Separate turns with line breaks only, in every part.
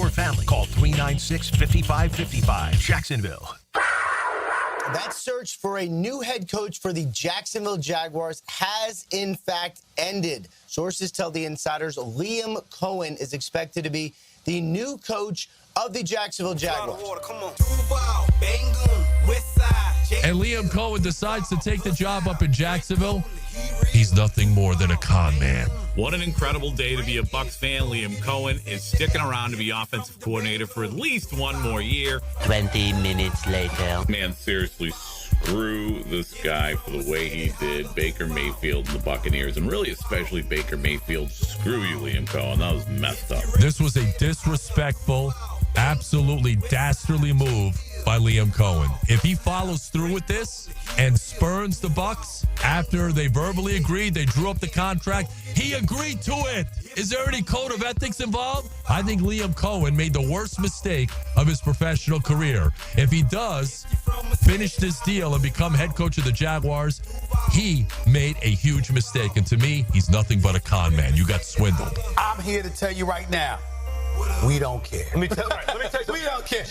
your family. Call 396-5555. Jacksonville.
That search for a new head coach for the Jacksonville Jaguars has, in fact, ended. Sources tell the insiders Liam Coen is expected to be the new coach of the Jacksonville Jaguars.
And Liam Cohen decides to take the job up in Jacksonville. He's nothing more than a con man.
What an incredible day to be a Bucs fan. Liam Cohen is sticking around to be offensive coordinator for at least one more year.
20 minutes later.
Man, seriously, screw this guy for the way he did Baker Mayfield and the Buccaneers, and really especially Baker Mayfield. Screw you, Liam Cohen. That was messed up.
This was a disrespectful, absolutely dastardly move by Liam Cohen. If he follows through with this and spurns the Bucs after they verbally agreed, they drew up the contract, he agreed to it. Is there any code of ethics involved? I think Liam Cohen made the worst mistake of his professional career. If he does finish this deal and become head coach of the Jaguars, he made a huge mistake. And to me, he's nothing but a con man. You got swindled.
I'm here to tell you right now, we don't care. Let me tell you, we don't care.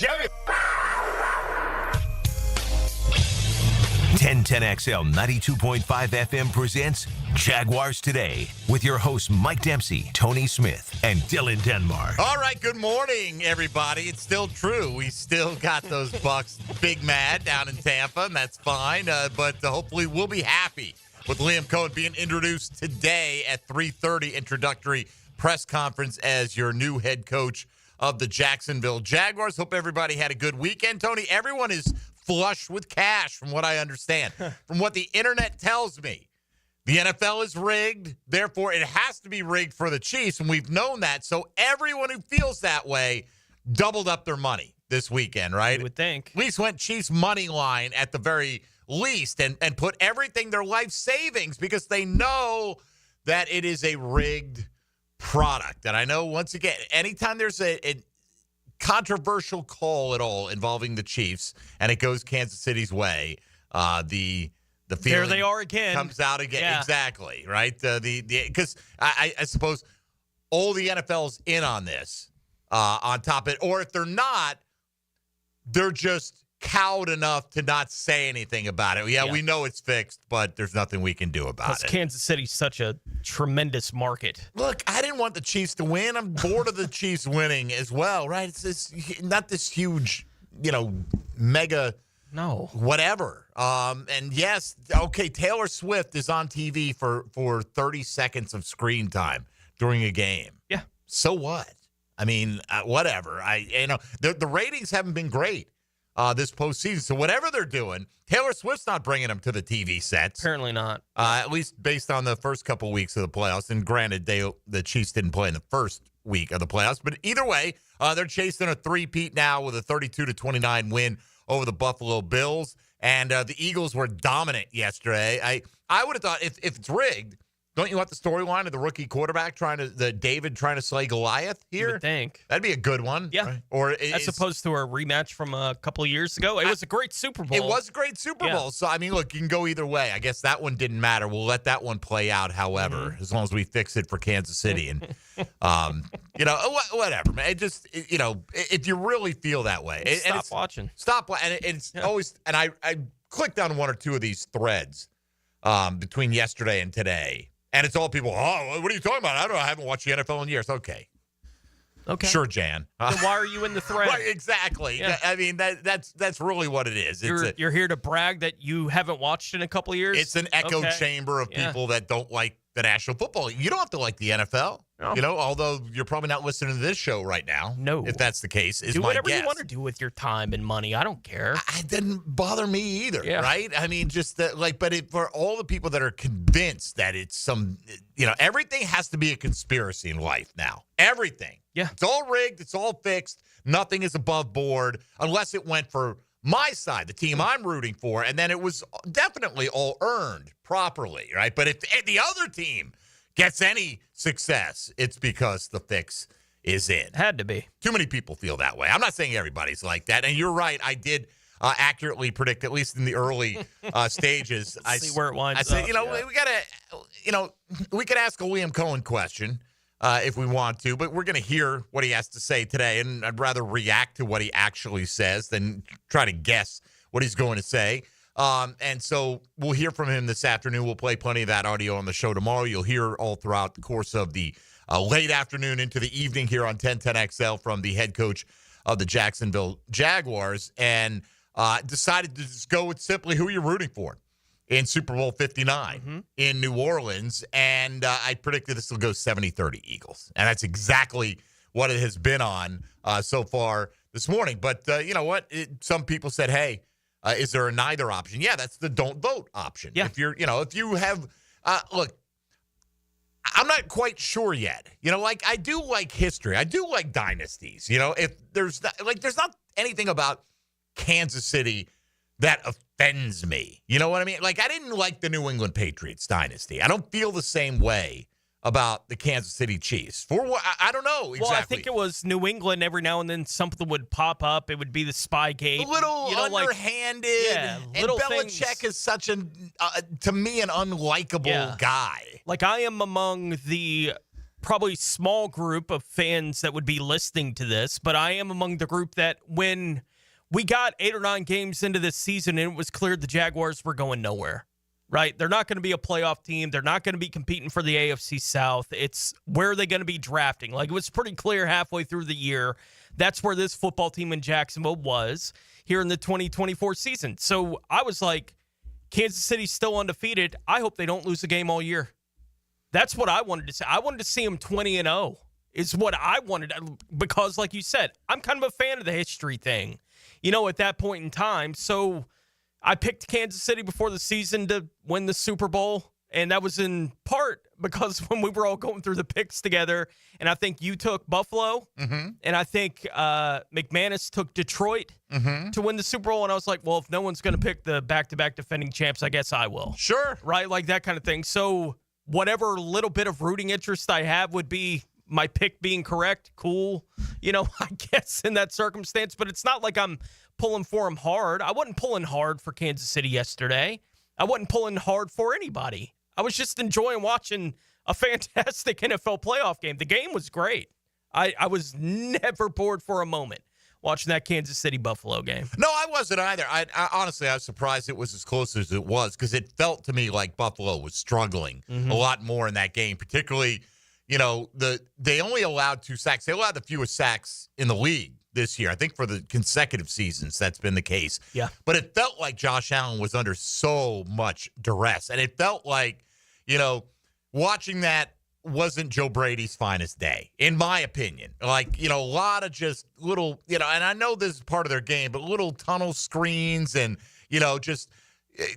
1010XL 92.5 FM presents Jaguars Today with your hosts Mike Dempsey, Tony Smith, and Dylan Denmark.
All right, good morning, everybody. It's still true. We still got those Bucs big mad down in Tampa, and that's fine. But hopefully we'll be happy with Liam Cohen being introduced today at 3:30 introductory press conference as your new head coach of the Jacksonville Jaguars. Hope everybody had a good weekend. Tony, everyone is flush with cash from what I understand. From what the internet tells me, the NFL is rigged. Therefore, it has to be rigged for the Chiefs, and we've known that. So everyone who feels that way doubled up their money this weekend, right?
You would think.
At least went Chiefs money line at the very least and put everything, their life savings, because they know that it is a rigged product. And I know, once again, anytime there's a controversial call at all involving the Chiefs and it goes Kansas City's way, the feeling
there they are again,
comes out again.
Yeah.
Exactly, right? Because I suppose all the NFL's in on this, on top of it, or if they're not, they're just cowed enough to not say anything about it. Yeah, we know it's fixed, but there's nothing we can do about it.
Kansas City's such a tremendous market.
Look, I didn't want the Chiefs to win. I'm bored of the Chiefs winning as well, right? It's not this huge, mega whatever. And yes, okay, Taylor Swift is on TV for 30 seconds of screen time during a game.
Yeah.
So what? I mean, whatever. The ratings haven't been great this postseason. So whatever they're doing, Taylor Swift's not bringing them to the TV sets.
Apparently not.
At least based on the first couple weeks of the playoffs. And granted, the Chiefs didn't play in the first week of the playoffs. But either way, they're chasing a three-peat now with a 32-29 win over the Buffalo Bills. And the Eagles were dominant yesterday. I would have thought if it's rigged, don't you want the storyline of the rookie quarterback David trying to slay Goliath here?
You would think.
That'd be a good one.
Yeah.
Right? Or
as opposed to a rematch from a couple of years ago. It was a great Super Bowl.
It was a great Super Bowl. So, I mean, look, you can go either way. I guess that one didn't matter. We'll let that one play out, however, as long as we fix it for Kansas City. And, whatever, man. It just, if you really feel that way.
Stop watching.
Stop. And it's always, and I clicked on one or two of these threads between yesterday and today. And it's all people, what are you talking about? I don't know. I haven't watched the NFL in years. Okay. Sure, Jan.
Then why are you in the thread?
Right, exactly. Yeah. I mean, that's really what it is.
You're here to brag that you haven't watched in a couple of years?
It's an echo chamber of people that don't like the National Football League. You don't have to like the NFL. No. Although you're probably not listening to this show right now.
No.
If that's the case, is
do
my
whatever
guess.
you want to do with your time and money. I don't care.
It didn't bother me either, right? I mean, just for all the people that are convinced that it's some, everything has to be a conspiracy in life now. Everything.
Yeah.
It's all rigged. It's all fixed. Nothing is above board unless it went for my side, the team I'm rooting for, and then it was definitely all earned properly, right? But if the other team gets any success, it's because the fix is in.
Had to be.
Too many people feel that way. I'm not saying everybody's like that. And you're right. I did accurately predict, at least in the early stages.
See where it winds
I said,
up.
we got to, we could ask a Liam Cohen question. if we want to, but we're going to hear what he has to say today, and I'd rather react to what he actually says than try to guess what he's going to say. And so we'll hear from him this afternoon. We'll play plenty of that audio on the show tomorrow. You'll hear all throughout the course of the late afternoon into the evening here on 1010XL from the head coach of the Jacksonville Jaguars, and decided to just go with simply who you're rooting for in Super Bowl 59 in New Orleans. And I predicted this will go 70-30 Eagles. And that's exactly what it has been on so far this morning. But you know what? Some people said, hey, is there a neither option? Yeah, that's the don't vote option.
Yeah.
If you have, look, I'm not quite sure yet. I do like history. I do like dynasties. If there's not anything about Kansas City that offends me. You know what I mean? I didn't like the New England Patriots dynasty. I don't feel the same way about the Kansas City Chiefs. For what? I don't know exactly.
Well, I think it was New England. Every now and then something would pop up. It would be the Spygate.
A little underhanded.
Yeah,
and
little
Belichick
things.
is such to me, an unlikable guy.
I am among the probably small group of fans that would be listening to this, but I am among the group that when we got 8 or 9 games into this season and it was clear the Jaguars were going nowhere, right? They're not going to be a playoff team. They're not going to be competing for the AFC South. It's where are they going to be drafting? It was pretty clear halfway through the year. That's where this football team in Jacksonville was here in the 2024 season. So I was like, Kansas City's still undefeated. I hope they don't lose a game all year. That's what I wanted to say. I wanted to see them 20-0 is what I wanted because, like you said, I'm kind of a fan of the history thing, at that point in time. So I picked Kansas City before the season to win the Super Bowl, and that was in part because when we were all going through the picks together, and I think you took Buffalo, and I think McManus took Detroit to win the Super Bowl, and I was like, well, if no one's going to pick the back-to-back defending champs, I guess I will.
Sure.
Right? Like that kind of thing. So whatever little bit of rooting interest I have would be my pick being correct. Cool. I guess in that circumstance, but it's not like I'm pulling for him hard. I wasn't pulling hard for Kansas City yesterday. I wasn't pulling hard for anybody. I was just enjoying watching a fantastic NFL playoff game. The game was great. I was never bored for a moment watching that Kansas City-Buffalo game.
No, I wasn't either. I honestly, I was surprised it was as close as it was because it felt to me like Buffalo was struggling a lot more in that game, particularly, they only allowed 2 sacks. They allowed the fewest sacks in the league this year. I think for the consecutive seasons, that's been the case.
Yeah.
But it felt like Josh Allen was under so much duress. And it felt like, watching that wasn't Joe Brady's finest day, in my opinion. A lot of just little, and I know this is part of their game, but little tunnel screens and, just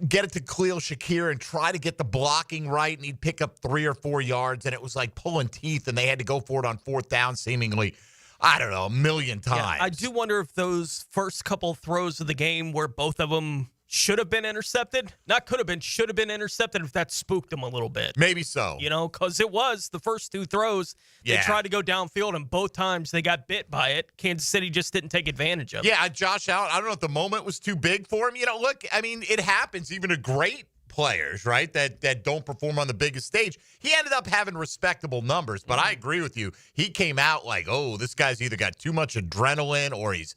get it to Khalil Shakir and try to get the blocking right, and he'd pick up 3 or 4 yards, and it was like pulling teeth, and they had to go for it on 4th down seemingly, I don't know, a million times.
Yeah, I do wonder if those first couple throws of the game where both of them should have been intercepted, not could have been, should have been intercepted, if that spooked them a little bit.
Maybe so.
Because it was the first 2 throws. They tried to go downfield, and both times they got bit by it. Kansas City just didn't take advantage of it.
Yeah, Josh Allen, I don't know if the moment was too big for him. Look, I mean, it happens even to great players, right, that don't perform on the biggest stage. He ended up having respectable numbers, but I agree with you. He came out like, oh, this guy's either got too much adrenaline or he's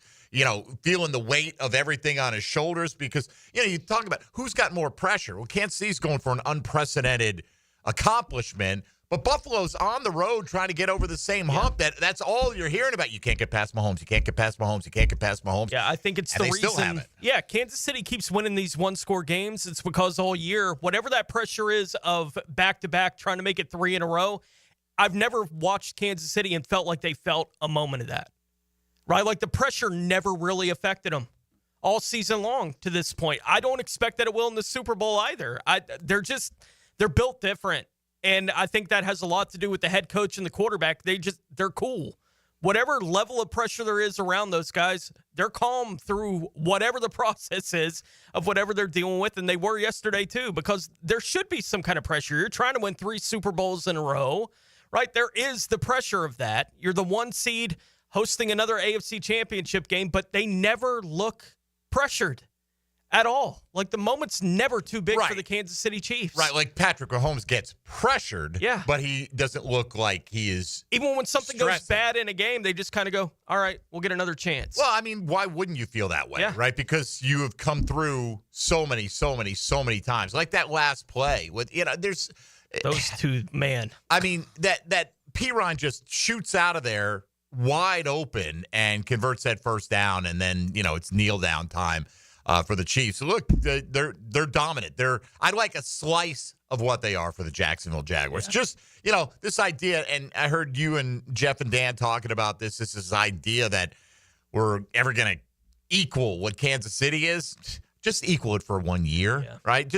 feeling the weight of everything on his shoulders because, you talk about who's got more pressure. Well, Kansas City's going for an unprecedented accomplishment, but Buffalo's on the road trying to get over the same hump. That's all you're hearing about. You can't get past Mahomes. You can't get past Mahomes. You can't get past Mahomes.
Yeah, I think it's
and
the reason.
Still have it.
Yeah, Kansas City keeps winning these 1-score games. It's because all year, whatever that pressure is of back-to-back trying to make it 3 in a row, I've never watched Kansas City and felt like they felt a moment of that. Right? Like the pressure never really affected them all season long to this point. I don't expect that it will in the Super Bowl either. They're built different. And I think that has a lot to do with the head coach and the quarterback. They're cool. Whatever level of pressure there is around those guys, they're calm through whatever the process is of whatever they're dealing with. And they were yesterday too, because there should be some kind of pressure. You're trying to win 3 Super Bowls in a row, right? There is the pressure of that. You're the 1 seed hosting another AFC championship game, but they never look pressured. at all. Like, the moment's never too big
Right.
for the Kansas City Chiefs.
Right, like Patrick Mahomes gets pressured,
Yeah.
but he doesn't look like he is.
Even when something goes
stressing.
bad in a game, they just kind of go, all right, we'll get another chance.
Well, I mean, why wouldn't you feel that way,
Yeah.
right? Because you have come through so many times. Like that last play with, there's
Those two, man.
I mean, that Piron just shoots out of there wide open and converts that first down, and then, it's kneel down time for the Chiefs. So look, they're dominant. I'd like a slice of what they are for the Jacksonville Jaguars.
Yeah.
Just, this idea, and I heard you and Jeff and Dan talking about this idea that we're ever going to equal what Kansas City is. Just equal it for 1 year, right?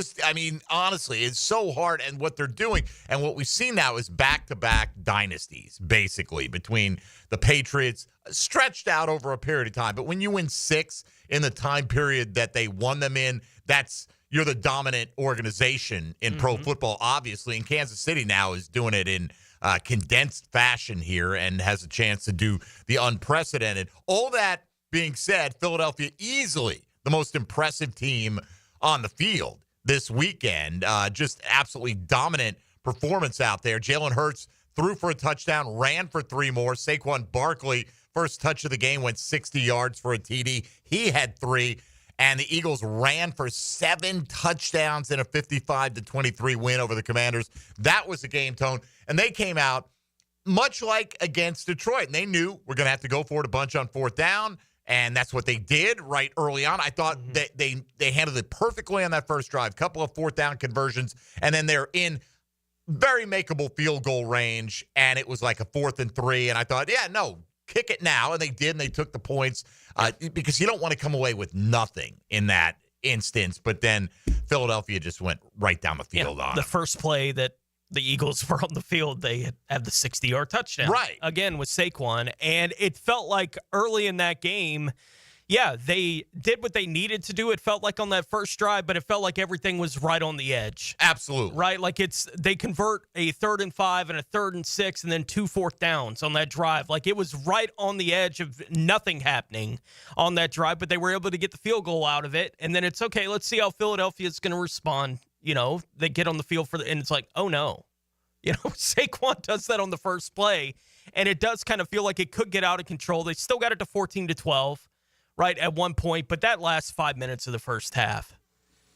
Honestly, it's so hard. And what they're doing and what we've seen now is back-to-back dynasties, basically, between the Patriots, stretched out over a period of time. But when you win 6 in the time period that they won them in, you're the dominant organization in pro football, obviously. And Kansas City now is doing it in condensed fashion here and has a chance to do the unprecedented. All that being said, Philadelphia easily the most impressive team on the field this weekend. Just absolutely dominant performance out there. Jalen Hurts threw for a touchdown, ran for 3 more. Saquon Barkley, first touch of the game, went 60 yards for a TD. He had 3. And the Eagles ran for 7 touchdowns in a 55-23 win over the Commanders. That was the game, Tone. And they came out much like against Detroit. And they knew we're going to have to go for it a bunch on 4th down. And that's what they did right early on. I thought that they handled it perfectly on that first drive. Couple of 4th down conversions, and then they're in very makeable field goal range, and it was like a 4th and 3. And I thought, kick it now. And they did, and they took the points because you don't want to come away with nothing in that instance. But then Philadelphia just went right down the field on
the
them.
first play that the Eagles were on the field, they had the 60-yard touchdown.
Right.
Again, with Saquon. And it felt like early in that game, they did what they needed to do. It felt like on that first drive, but it felt like everything was right on the edge.
Absolutely.
Right? Like they convert a 3rd and 5 and a 3rd and 6 and then 2 4th downs on that drive. Like it was right on the edge of nothing happening on that drive, but they were able to get the field goal out of it. And then it's okay, let's see how Philadelphia is going to respond. They get on the field and it's like, oh no. Saquon does that on the first play, and it does kind of feel like it could get out of control. They still got it to 14-12, right, at one point, but that last 5 minutes of the first half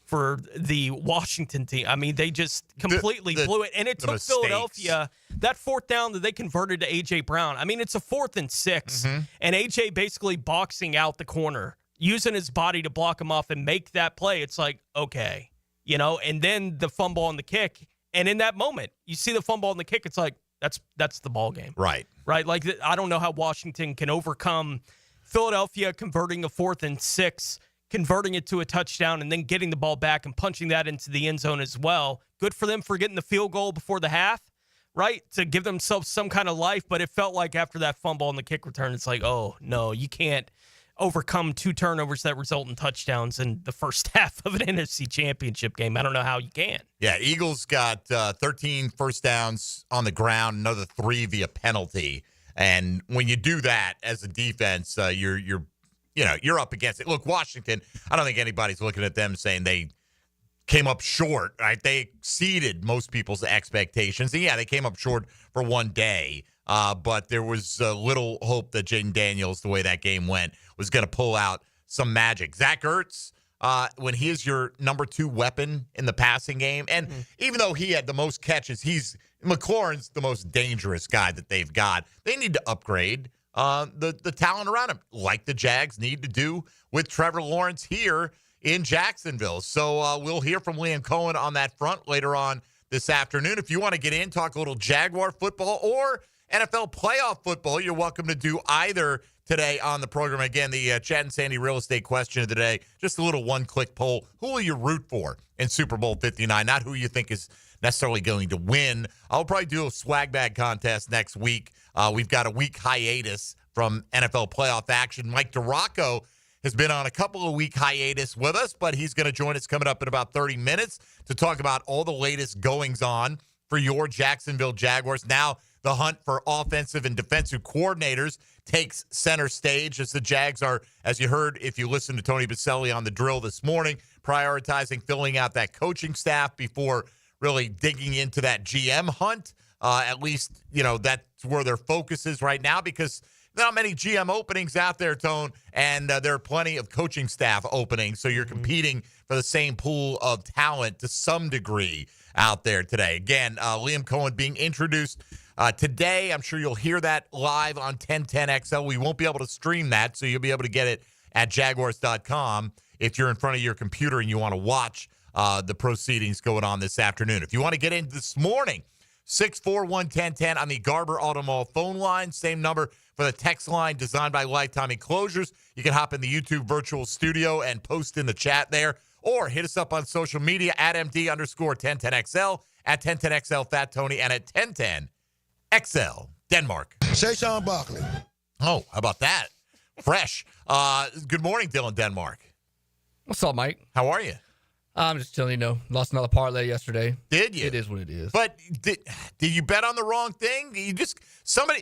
for the Washington team, I mean, they just completely blew it. And it took Philadelphia, that 4th down that they converted to A.J. Brown. I mean, it's a 4th and 6, and A.J. basically boxing out the corner, using his body to block him off and make that play. It's like, okay. And then the fumble on the kick. And in that moment, you see the fumble on the kick. It's like, that's the ball game.
Right.
Right. Like, I don't know how Washington can overcome Philadelphia converting a 4th and 6, converting it to a touchdown, and then getting the ball back and punching that into the end zone as well. Good for them for getting the field goal before the half, right, to give themselves some kind of life. But it felt like after that fumble on the kick return, it's like, oh, no, you can't overcome 2 turnovers that result in touchdowns in the first half of an NFC championship game. I don't know how you can.
Yeah, Eagles got 13 first downs on the ground, another 3 via penalty. And when you do that as a defense, you're up against it. Look, Washington, I don't think anybody's looking at them saying they came up short, right? They exceeded most people's expectations. And yeah, they came up short for one day. But there was little hope that Jaden Daniels, the way that game went, was going to pull out some magic. Zach Ertz, when he is your number 2 weapon in the passing game, and even though he had the most catches, McLaurin's the most dangerous guy that they've got. They need to upgrade the talent around him, like the Jags need to do with Trevor Lawrence here in Jacksonville. So we'll hear from Liam Cohen on that front later on this afternoon. If you want to get in, talk a little Jaguar football or NFL playoff football, you're welcome to do either today on the program. Again, the Chad and Sandy real estate question of the day, just a little one-click poll. Who will you root for in Super Bowl 59? Not who you think is necessarily going to win. I'll probably do a swag bag contest next week. We've got a week hiatus from NFL playoff action. Mike DiRocco has been on a couple of week hiatus with us, but he's going to join us coming up in about 30 minutes to talk about all the latest goings-on for your Jacksonville Jaguars. Now the hunt for offensive and defensive coordinators takes center stage as the Jags are, as you heard if you listened to Tony Baselli on the drill this morning, prioritizing filling out that coaching staff before really digging into that GM hunt. At least, that's where their focus is right now because not many GM openings out there, Tone, and there are plenty of coaching staff openings. So you're competing for the same pool of talent to some degree out there today. Again, Liam Cohen being introduced today. I'm sure you'll hear that live on 1010XL. We won't be able to stream that, so you'll be able to get it at Jaguars.com if you're in front of your computer and you want to watch the proceedings going on this afternoon. If you want to get in this morning, 641-1010 on the Garber Auto Mall phone line. Same number for the text line designed by Lifetime Enclosures. You can hop in the YouTube virtual studio and post in the chat there. Or hit us up on social media at MD_1010XL, at 1010XL Fat Tony, and at 1010XL Denmark.
Say Sean Barkley.
Oh, how about that? Fresh. Good morning, Dylan Denmark.
What's up, Mike?
How are you?
I'm just telling you, lost another parlay yesterday.
Did you?
It is what it is.
But did you bet on the wrong thing?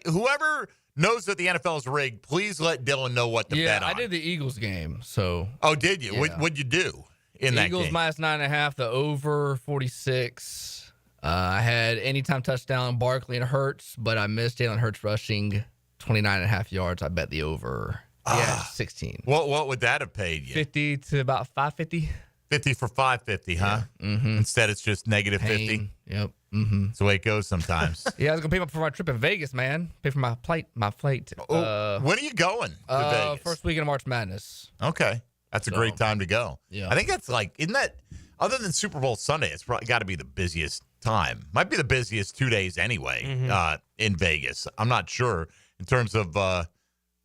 Whoever knows that the NFL is rigged, please let Dylan know what to bet on.
I did the Eagles game. So.
Oh, did you?
Yeah.
What'd you do in that game?
Eagles minus 9.5, the over 46. I had anytime touchdown, Barkley and Hurts, but I missed Jalen Hurts rushing 29.5 yards. I bet the over. Yeah, 16.
What would that have paid you?
50 to about 550.
50 for 550, huh?
Yeah. Mm-hmm.
Instead, it's just negative 50.
Yep. Mm-hmm.
That's the way it goes sometimes.
Yeah, I was gonna pay for my trip in Vegas, man. Pay for my flight.
When are you going to Vegas?
First weekend of March Madness.
Okay, that's a great time to go.
Yeah,
I think that's isn't that other than Super Bowl Sunday? It's probably got to be the busiest time. Might be the busiest 2 days anyway in Vegas. I'm not sure in terms of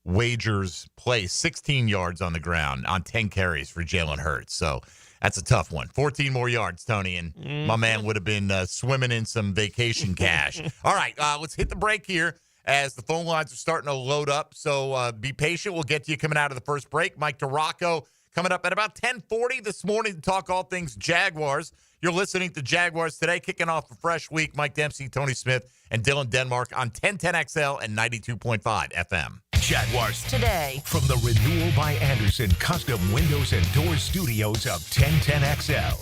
wagers placed. 16 yards on the ground on 10 carries for Jalen Hurts. So. That's a tough one. 14 more yards, Tony, and my man would have been swimming in some vacation cash. All right, let's hit the break here as the phone lines are starting to load up. So be patient. We'll get to you coming out of the first break. Mike DiRocco coming up at about 10:40 this morning to talk all things Jaguars. You're listening to Jaguars Today, kicking off a fresh week. Mike Dempsey, Tony Smith, and Dylan Denmark on 1010XL and 92.5 FM.
Jaguars
Today.
From the Renewal by Anderson Custom Windows and Doors Studios of 1010XL.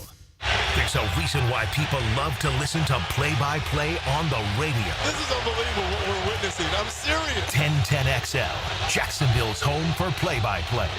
There's a reason why people love to listen to play-by-play on the radio.
This is unbelievable what we're witnessing. I'm serious.
1010XL, Jacksonville's home for play-by-play.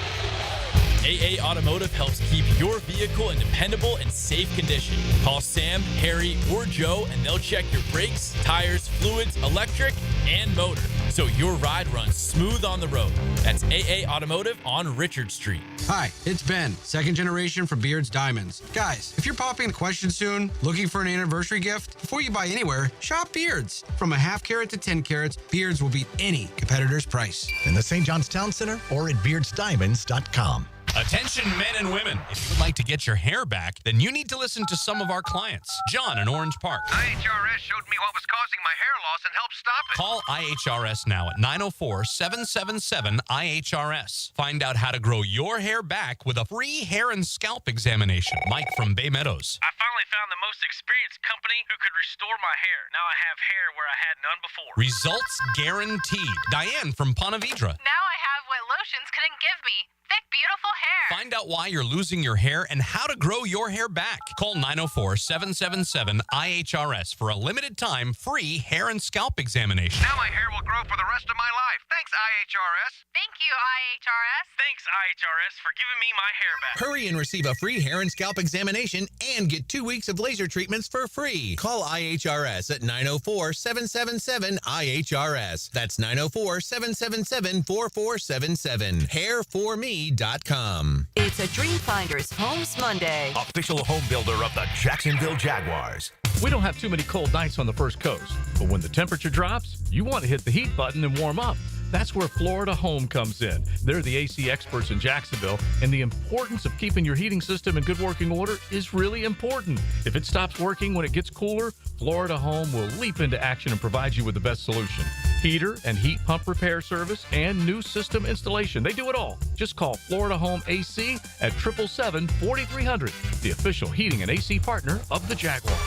AA Automotive helps keep your vehicle in dependable and safe condition. Call Sam, Harry, or Joe, and they'll check your brakes, tires, fluids, electric, and motor, so your ride runs smooth on the road. That's AA Automotive on Richard Street.
Hi, it's Ben, second generation from Beard's Diamonds. Guys, if you're popping a question soon, looking for an anniversary gift, before you buy anywhere, shop Beard's. From a half carat to 10 carats, Beard's will beat any competitor's price.
In the St. John's Town Center or at beardsdiamonds.com.
Attention men and women. If you would like to get your hair back, then you need to listen to some of our clients. John in Orange Park.
IHRS showed me what was causing my hair loss and helped stop it.
Call IHRS now at 904-777-IHRS. Find out how to grow your hair back with a free hair and scalp examination. Mike from Bay Meadows.
I finally found the most experienced company who could restore my hair. Now I have hair where I had none before.
Results guaranteed. Diane from Ponte Vedra.
Now I have what lotions couldn't give me. Thick, beautiful hair.
Find out why you're losing your hair and how to grow your hair back. Call 904-777-IHRS for a limited time free hair and scalp examination.
Now my hair will grow for the rest of my life. Thanks, IHRS.
Thank you, IHRS.
Thanks, IHRS, for giving me my hair back.
Hurry and receive a free hair and scalp examination and get 2 weeks of laser treatments for free. Call IHRS at 904-777-IHRS. That's 904-777-4477. Hairforme.com.
It's a Dreamfinders Homes Monday.
Official home builder of the Jacksonville Jaguars.
We don't have too many cold nights on the first coast, but when the temperature drops, you want to hit the heat button and warm up. That's where Florida Home comes in. They're the AC experts in Jacksonville, and the importance of keeping your heating system in good working order is really important. If it stops working when it gets cooler, Florida Home will leap into action and provide you with the best solution. Heater and heat pump repair service and new system installation. They do it all. Just call Florida Home AC at 777-4300, the official heating and AC partner of the Jaguars.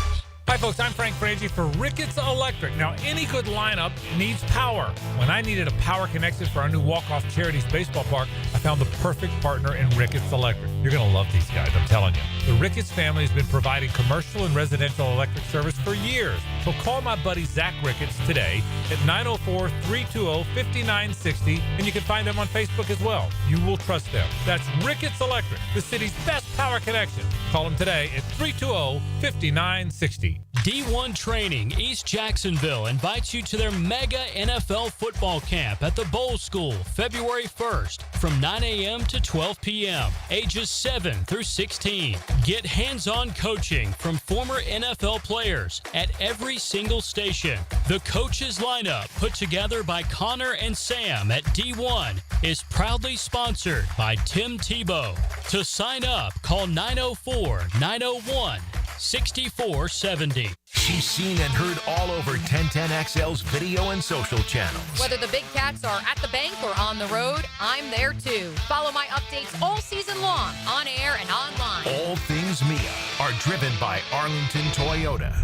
Hi, folks. I'm Frank Frangie for Ricketts Electric. Now, any good lineup needs power. When I needed a power connection for our new Walk-Off Charities baseball park, I found the perfect partner in Ricketts Electric. You're going to love these guys, I'm telling you. The Ricketts family has been providing commercial and residential electric service for years. So call my buddy Zach Ricketts today at 904-320-5960, and you can find them on Facebook as well. You will trust them. That's Ricketts Electric, the city's best power connection. Call them today at 320-5960.
D1 Training East Jacksonville invites you to their mega NFL football camp at the Bowl School February 1st from 9 a.m. to 12 p.m. Ages 7 through 16. Get hands-on coaching from former NFL players at every single station. The coaches lineup put together by Connor and Sam at D1 is proudly sponsored by Tim Tebow. To sign up, call 904-901-6470.
She's seen and heard all over 1010XL's video and social channels.
Whether the big cats are at the bank or on the road, I'm there too. Follow my updates all season long, on air and online.
All things Mia are driven by Arlington Toyota.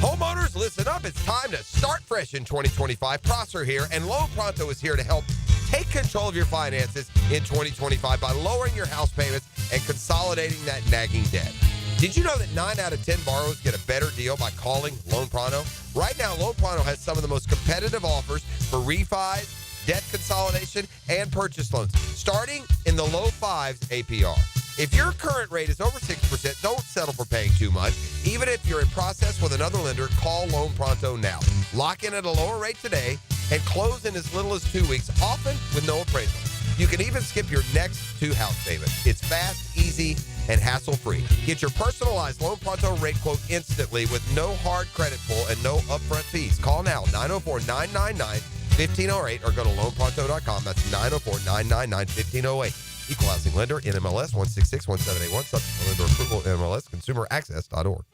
Homeowners, listen up. It's time to start fresh in 2025. Prosser here, and Loan Pronto is here to help take control of your finances in 2025 by lowering your house payments and consolidating that nagging debt. Did you know that 9 out of 10 borrowers get a better deal by calling Loan Pronto? Right now, Loan Pronto has some of the most competitive offers for refis, debt consolidation, and purchase loans, starting in the low 5s APR. If your current rate is over 6%, don't settle for paying too much. Even if you're in process with another lender, call Loan Pronto now. Lock in at a lower rate today and close in as little as 2 weeks, often with no appraisal. You can even skip your next 2 house payments. It's fast, easy, and hassle-free. Get your personalized Loan Pronto rate quote instantly with no hard credit pull and no upfront fees. Call now, 904-999-1508, or go to loanpronto.com. That's 904-999-1508. Equal housing lender, NMLS 1661781, subject to lender approval, NMLS consumeraccess.org.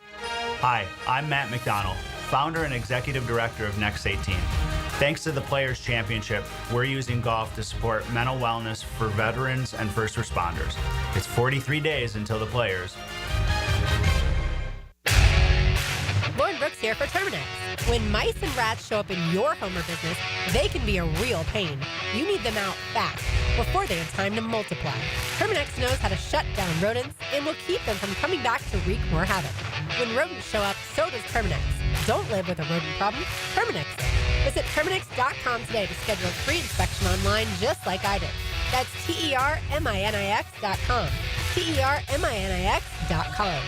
Hi, I'm Matt McDonald, founder and executive director of Next 18. Thanks to the Players Championship, we're using golf to support mental wellness for veterans and first responders. It's 43 days until the Players.
Lauren Brooks here for Terminix. When mice and rats show up in your home or business, they can be a real pain. You need them out fast, before they have time to multiply. Terminix knows how to shut down rodents and will keep them from coming back to wreak more havoc. When rodents show up, so does Terminix. Don't live with a rodent problem, Terminix it. Visit Terminix.com today to schedule a free inspection online just like I did. That's TERMINIX.com. TERMINIX.com.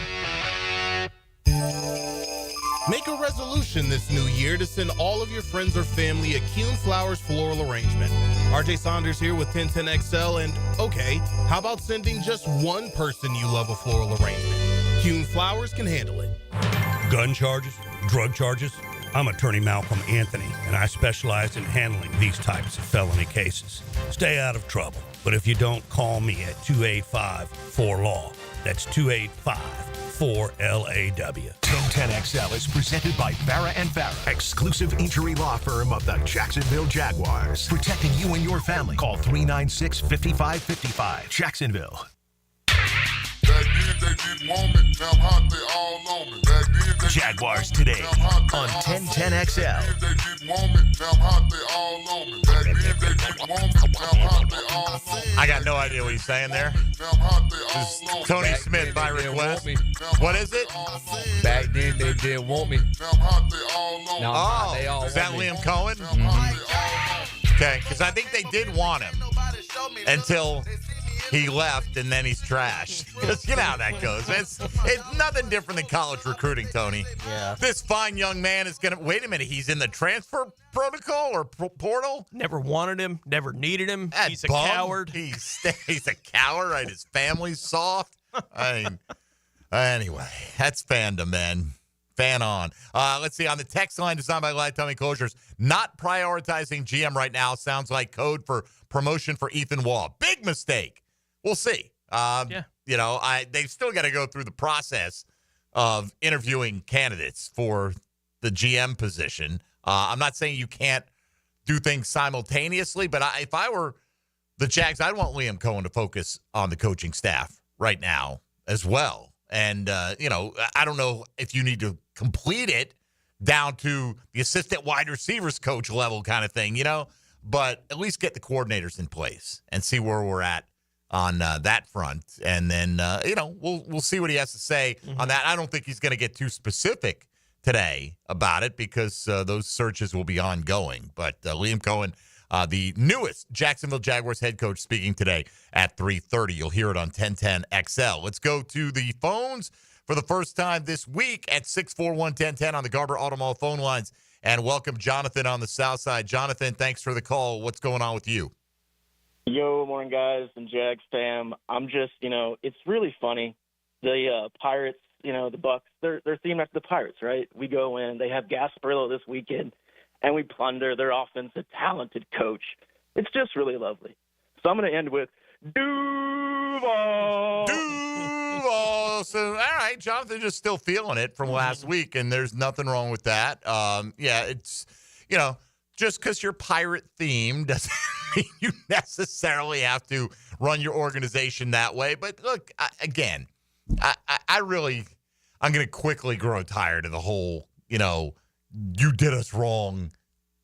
Make a resolution this new year to send all of your friends or family a Coen Flowers floral arrangement. RJ Saunders here with 1010XL, and okay, how about sending just one person you love a floral arrangement? Coen Flowers can handle it.
Gun charges, drug charges. I'm Attorney Malcolm Anthony, and I specialize in handling these types of felony cases. Stay out of trouble, but if you don't, call me at 285-4LAW. That's 285-4LAW.
1010XL is presented by Farah & Farah, exclusive injury law firm of the Jacksonville Jaguars. Protecting you and your family. Call 396-5555. Jacksonville. Jaguars Today on 1010XL.
I got no idea what he's saying there. This is Tony Smith by request. What is it?
Back then they didn't want me.
No,
they all
is that
want me.
Liam Cohen? Okay, because I think they did want him until he left, and then he's trashed. Because you know how that goes. It's nothing different than college recruiting, Tony.
Yeah.
This fine young man is going to... Wait a minute. He's in the transfer protocol or portal?
Never wanted him. Never needed him.
That
He's a
bum.
coward.
He's a coward, right? His family's soft. I mean, anyway, that's fandom, man. Fan on. Let's see. On the text line designed by Tommy Kosher's, not prioritizing GM right now sounds like code for promotion for Ethan Wall. Big mistake. We'll see.
Yeah.
You know, they've still got to go through the process of interviewing candidates for the GM position. I'm not saying you can't do things simultaneously, but if I were the Jags, I'd want Liam Cohen to focus on the coaching staff right now as well And, I don't know if you need to complete it down to the assistant wide receivers coach level kind of thing, but at least get the coordinators in place and see where we're at on that front. And then, we'll see what he has to say on that. I don't think he's going to get too specific today about it because those searches will be ongoing. But Liam Cohen, the newest Jacksonville Jaguars head coach, speaking today at 3:30. You'll hear it on 1010 XL. Let's go to the phones for the first time this week at 641-1010 on the Garber Automall phone lines. And welcome Jonathan on the south side. Jonathan, thanks for the call. What's going on with you?
Yo, morning, guys, and Jags fam. I'm just, it's really funny. The Pirates, the Bucks, they're themed after the Pirates, right? We go in, they have Gasparillo this weekend, and we plunder their offensive talented coach. It's just really lovely. So I'm going to end with Duval.
Duval. So, all right, Jonathan just still feeling it from last week, and there's nothing wrong with that. It's, just because you're pirate themed doesn't mean you necessarily have to run your organization that way. But look, I'm going to quickly grow tired of the whole, you did us wrong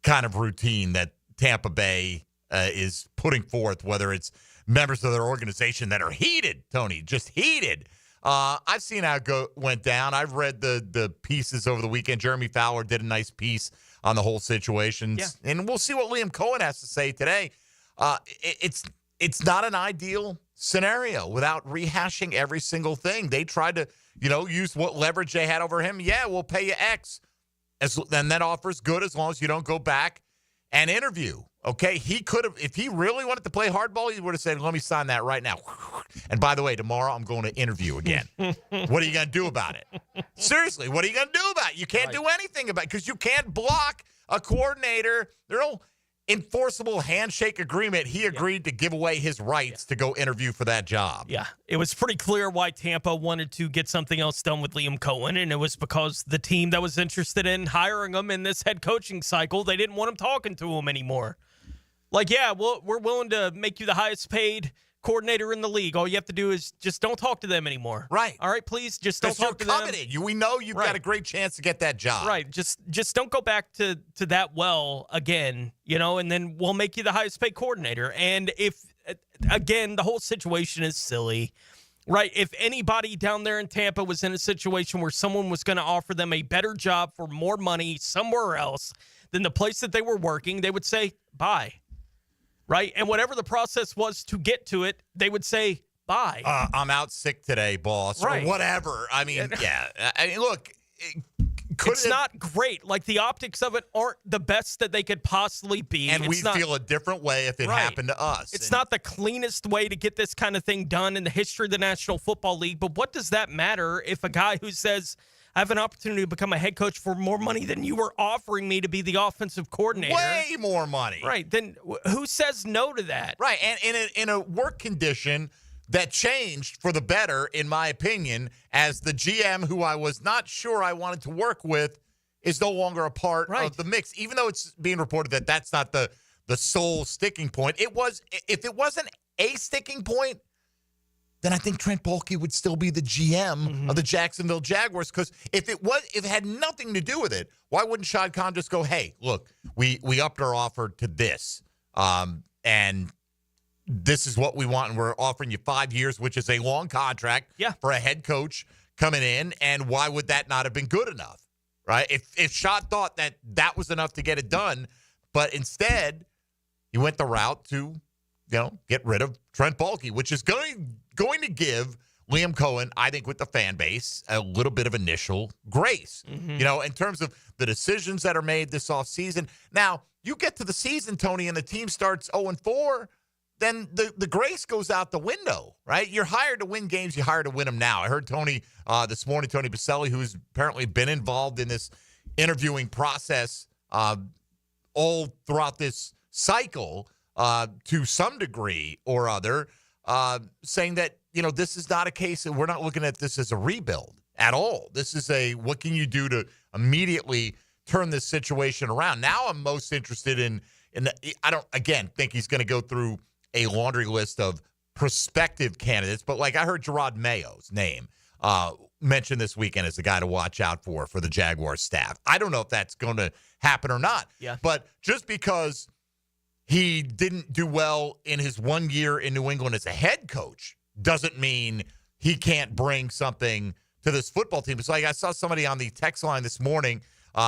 kind of routine that Tampa Bay is putting forth, whether it's members of their organization that are heated, Tony, just heated. I've seen how it went down. I've read the pieces over the weekend. Jeremy Fowler did a nice piece on the whole situation. Yeah. And we'll see what Liam Cohen has to say today. It's not an ideal scenario without rehashing every single thing. They tried to, use what leverage they had over him. Yeah, we'll pay you X. And that offer's good as long as you don't go back and interview. Okay, he could have, if he really wanted to play hardball, he would have said, let me sign that right now. And by the way, tomorrow I'm going to interview again. What are you going to do about it? Seriously, what are you going to do about it? You can't do anything about it because you can't block a coordinator. There's no enforceable handshake agreement. He agreed to give away his rights to go interview for that job.
Yeah, it was pretty clear why Tampa wanted to get something else done with Liam Cohen, and it was because the team that was interested in hiring him in this head coaching cycle, they didn't want him talking to him anymore. Like, yeah, we're willing to make you the highest paid coordinator in the league. All you have to do is just don't talk to them anymore.
Right.
All right, please, just don't talk to them.
We know you've got a great chance to get that job.
Right. Just don't go back to that well again, and then we'll make you the highest paid coordinator. And if, again, the whole situation is silly, right? If anybody down there in Tampa was in a situation where someone was going to offer them a better job for more money somewhere else than the place that they were working, they would say, bye. Right? And whatever the process was to get to it, they would say, bye.
I'm out sick today, boss.
Right.
Or whatever. I mean, yeah. I mean, look.
It's not great. Like, the optics of it aren't the best that they could possibly be.
And we'd feel a different way if it happened to us.
It's not the cleanest way to get this kind of thing done in the history of the National Football League. But what does that matter if a guy who says, I have an opportunity to become a head coach for more money than you were offering me to be the offensive coordinator.
Way more money.
Right. Then who says no to that?
Right. And in a work condition that changed for the better, in my opinion, as the GM who I was not sure I wanted to work with is no longer a part of the mix, even though it's being reported that that's not the sole sticking point. It was, if it wasn't a sticking point, then I think Trent Baalke would still be the GM of the Jacksonville Jaguars. Because if it had nothing to do with it, why wouldn't Shad Khan just go, hey, look, we upped our offer to this, and this is what we want, and we're offering you 5 years, which is a long contract for a head coach coming in, and why would that not have been good enough, right? If Shad thought that was enough to get it done, but instead he went the route to get rid of Trent Baalke, which is going to give Liam Cohen, I think, with the fan base, a little bit of initial grace, in terms of the decisions that are made this offseason. Now, you get to the season, Tony, and the team starts 0-4, then the grace goes out the window, right? You're hired to win games. You hired to win them now. I heard Tony this morning, Tony Baselli, who's apparently been involved in this interviewing process all throughout this cycle, to some degree or other, saying that, this is not a case, and we're not looking at this as a rebuild at all. This is what can you do to immediately turn this situation around? Now I'm most interested in I don't, again, think he's going to go through a laundry list of prospective candidates, but like I heard Gerard Mayo's name mentioned this weekend as a guy to watch out for the Jaguars staff. I don't know if that's going to happen or not.
Yeah.
But just because he didn't do well in his 1 year in New England as a head coach doesn't mean he can't bring something to this football team. It's like I saw somebody on the text line this morning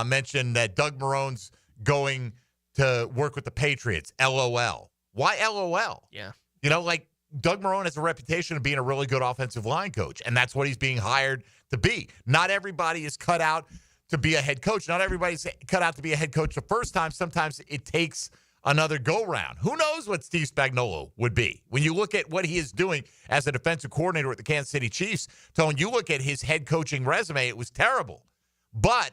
mention that Doug Marrone's going to work with the Patriots. LOL. Why LOL?
Yeah.
You know, like Doug Marrone has a reputation of being a really good offensive line coach, and that's what he's being hired to be. Not everybody is cut out to be a head coach. Not everybody's cut out to be a head coach the first time. Sometimes it takes another go-round. Who knows what Steve Spagnuolo would be? When you look at what he is doing as a defensive coordinator with the Kansas City Chiefs, Tone, you look at his head coaching resume, it was terrible. But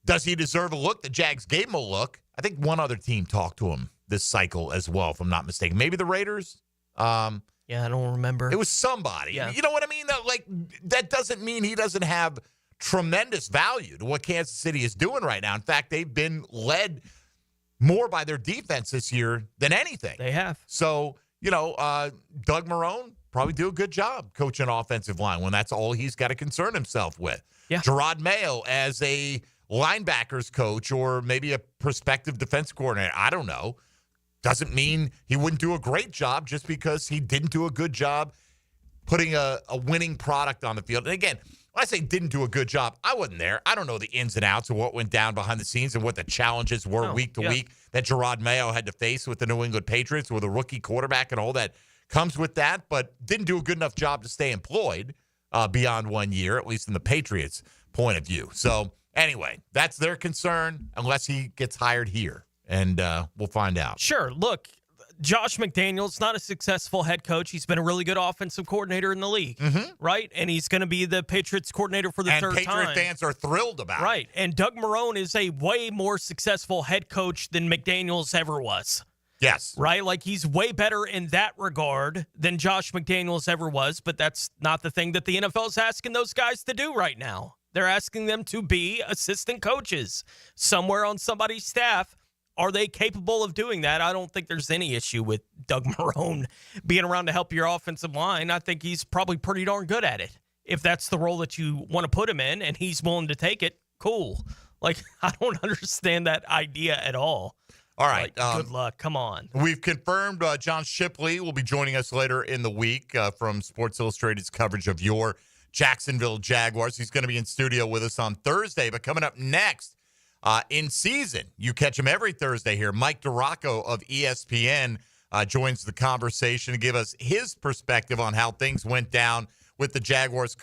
does he deserve a look? The Jags gave him a look. I think one other team talked to him this cycle as well, if I'm not mistaken. Maybe the Raiders?
Yeah, I don't remember.
It was somebody.
Yeah.
You know what I mean? Like, that doesn't mean he doesn't have tremendous value to what Kansas City is doing right now. In fact, they've been led more by their defense this year than anything.
They have.
So, Doug Marrone probably do a good job coaching offensive line when that's all he's got to concern himself with.
Yeah.
Gerard Mayo as a linebackers coach or maybe a prospective defense coordinator, I don't know. Doesn't mean he wouldn't do a great job just because he didn't do a good job putting a winning product on the field. And again, when I say didn't do a good job, I wasn't there. I don't know the ins and outs of what went down behind the scenes and what the challenges were week to week that Gerard Mayo had to face with the New England Patriots with a rookie quarterback and all that comes with that, but didn't do a good enough job to stay employed beyond 1 year, at least in the Patriots' point of view. So anyway, that's their concern unless he gets hired here. And we'll find out.
Sure. Look, Josh McDaniels, not a successful head coach. He's been a really good offensive coordinator in the league, right? And he's going to be the Patriots coordinator for the third time.
And Patriot fans are thrilled about it.
Right. And Doug Marrone is a way more successful head coach than McDaniels ever was.
Yes.
Right? Like, he's way better in that regard than Josh McDaniels ever was, but that's not the thing that the NFL is asking those guys to do right now. They're asking them to be assistant coaches somewhere on somebody's staff. Are they capable of doing that? I don't think there's any issue with Doug Marrone being around to help your offensive line. I think he's probably pretty darn good at it. If that's the role that you want to put him in and he's willing to take it, cool. Like, I don't understand that idea at all.
All right.
Good luck. Come on.
We've confirmed John Shipley will be joining us later in the week from Sports Illustrated's coverage of your Jacksonville Jaguars. He's going to be in studio with us on Thursday. But coming up next, in season, you catch him every Thursday here. Mike DiRocco of ESPN joins the conversation to give us his perspective on how things went down with the Jaguars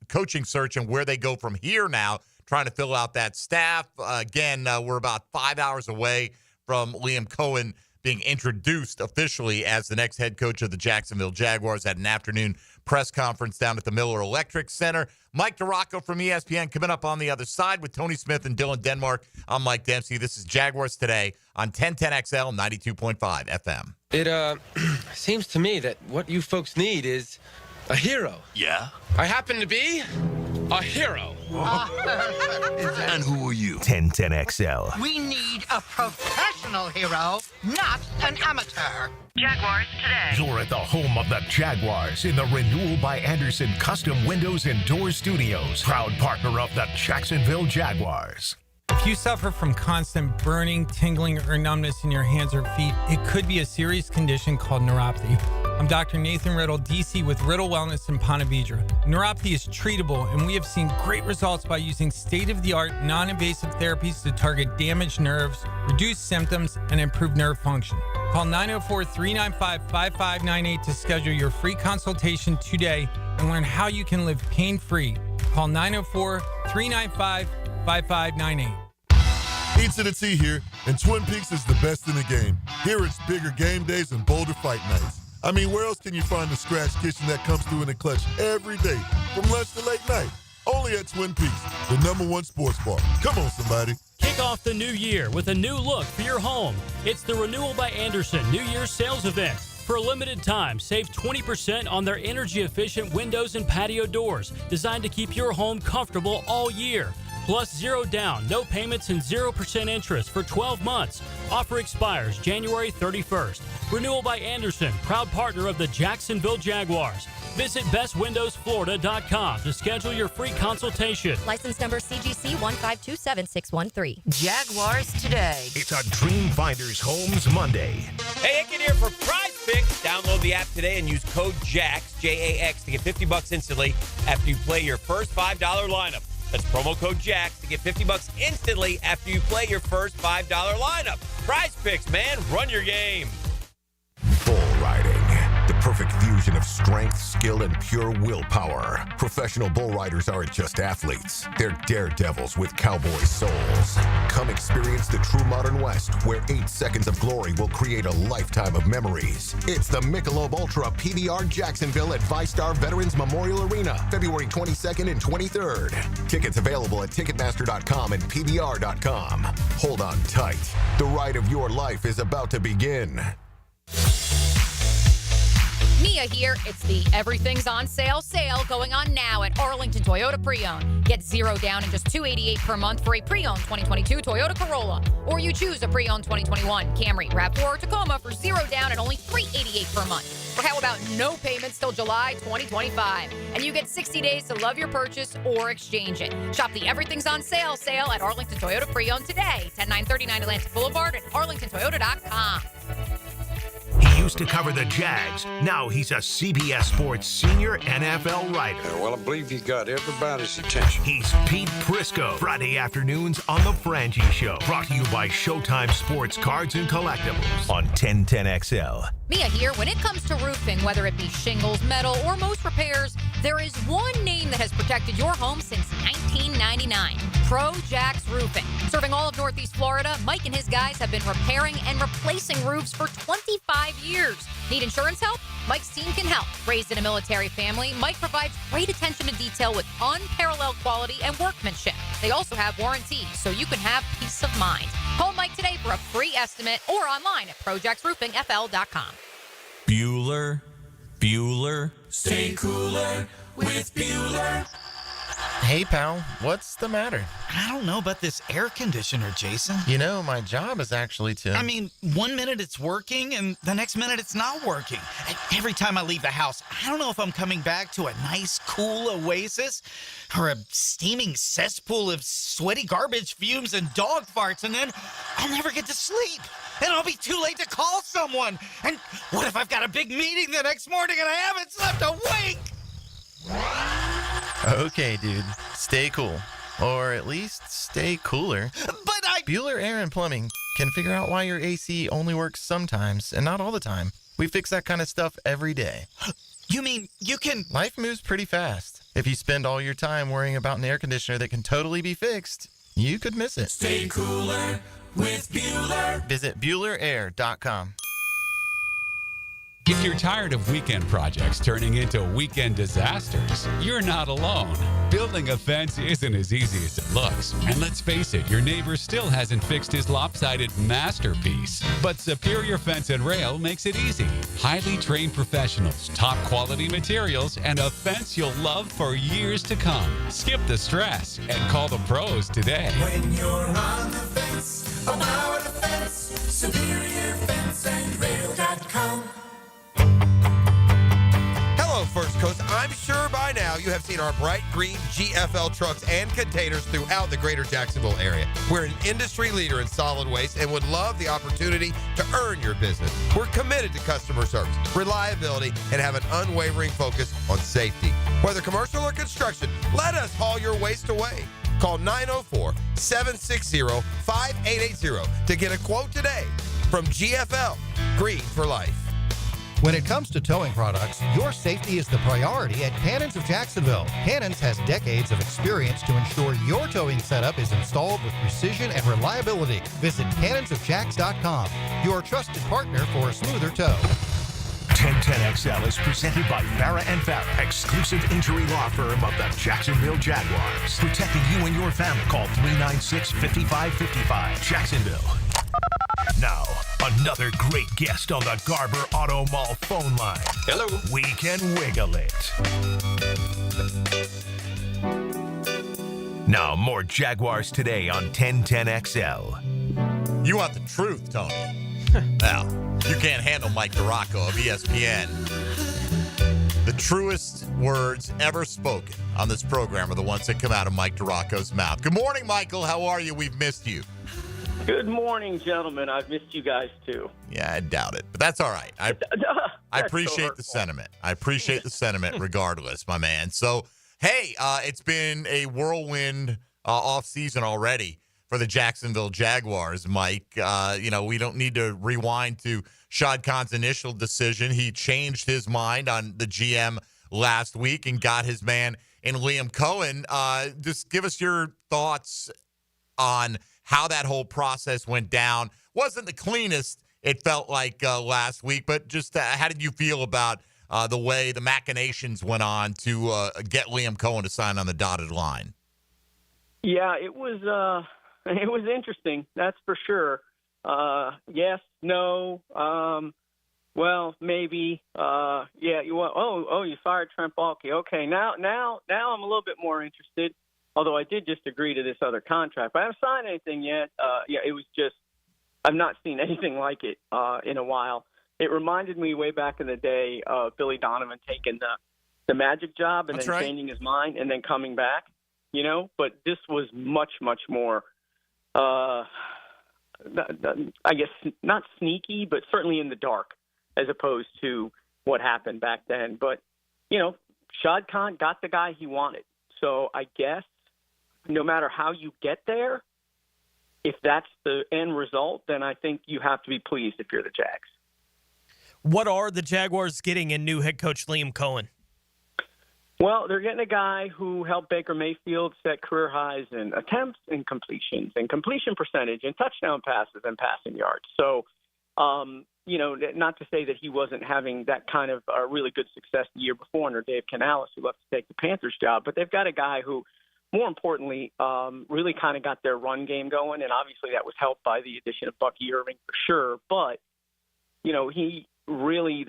coaching search and where they go from here now, trying to fill out that staff. Again, we're about 5 hours away from Liam Cohen being introduced officially as the next head coach of the Jacksonville Jaguars at an afternoon press conference down at the Miller Electric Center. Mike DiRocco from ESPN coming up on the other side with Tony Smith and Dylan Denmark. I'm Mike Dempsey. This is Jaguars Today on 1010XL 92.5 FM.
It seems to me that what you folks need is a hero.
Yeah?
I happen to be a hero.
And who are you? 1010XL.
We need a professional hero, not an amateur.
Jaguars Today. You're at the home of the Jaguars in the Renewal by Anderson Custom Windows and Doors Studios. Proud partner of the Jacksonville Jaguars.
If you suffer from constant burning, tingling, or numbness in your hands or feet, it could be a serious condition called neuropathy. I'm Dr. Nathan Riddle, DC with Riddle Wellness in Ponte Vedra. Neuropathy is treatable, and we have seen great results by using state-of-the-art, non-invasive therapies to target damaged nerves, reduce symptoms, and improve nerve function. Call 904-395-5598 to schedule your free consultation today and learn how you can live pain-free. Call 904-395-5598.
E to the T here, and Twin Peaks is the best in the game. Here it's bigger game days and bolder fight nights. I mean, where else can you find the scratch kitchen that comes through in the clutch every day, from lunch to late night? Only at Twin Peaks, the #1 sports bar. Come on, somebody.
Kick off the new year with a new look for your home. It's the Renewal by Anderson New Year's sales event. For a limited time, save 20% on their energy-efficient windows and patio doors, designed to keep your home comfortable all year. Plus 0 down, no payments, and 0% interest for 12 months. Offer expires January 31st. Renewal by Anderson, proud partner of the Jacksonville Jaguars. Visit bestwindowsflorida.com to schedule your free consultation.
License number CGC 1527613. Jaguars Today.
It's a Dream Finders Homes Monday.
Hey, Icken here for Prize Picks. Download the app today and use code JAX, J-A-X, to get $50 instantly after you play your first $5 lineup. That's promo code JAX to get $50 instantly after you play your first $5 lineup. Prize Picks, man. Run your game.
Bull riding. The perfect fusion of strength, skill, and pure willpower. Professional bull riders aren't just athletes. They're daredevils with cowboy souls. Come experience the true modern West, where 8 seconds of glory will create a lifetime of memories. It's the Michelob Ultra PBR Jacksonville at ViStar Veterans Memorial Arena, February 22nd and 23rd. Tickets available at Ticketmaster.com and PBR.com. Hold on tight. The ride of your life is about to begin.
Mia here. It's the Everything's on sale going on now at Arlington Toyota Pre-Owned. Get $0 down and just $288 per month for a pre-owned 2022 Toyota Corolla. Or you choose a pre-owned 2021 Camry, RAV4, or Tacoma for $0 down and only $388 per month. Or how about no payments till July 2025? And you get 60 days to love your purchase or exchange it. Shop the Everything's on sale at Arlington Toyota Pre-Owned today. 10939 Atlantic Boulevard at arlingtontoyota.com.
He used to cover the Jags. Now he's a CBS Sports senior NFL writer.
Well, I believe he got everybody's attention.
He's Pete Prisco. Friday afternoons on The Frangie Show. Brought to you by Showtime Sports Cards and Collectibles on 1010XL.
Mia here. When it comes to roofing, whether it be shingles, metal, or most repairs, there is one name that has protected your home since 1999. Pro-Jax Roofing. Serving all of Northeast Florida, Mike and his guys have been repairing and replacing roofs for 25 years. Need insurance help? Mike's team can help. Raised in a military family, Mike provides great attention to detail with unparalleled quality and workmanship. They also have warranties, so you can have peace of mind. Call Mike today for a free estimate or online at projaxroofingfl.com.
Bueller. Stay cooler with Bueller.
Hey, pal, what's the matter?
I don't know about this air conditioner, Jason.
You know, my job is actually to...
I mean, 1 minute it's working, and the next minute it's not working. And every time I leave the house, I don't know if I'm coming back to a nice, cool oasis or a steaming cesspool of sweaty garbage fumes and dog farts, and then I'll never get to sleep. And I'll be too late to call someone. And what if I've got a big meeting the next morning and I haven't slept a wink?
Okay, dude. Stay cool. Or at least stay cooler.
But
Bueller Air and Plumbing can figure out why your AC only works sometimes and not all the time. We fix that kind of stuff every day.
You mean you can...
Life moves pretty fast. If you spend all your time worrying about an air conditioner that can totally be fixed, you could miss it.
Stay cooler with Bueller.
Visit BuellerAir.com.
If you're tired of weekend projects turning into weekend disasters, you're not alone. Building a fence isn't as easy as it looks. And let's face it, your neighbor still hasn't fixed his lopsided masterpiece. But Superior Fence and Rail makes it easy. Highly trained professionals, top quality materials, and a fence you'll love for years to come. Skip the stress and call the pros today.
When you're on the fence, about the fence, SuperiorFenceandRail.com.
Hello, First Coast. I'm sure by now you have seen our bright green GFL trucks and containers throughout the greater Jacksonville area. We're an industry leader in solid waste and would love the opportunity to earn your business. We're committed to customer service, reliability, and have an unwavering focus on safety. Whether commercial or construction, let us haul your waste away. Call 904-760-5880 to get a quote today from GFL, Green for Life.
When it comes to towing products, your safety is the priority at Cannons of Jacksonville. Cannons has decades of experience to ensure your towing setup is installed with precision and reliability. Visit cannonsofjacks.com, your trusted partner for a smoother tow.
1010XL is presented by Farah & Farah, exclusive injury law firm of the Jacksonville Jaguars. Protecting you and your family. Call 396-5555. Jacksonville. Now, another great guest on the Garber Auto Mall phone line.
Hello.
We can wiggle it. Now, more Jaguars Today on 1010XL.
You want the truth, Tony. Well, you can't handle Mike DiRocco of ESPN. The The truest words ever spoken on this program are the ones that come out of Mike DiRocco's mouth. Good morning, Michael. How are you? We've missed you.
Good morning, gentlemen. I've missed you guys, too.
Yeah, I doubt it, but that's all right. I appreciate the sentiment. I appreciate the sentiment regardless, my man. So, hey, it's been a whirlwind offseason already for the Jacksonville Jaguars, Mike. We don't need to rewind to Shad Khan's initial decision. He changed his mind on the GM last week and got his man in Liam Cohen. Just give us your thoughts on how that whole process went down. Wasn't the cleanest, it felt like, last week, but just how did you feel about the way the machinations went on to get Liam Cohen to sign on the dotted line?
Yeah, it was interesting, that's for sure. Yes, no, well, maybe. Yeah, you fired Trent Baalke. Okay, now I'm a little bit more interested. Although I did just agree to this other contract, but I haven't signed anything yet. It was just I've not seen anything like it in a while. It reminded me way back in the day of Billy Donovan taking the Magic job and changing his mind and then coming back. But this was much, much more. I guess not sneaky, but certainly in the dark, as opposed to what happened back then. But Shad Khan got the guy he wanted, so I guess. No matter how you get there, if that's the end result, then I think you have to be pleased if you're the Jags.
What are the Jaguars getting in new head coach Liam Cohen?
Well, they're getting a guy who helped Baker Mayfield set career highs in attempts and completions and completion percentage and touchdown passes and passing yards. So, not to say that he wasn't having that kind of really good success the year before under Dave Canales, who left to take the Panthers job, but they've got a guy who, more importantly, really kind of got their run game going, and obviously that was helped by the addition of Bucky Irving for sure. But, he really,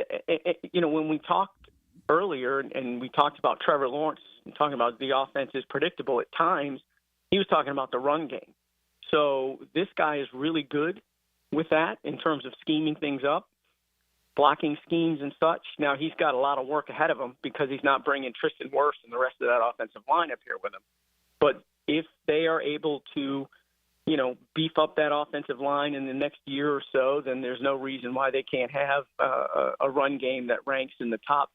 when we talked earlier and we talked about Trevor Lawrence and talking about the offense is predictable at times, he was talking about the run game. So this guy is really good with that in terms of scheming things up, blocking schemes and such. Now he's got a lot of work ahead of him because he's not bringing Tristan Wirfs and the rest of that offensive line up here with him. But if they are able to, beef up that offensive line in the next year or so, then there's no reason why they can't have a run game that ranks in the top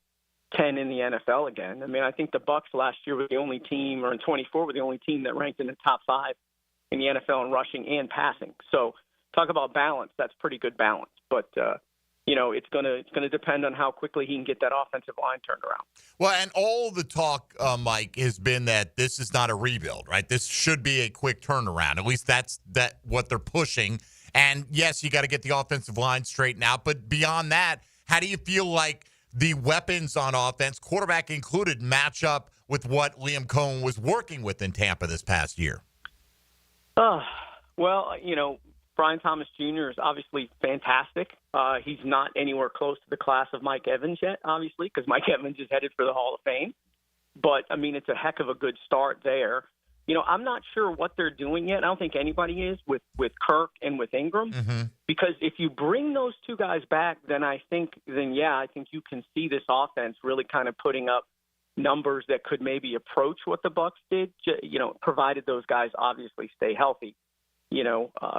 10 in the NFL again. I mean, I think the Bucs last year were the only team, or in 24 were the only team that ranked in the top 5 in the NFL in rushing and passing. So talk about balance. That's pretty good balance. But, it's going to depend on how quickly he can get that offensive line turned around.
Well, and all the talk, Mike, has been that this is not a rebuild, right? This should be a quick turnaround. At least that's what they're pushing. And yes, you got to get the offensive line straightened out. But beyond that, how do you feel like the weapons on offense, quarterback included, match up with what Liam Cohen was working with in Tampa this past year?
Well, Brian Thomas Jr. is obviously fantastic. He's not anywhere close to the class of Mike Evans yet, obviously, because Mike Evans is headed for the Hall of Fame. But, I mean, it's a heck of a good start there. I'm not sure what they're doing yet. I don't think anybody is with Kirk and with Ingram. Mm-hmm. Because if you bring those two guys back, I think you can see this offense really kind of putting up numbers that could maybe approach what the Bucs did, provided those guys obviously stay healthy.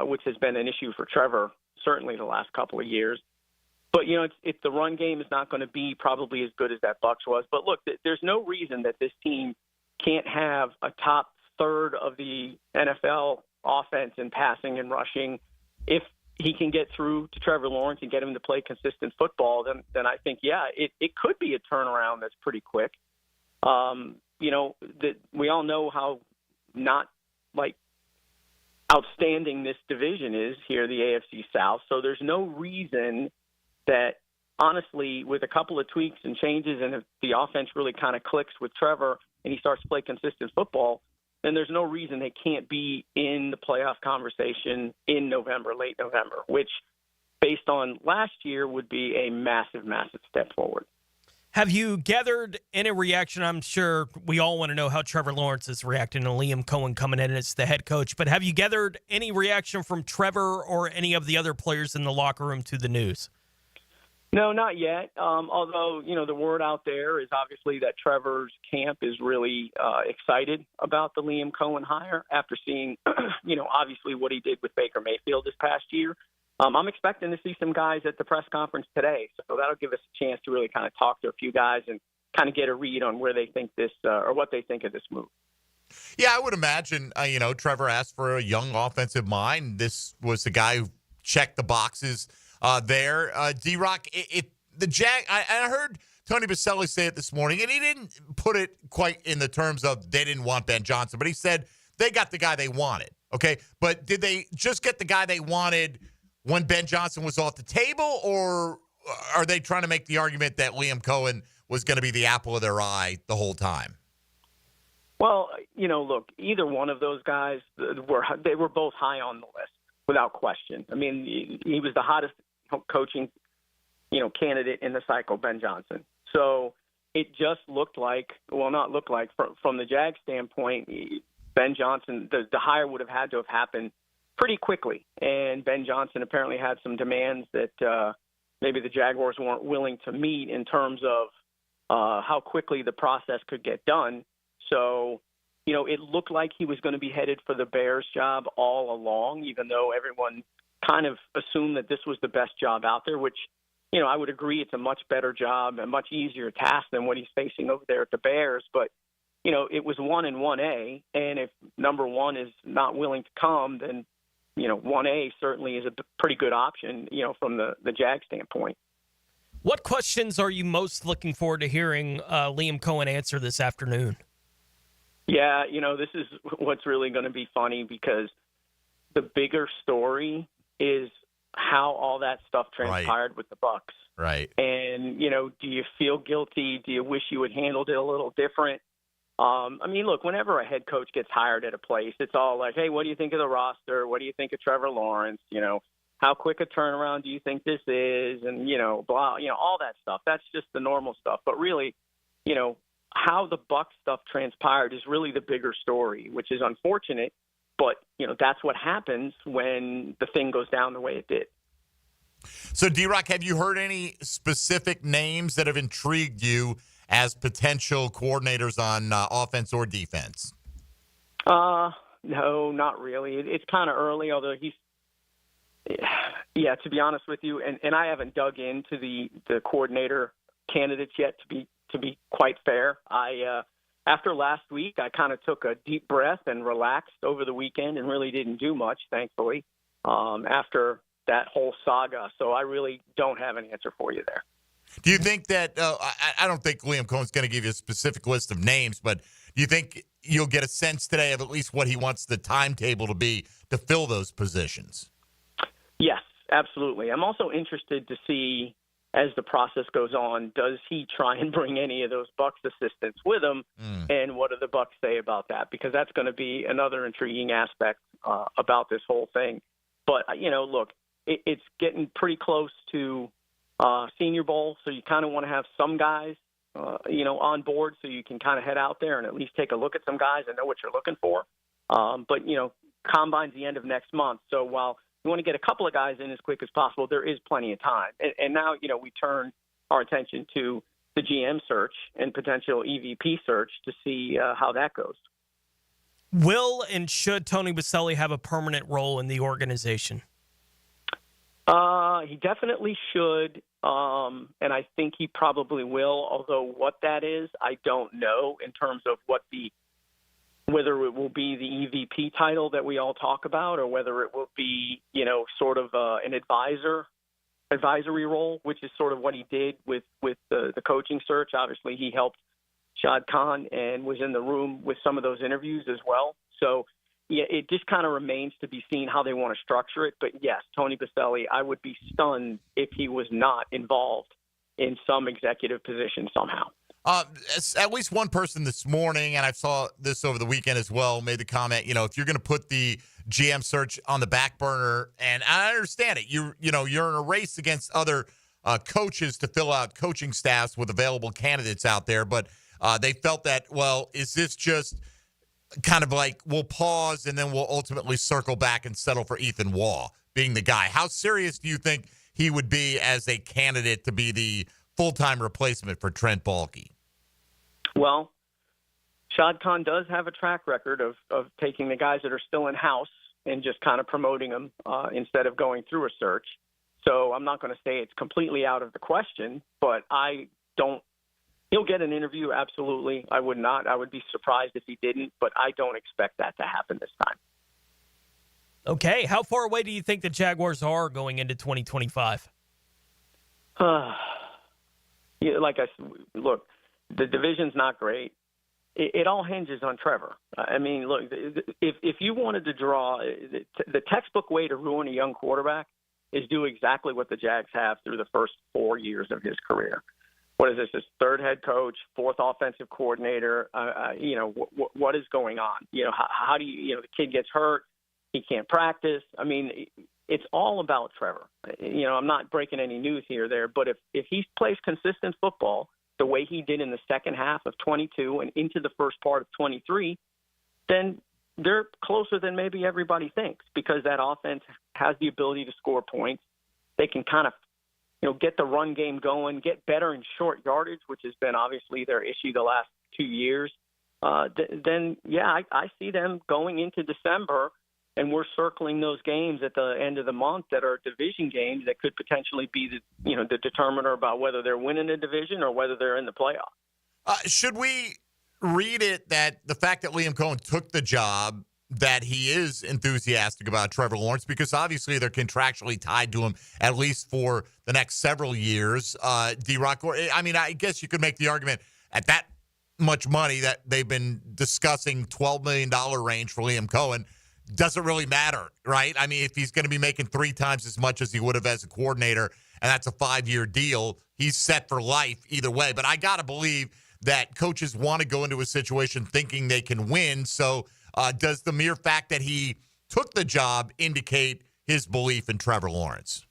Which has been an issue for Trevor certainly the last couple of years. But, it's the run game is not going to be probably as good as that Bucs was. But, look, there's no reason that this team can't have a top third of the NFL offense in passing and rushing. If he can get through to Trevor Lawrence and get him to play consistent football, then I think, it could be a turnaround that's pretty quick. That we all know how not, outstanding this division is here, the AFC South. So there's no reason that, honestly, with a couple of tweaks and changes, and if the offense really kind of clicks with Trevor and he starts to play consistent football, then there's no reason they can't be in the playoff conversation in November, late November, which, based on last year, would be a massive, massive step forward.
Have you gathered any reaction? I'm sure we all want to know how Trevor Lawrence is reacting to Liam Cohen coming in as the head coach, but have you gathered any reaction from Trevor or any of the other players in the locker room to the news?
No, not yet. Although, the word out there is obviously that Trevor's camp is really excited about the Liam Coen hire after seeing, obviously what he did with Baker Mayfield this past year. I'm expecting to see some guys at the press conference today. So that'll give us a chance to really kind of talk to a few guys and kind of get a read on where they think this or what they think of this move.
Yeah, I would imagine, Trevor asked for a young offensive mind. This was the guy who checked the boxes there. D-Rock, I heard Tony Baselli say it this morning, and he didn't put it quite in the terms of they didn't want Ben Johnson, but he said they got the guy they wanted, okay? But did they just get the guy they wanted when Ben Johnson was off the table, or are they trying to make the argument that Liam Coen was going to be the apple of their eye the whole time?
Well, look, either one of those guys, they were both high on the list without question. I mean, he was the hottest coaching, candidate in the cycle, Ben Johnson. So it just looked like, not looked like, from the Jags standpoint, Ben Johnson, the hire would have had to have happened pretty quickly. And Ben Johnson apparently had some demands that maybe the Jaguars weren't willing to meet in terms of how quickly the process could get done. So, it looked like he was going to be headed for the Bears job all along, even though everyone kind of assumed that this was the best job out there, which, I would agree it's a much better job, a much easier task than what he's facing over there at the Bears. But, it was 1 and 1A, and if number one is not willing to come, then, 1A certainly is a pretty good option, from the Jag standpoint.
What questions are you most looking forward to hearing Liam Coen answer this afternoon?
Yeah, this is what's really going to be funny because the bigger story is how all that stuff transpired with the Bucs.
Right.
And, do you feel guilty? Do you wish you had handled it a little different? Look, whenever a head coach gets hired at a place, it's all like, hey, what do you think of the roster? What do you think of Trevor Lawrence? How quick a turnaround do you think this is? And, blah, all that stuff. That's just the normal stuff. But really, how the Bucs stuff transpired is really the bigger story, which is unfortunate. But, that's what happens when the thing goes down the way it did.
So, D-Rock, have you heard any specific names that have intrigued you as potential coordinators on offense or defense?
No, not really. It's kind of early, although to be honest with you, and I haven't dug into the coordinator candidates yet, to be quite fair. After last week, I kind of took a deep breath and relaxed over the weekend and really didn't do much, thankfully, after that whole saga. So I really don't have an answer for you there.
Do you think that I don't think Liam Cohen's going to give you a specific list of names, but do you think you'll get a sense today of at least what he wants the timetable to be to fill those positions?
Yes, absolutely. I'm also interested to see, as the process goes on, does he try and bring any of those Bucs assistants with him, and what do the Bucs say about that? Because that's going to be another intriguing aspect about this whole thing. But, look, it's getting pretty close to Senior Bowl, so you kind of want to have some guys, on board so you can kind of head out there and at least take a look at some guys and know what you're looking for. But, Combine's the end of next month, so while you want to get a couple of guys in as quick as possible, there is plenty of time. And now, we turn our attention to the GM search and potential EVP search to see how that goes.
Will and should Tony Baselli have a permanent role in the organization?
He definitely should, and I think he probably will, although what that is, I don't know in terms of whether it will be the EVP title that we all talk about or whether it will be, sort of an advisory role, which is sort of what he did with the coaching search. Obviously, he helped Shad Khan and was in the room with some of those interviews as well. So, yeah, it just kind of remains to be seen how they want to structure it. But, yes, Tony Baselli, I would be stunned if he was not involved in some executive position somehow.
At least one person this morning, and I saw this over the weekend as well, made the comment, if you're going to put the GM search on the back burner, and I understand it, you're in a race against other coaches to fill out coaching staffs with available candidates out there, but they felt that, is this just kind of like we'll pause and then we'll ultimately circle back and settle for Ethan Waugh being the guy? How serious do you think he would be as a candidate to be the full-time replacement for Trent Baalke?
Well, Shad Khan does have a track record of taking the guys that are still in-house and just kind of promoting them instead of going through a search. So I'm not going to say it's completely out of the question, but he'll get an interview, absolutely. I would not. I would be surprised if he didn't, but I don't expect that to happen this time.
Okay. How far away do you think the Jaguars are going into 2025?
Like I said, look, the division's not great. It all hinges on Trevor. I mean, look, if you wanted to draw the textbook way to ruin a young quarterback is do exactly what the Jags have through the first 4 years of his career. What is this? His third head coach, fourth offensive coordinator. What is going on? How do you? The kid gets hurt, he can't practice. I mean, it's all about Trevor. I'm not breaking any news here or there, but if he plays consistent football the way he did in the second half of 22 and into the first part of 23, then they're closer than maybe everybody thinks because that offense has the ability to score points. They can kind of, get the run game going, get better in short yardage, which has been obviously their issue the last 2 years. I see them going into December, and we're circling those games at the end of the month that are division games that could potentially be the determiner about whether they're winning a division or whether they're in the playoffs.
Should we read it that the fact that Liam Cohen took the job, that he is enthusiastic about Trevor Lawrence, because obviously they're contractually tied to him at least for the next several years? DiRocco, I mean, I guess you could make the argument at that much money that they've been discussing $12 million range for Liam Cohen, doesn't really matter, right? I mean, if he's going to be making 3 times as much as he would have as a coordinator, and that's a 5-year deal, he's set for life either way. But I got to believe that coaches want to go into a situation thinking they can win. So does the mere fact that he took the job indicate his belief in Trevor Lawrence?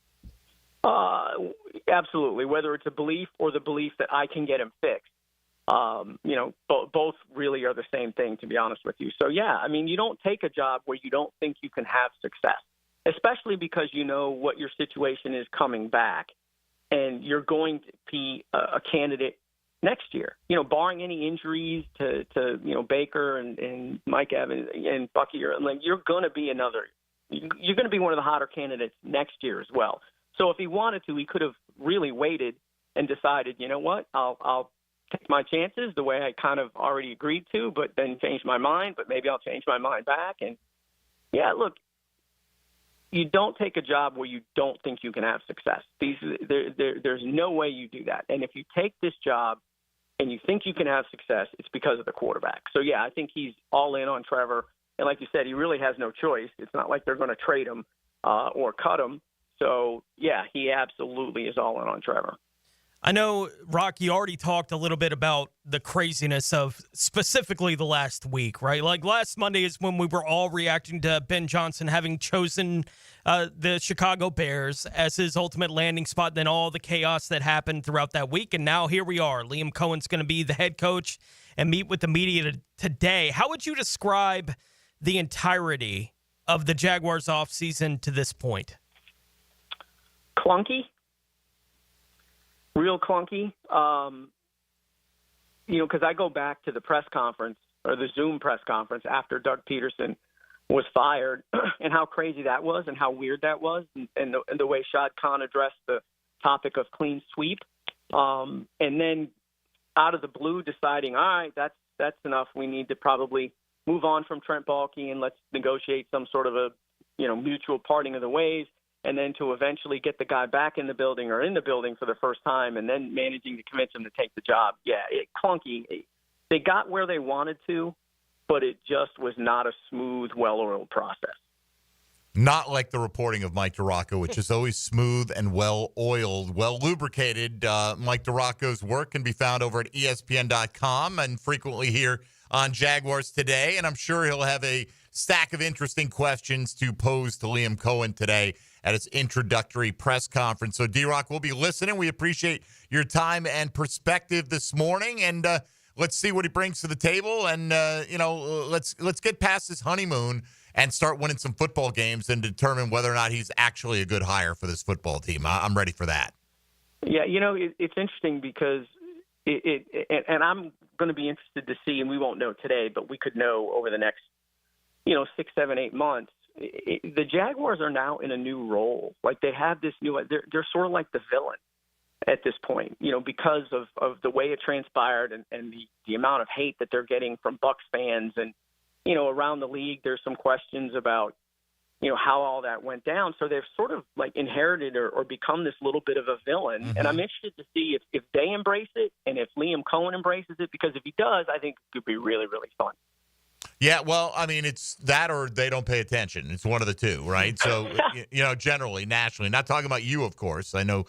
Absolutely, whether it's a belief or the belief that I can get him fixed. Both really are the same thing, to be honest with you. So, yeah, I mean, you don't take a job where you don't think you can have success, especially because you know what your situation is coming back, and you're going to be a candidate next year, barring any injuries to Baker and Mike Evans and Bucky. You're going to be you're going to be one of the hotter candidates next year as well. So if he wanted to, he could have really waited and decided, you know what, I'll take my chances the way I kind of already agreed to, but then change my mind, but maybe I'll change my mind back. And yeah, look, you don't take a job where you don't think you can have success. There's no way you do that. And if you take this job and you think you can have success, it's because of the quarterback. So yeah, I think he's all in on Trevor. And like you said, he really has no choice. It's not like they're going to trade him or cut him. So yeah, he absolutely is all in on Trevor.
I know, Rock, you already talked a little bit about the craziness of specifically the last week, right? Like last Monday is when we were all reacting to Ben Johnson having chosen the Chicago Bears as his ultimate landing spot, then all the chaos that happened throughout that week. And now here we are. Liam Cohen's going to be the head coach and meet with the media today. How would you describe the entirety of the Jaguars offseason to this point?
Clunky. Real clunky, because I go back to the press conference or the Zoom press conference after Doug Peterson was fired and how crazy that was and how weird that was and the way Shad Khan addressed the topic of clean sweep. And then out of the blue deciding, all right, that's enough. We need to probably move on from Trent Baalke and let's negotiate some sort of a, mutual parting of the ways. And then to eventually get the guy back in the building or in the building for the first time and then managing to convince him to take the job. Yeah, clunky. They got where they wanted to, but it just was not a smooth, well-oiled process.
Not like the reporting of Mike DiRocco, which is always smooth and well-oiled, well-lubricated. Mike DiRocco's work can be found over at ESPN.com and frequently here on Jaguars Today. And I'm sure he'll have a stack of interesting questions to pose to Liam Cohen today at his introductory press conference. So, D-Rock, we'll be listening. We appreciate your time and perspective this morning, and let's see what he brings to the table. And, let's get past this honeymoon and start winning some football games and determine whether or not he's actually a good hire for this football team. I'm ready for that.
Yeah, it's interesting because and I'm going to be interested to see, and we won't know today, but we could know over the next, 6, 7, 8 months. The Jaguars are now in a new role. Like they have this new, they're sort of like the villain at this point, because of the way it transpired and the amount of hate that they're getting from Bucs fans. And, around the league, there's some questions about, how all that went down. So they've sort of like inherited or become this little bit of a villain. Mm-hmm. And I'm interested to see if they embrace it and if Liam Cohen embraces it, because if he does, I think it could be really, really fun.
Yeah, well, I mean, it's that or they don't pay attention. It's one of the two, right? So, generally, nationally, not talking about you, of course. I know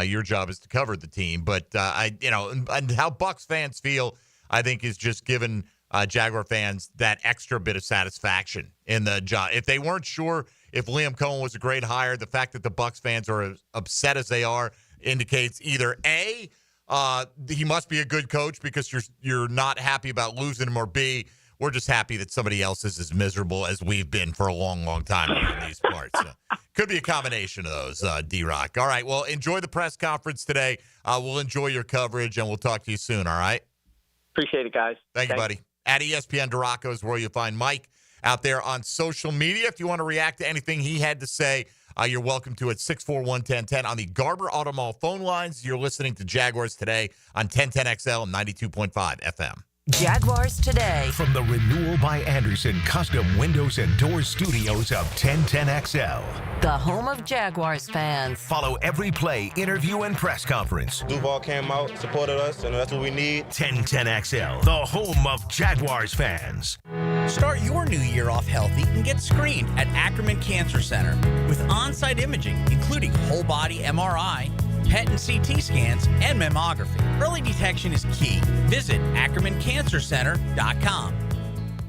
your job is to cover the team, but and how Bucs fans feel, I think, is just given Jaguar fans that extra bit of satisfaction in the job. If they weren't sure if Liam Cohen was a great hire, the fact that the Bucs fans are as upset as they are indicates either A, he must be a good coach because you're not happy about losing him, or B, we're just happy that somebody else is as miserable as we've been for a long, long time in these parts. So, could be a combination of those, D-Rock. All right, well, enjoy the press conference today. We'll enjoy your coverage, and we'll talk to you soon, all right?
Appreciate it, guys.
Thank you, buddy. At ESPN DiRocco is where you'll find Mike out there on social media. If you want to react to anything he had to say, you're welcome to at 641-1010 on the Garber Auto Mall phone lines. You're listening to Jaguars Today on 1010XL and 92.5 FM.
Jaguars Today.
From the Renewal by Anderson Custom Windows and Doors Studios of 1010XL.
The home of Jaguars fans.
Follow every play, interview, and press conference.
Duval came out, supported us, and that's what we need.
1010XL, the home of Jaguars fans.
Start your new year off healthy and get screened at Ackerman Cancer Center with on-site imaging, including whole-body MRI, PET and CT scans, and mammography. Early detection is key. Visit AckermanCancerCenter.com.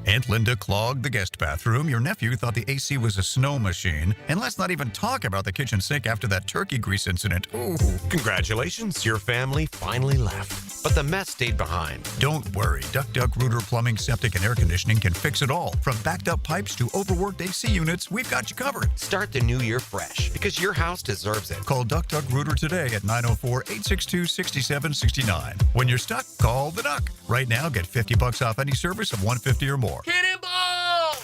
Aunt Linda clogged the guest bathroom. Your nephew thought the AC was a snow machine. And let's not even talk about the kitchen sink after that turkey grease incident. Ooh.
Congratulations, your family finally left. But the mess stayed behind.
Don't worry. Duck Rooter Plumbing, Septic, and Air Conditioning can fix it all. From backed up pipes to overworked AC units, we've got you covered.
Start the new year fresh, because your house deserves it.
Call Duck Rooter today at 904-862-6769. When you're stuck, call the Duck. Right now, get $50 off any service of $150 or more.
Cannonball!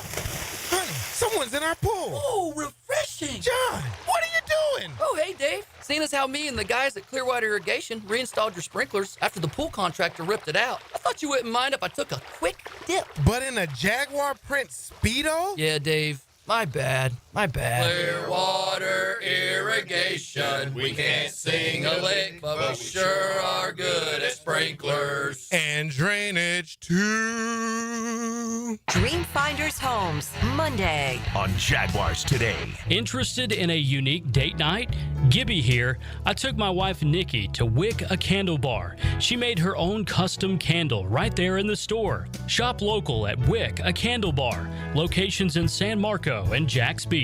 Honey, someone's in our pool.
Oh, refreshing.
John, what are you doing?
Oh, hey, Dave. Seeing as how me and the guys at Clearwater Irrigation reinstalled your sprinklers after the pool contractor ripped it out, I thought you wouldn't mind if I took a quick dip.
But in a Jaguar print Speedo?
Yeah, Dave. My bad.
Clearwater Irrigation. We can't sing a lick, but we sure are good at sprinklers.
And drainage, too.
Dreamfinders Homes, Monday.
On Jaguars Today.
Interested in a unique date night? Gibby here. I took my wife Nikki to Wick a Candle Bar. She made her own custom candle right there in the store. Shop local at Wick a Candle Bar. Locations in San Marcos and Jax Beach.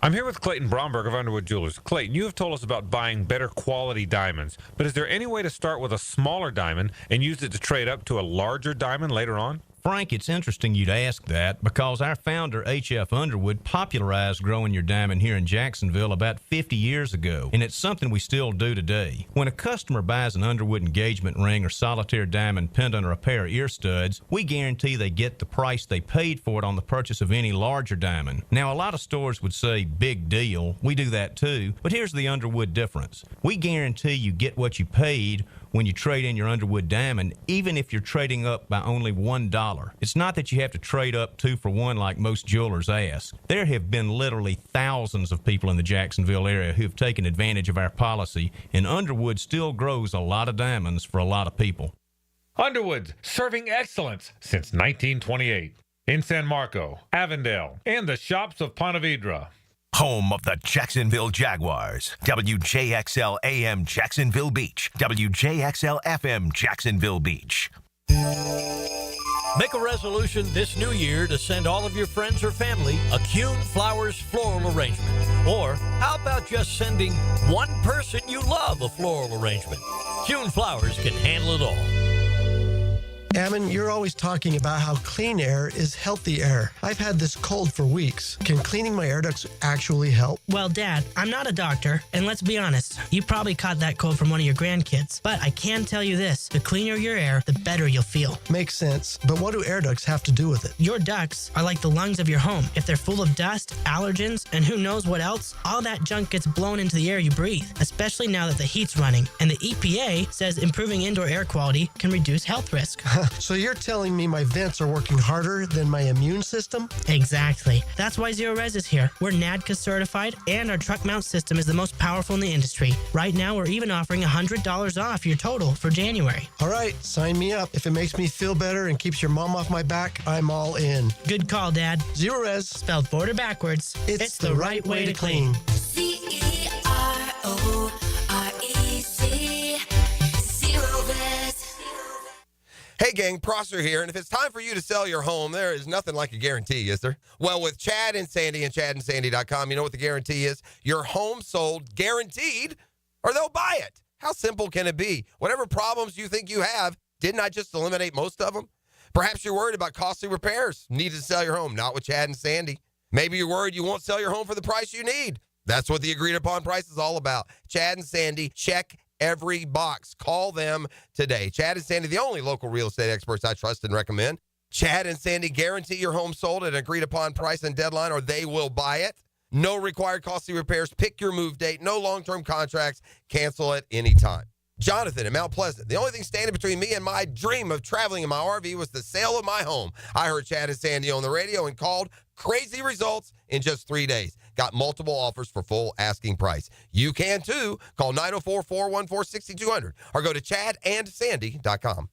I'm here with Clayton Bromberg of Underwood Jewelers. Clayton, you have told us about buying better quality diamonds, but is there any way to start with a smaller diamond and use it to trade up to a larger diamond later on?
Frank, it's interesting you'd ask that because our founder, H.F. Underwood, popularized growing your diamond here in Jacksonville about 50 years ago, and it's something we still do today. When a customer buys an Underwood engagement ring or solitaire diamond pendant or a pair of ear studs, we guarantee they get the price they paid for it on the purchase of any larger diamond. Now, a lot of stores would say, big deal. We do that too, but here's the Underwood difference. We guarantee you get what you paid when you trade in your Underwood diamond, even if you're trading up by only $1. It's not that you have to trade up 2 for 1 like most jewelers ask. There have been literally thousands of people in the Jacksonville area who have taken advantage of our policy, and Underwood still grows a lot of diamonds for a lot of people.
Underwood's, serving excellence since 1928. In San Marco, Avondale, and the shops of Ponte Vedra.
Home of the Jacksonville Jaguars. WJXL AM Jacksonville Beach. WJXL FM Jacksonville Beach.
Make a resolution this new year to send all of your friends or family a Coen Flowers floral arrangement. Or how about just sending one person you love a floral arrangement? Coen Flowers can handle it all.
Ammon, you're always talking about how clean air is healthy air. I've had this cold for weeks. Can cleaning my air ducts actually help?
Well, Dad, I'm not a doctor, and let's be honest, you probably caught that cold from one of your grandkids. But I can tell you this, the cleaner your air, the better you'll feel.
Makes sense, but what do air ducts have to do with it?
Your ducts are like the lungs of your home. If they're full of dust, allergens, and who knows what else, all that junk gets blown into the air you breathe, especially now that the heat's running. And the EPA says improving indoor air quality can reduce health risk.
So you're telling me my vents are working harder than my immune system?
Exactly. That's why Zero Res is here. We're NADCA certified, and our truck mount system is the most powerful in the industry. Right now, we're even offering $100 off your total for January.
All right, sign me up. If it makes me feel better and keeps your mom off my back, I'm all in.
Good call, Dad.
Zero Res.
Spelled border backwards. It's the right way to clean.
CEROREC. Zero Res.
Hey gang, Prosser here, and if it's time for you to sell your home, there is nothing like a guarantee, is there? Well, with Chad and Sandy and chadandsandy.com, you know what the guarantee is? Your home sold guaranteed, or they'll buy it. How simple can it be? Whatever problems you think you have, didn't I just eliminate most of them? Perhaps you're worried about costly repairs, need to sell your home, not with Chad and Sandy. Maybe you're worried you won't sell your home for the price you need. That's what the agreed upon price is all about. Chad and Sandy, check every box. Call them today. Chad and Sandy, the only local real estate experts I trust and recommend. Chad and Sandy guarantee your home sold at an agreed upon price and deadline, or they will buy it. No required costly repairs. Pick your move date. No long-term contracts. Cancel at any time. Jonathan in Mount Pleasant. The only thing standing between me and my dream of traveling in my RV was the sale of my home. I heard Chad and Sandy on the radio and called. Crazy results in just 3 days. Got multiple offers for full asking price. You can too. Call 904-414-6200 or go to chadandsandy.com.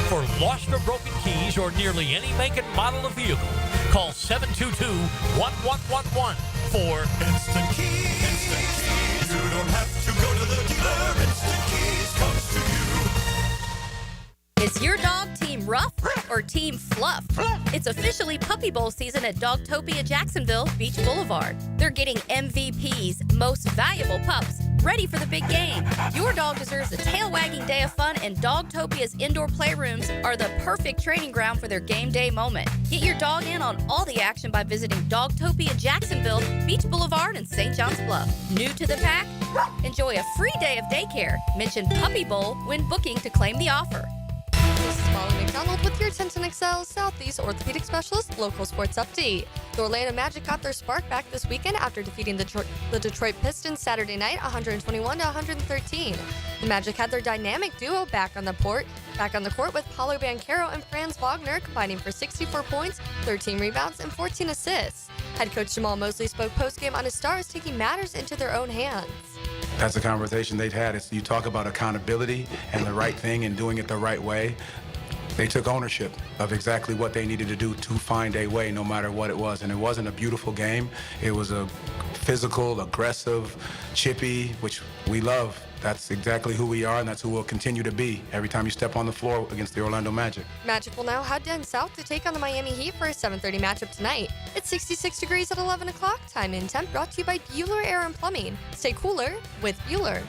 For lost or broken keys or nearly any make and model of vehicle, call 722-1111 for
Instant Keys. Instant Keys. You don't have to go to the dealer. Instant Keys comes to you.
Is your dog Team Rough or Team Fluff? It's officially Puppy Bowl season at Dogtopia Jacksonville Beach Boulevard. They're getting MVPs, most valuable pups, ready for the big game. Your dog deserves a tail-wagging day of fun, and Dogtopia's indoor playrooms are the perfect training ground for their game day moment. Get your dog in on all the action by visiting Dogtopia Jacksonville Beach Boulevard and St. John's Bluff. New to the pack? Enjoy a free day of daycare. Mention Puppy Bowl when booking to claim the offer.
This is Molly McDonald with your 1010XL Southeast Orthopedic Specialist local sports update. The Orlando Magic got their spark back this weekend after defeating the Detroit Pistons Saturday night 121-113. The Magic had their dynamic duo back on the court with Paulo Banchero and Franz Wagner combining for 64 points, 13 rebounds, and 14 assists. Head coach Jamal Mosley spoke postgame on his stars taking matters into their own hands.
That's a conversation they've had. You talk about accountability and the right thing and doing it the right way. They took ownership of exactly what they needed to do to find a way, no matter what it was. And it wasn't a beautiful game. It was a physical, aggressive, chippy, which we love. That's exactly who we are, and that's who we'll continue to be every time you step on the floor against the Orlando Magic.
Magic will now head down south to take on the Miami Heat for a 7:30 matchup tonight. It's 66 degrees at 11 o'clock. Time and temp brought to you by Bueller Air and Plumbing. Stay cooler with Bueller.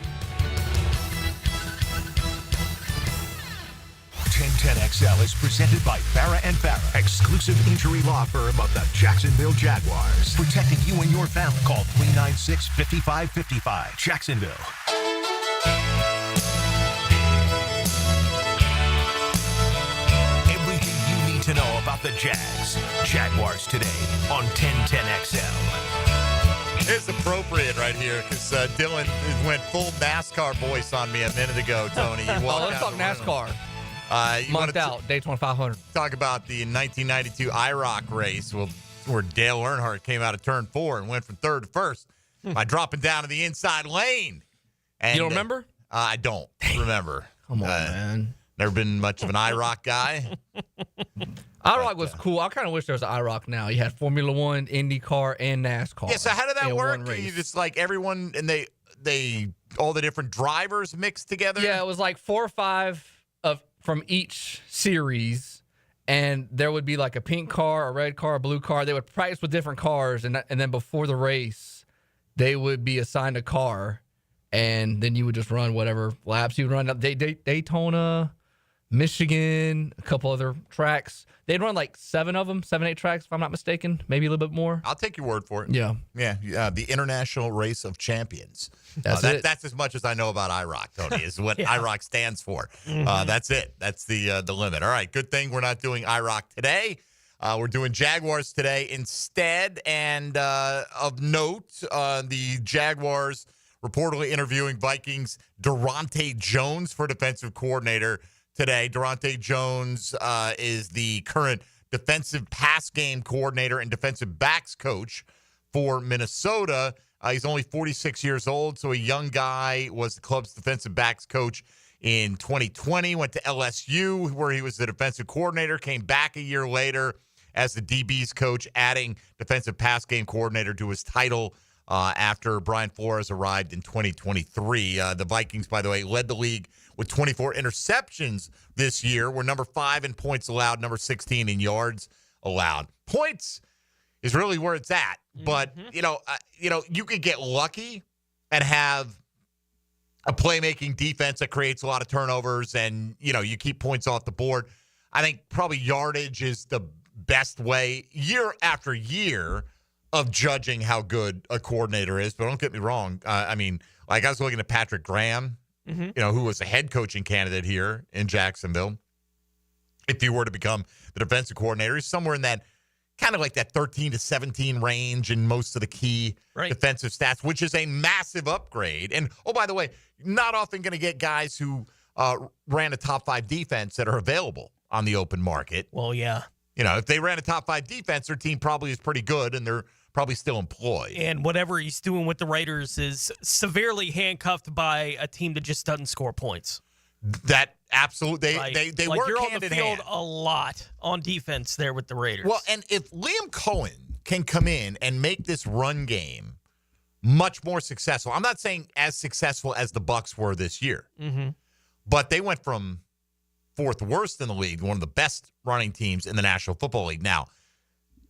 1010XL is presented by Farrah & Farrah, exclusive injury law firm of the Jacksonville Jaguars. Protecting you and your family. Call 396-5555. Jacksonville. Everything you need to know about the Jags. Jaguars Today on 1010XL.
It's appropriate right here because Dylan went full NASCAR voice on me a minute ago, Tony.
Let's talk NASCAR. Month out, Daytona 500.
Talk about the 1992 IROC race where Dale Earnhardt came out of turn 4 and went from third to first by dropping down to the inside lane. And,
you don't remember?
I don't remember.
Come on, man.
Never been much of an IROC guy.
IROC was cool. I kind of wish there was an IROC now. You had Formula One, IndyCar, and NASCAR.
Yeah, so how did that work? You just like everyone, and they all the different drivers mixed together?
Yeah, it was like 4 or 5 from each series, and there would be like a pink car, a red car, a blue car. They would practice with different cars, and then before the race, they would be assigned a car, and then you would just run whatever laps you run. Daytona,
Michigan, a couple other tracks. They'd run like 7, 8 tracks, if I'm not mistaken, maybe a little bit more.
I'll take your word for it.
Yeah.
Yeah, the International Race of Champions.
That's it.
That's as much as I know about IROC, Tony, is what IROC stands for. That's it. That's the limit. All right, good thing we're not doing IROC today. We're doing Jaguars today instead. And of note, the Jaguars reportedly interviewing Vikings Durante Jones for defensive coordinator today. Durante Jones is the current defensive pass game coordinator and defensive backs coach for Minnesota. He's only 46 years old, so a young guy. Was the club's defensive backs coach in 2020, went to LSU where he was the defensive coordinator, came back a year later as the DB's coach, adding defensive pass game coordinator to his title after Brian Flores arrived in 2023. The Vikings, by the way, led the league with 24 interceptions this year. We're number 5 in points allowed, number 16 in yards allowed. Points is really where it's at. But, you could get lucky and have a playmaking defense that creates a lot of turnovers and, you keep points off the board. I think probably yardage is the best way year after year of judging how good a coordinator is. But don't get me wrong. I was looking at Patrick Graham, who was a head coaching candidate here in Jacksonville. If he were to become the defensive coordinator, he's somewhere in that kind of like that 13 to 17 range in most of the key defensive stats, which is a massive upgrade. And, oh, by the way, not often going to get guys who ran a top 5 defense that are available on the open market.
Well, yeah.
If they ran a top 5 defense, their team probably is pretty good, and they're probably still employed.
And whatever he's doing with the Raiders is severely handcuffed by a team that just doesn't score points.
That absolutely, they work
you're
hand
on the
in
field
hand
a lot on defense there with the Raiders.
Well, and if Liam Cohen can come in and make this run game much more successful, I'm not saying as successful as the Bucs were this year, but they went from 4th worst in the league, one of the best running teams in the National Football League. Now,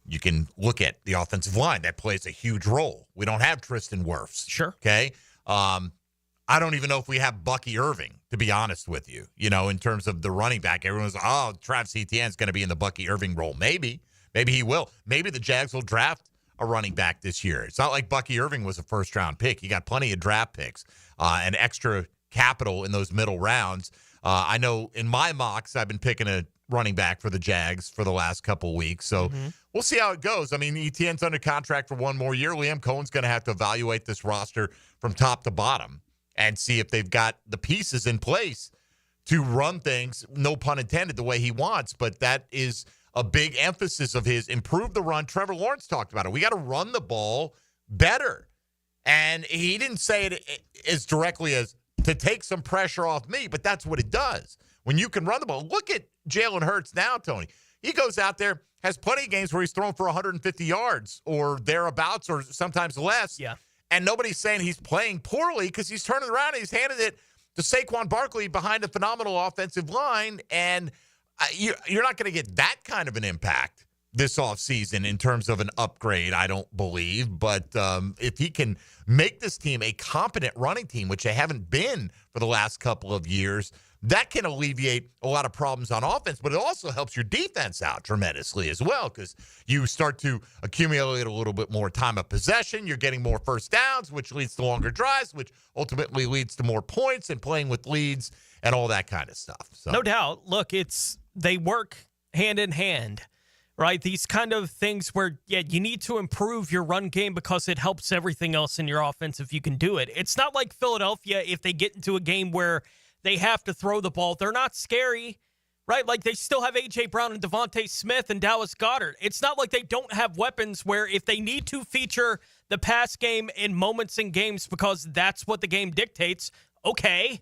you can look at the offensive line. That plays a huge role. We don't have Tristan Wirfs.
Sure.
Okay? I don't even know if we have Bucky Irving, to be honest with you, in terms of the running back. Everyone's, Travis Etienne's going to be in the Bucky Irving role. Maybe he will. Maybe the Jags will draft a running back this year. It's not like Bucky Irving was a first-round pick. He got plenty of draft picks and extra capital in those middle rounds. I know in my mocks, I've been picking a running back for the Jags for the last couple weeks. So we'll see how it goes. I mean, Etienne's under contract for 1 more year. Liam Cohen's going to have to evaluate this roster from top to bottom and see if they've got the pieces in place to run things, no pun intended, the way he wants. But that is a big emphasis of his. Improve the run. Trevor Lawrence talked about it. We got to run the ball better. And he didn't say it as directly as to take some pressure off me, but that's what it does. When you can run the ball, look at Jalen Hurts now, Tony. He goes out there, has plenty of games where he's thrown for 150 yards or thereabouts or sometimes less.
Yeah.
And nobody's saying he's playing poorly because he's turning around and he's handed it to Saquon Barkley behind a phenomenal offensive line. And you're not going to get that kind of an impact this offseason in terms of an upgrade, I don't believe. But if he can make this team a competent running team, which they haven't been for the last couple of years, that can alleviate a lot of problems on offense, but it also helps your defense out tremendously as well because you start to accumulate a little bit more time of possession. You're getting more first downs, which leads to longer drives, which ultimately leads to more points and playing with leads and all that kind of stuff. So.
No doubt. Look, they work hand in hand, right? These kind of things where, you need to improve your run game because it helps everything else in your offense if you can do it. It's not like Philadelphia, if they get into a game where they have to throw the ball. They're not scary, right? Like they still have A.J. Brown and Devontae Smith and Dallas Goedert. It's not like they don't have weapons where if they need to feature the pass game in moments in games because that's what the game dictates, okay,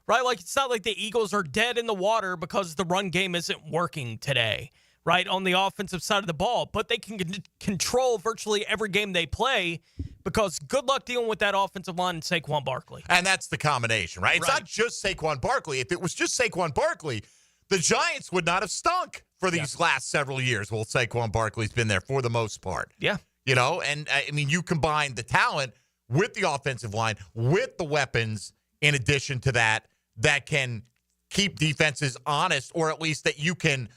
right? Like it's not like the Eagles are dead in the water because the run game isn't working today, right, on the offensive side of the ball. But they can control virtually every game they play because good luck dealing with that offensive line and Saquon Barkley.
And that's the combination, right? It's not just Saquon Barkley. If it was just Saquon Barkley, the Giants would not have stunk for these last several years. Well, Saquon Barkley's been there for the most part.
Yeah.
And I mean, you combine the talent with the offensive line, with the weapons, in addition to that can keep defenses honest, or at least that you can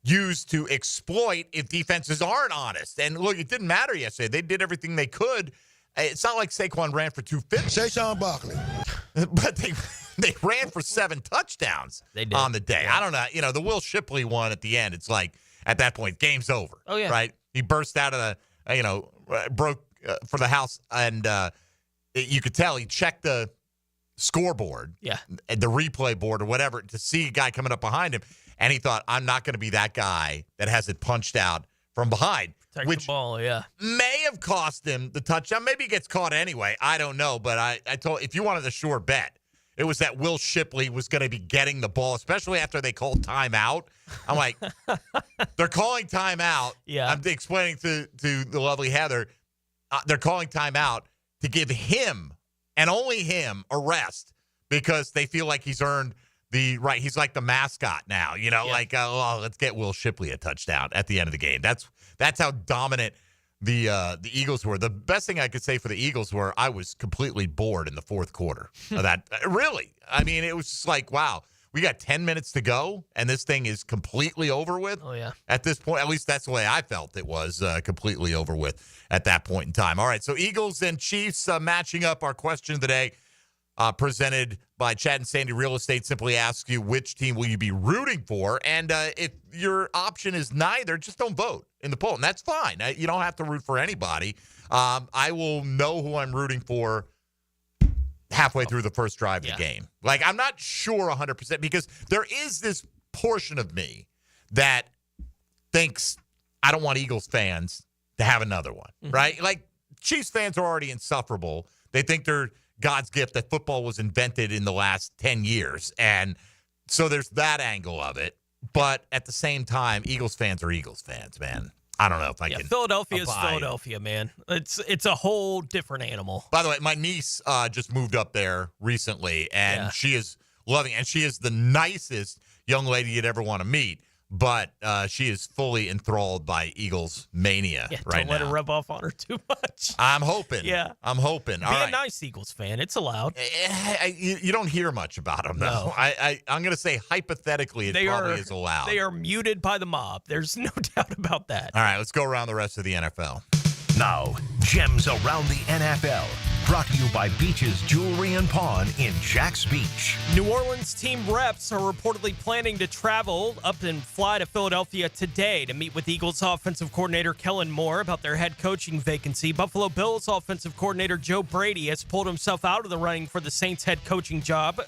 use to exploit if defenses aren't honest. And look, it didn't matter yesterday. They did everything they could. It's not like Saquon ran for 250.
Saquon Barkley.
But they ran for 7 touchdowns on the day.
Yeah.
I don't know. The Will Shipley one at the end, it's like, at that point, game's over.
Oh, yeah.
Right? He burst out of broke for the house, and you could tell he checked the scoreboard, the replay board or whatever, to see a guy coming up behind him, and he thought, I'm not going to be that guy that has it punched out from behind.
Take
which
the ball,
may have cost him the touchdown. Maybe he gets caught anyway. I don't know. But I told, if you wanted a sure bet, it was that Will Shipley was going to be getting the ball, especially after they called timeout. I'm like, they're calling timeout.
Yeah.
I'm explaining to the lovely Heather, they're calling timeout to give him and only him a rest because they feel like he's earned the right. He's like the mascot now, let's get Will Shipley a touchdown at the end of the game. That's how dominant the Eagles were. The best thing I could say for the Eagles were I was completely bored in the fourth quarter of that. Really. I mean, it was just like, wow, we got 10 minutes to go, and this thing is completely over with.
Oh, yeah.
At this point, at least that's the way I felt it was completely over with at that point in time. All right, so Eagles and Chiefs matching up. Our question of the day, presented by Chad and Sandy Real Estate, simply asks you, which team will you be rooting for? And if your option is neither, just don't vote in the poll, and that's fine. You don't have to root for anybody. I will know who I'm rooting for halfway through the first drive of the game. Like, I'm not sure 100% because there is this portion of me that thinks I don't want Eagles fans to have another one, right? Like, Chiefs fans are already insufferable. They think they're God's gift that football was invented in the last 10 years. And so there's that angle of it. But at the same time, Eagles fans are Eagles fans, man. I don't know if I can.
Philadelphia is
abide.
Philadelphia, man. It's a whole different animal.
By the way, my niece just moved up there recently, and she is loving it. And she is the nicest young lady you'd ever want to meet. But she is fully enthralled by Eagles mania right now.
Don't let it rub off on her too much.
I'm hoping.
Yeah.
I'm hoping.
Be
All
a
right.
nice Eagles fan. It's allowed.
You don't hear much about them, though.
No.
I'm going to say hypothetically it probably is allowed.
They are muted by the mob. There's no doubt about that.
All right, let's go around the rest of the NFL.
Now, Gems Around the NFL. Brought to you by Beach's Jewelry and Pawn in Jax Beach.
New Orleans team reps are reportedly planning to travel up and fly to Philadelphia today to meet with Eagles offensive coordinator Kellen Moore about their head coaching vacancy. Buffalo Bills offensive coordinator Joe Brady has pulled himself out of the running for the Saints head coaching job,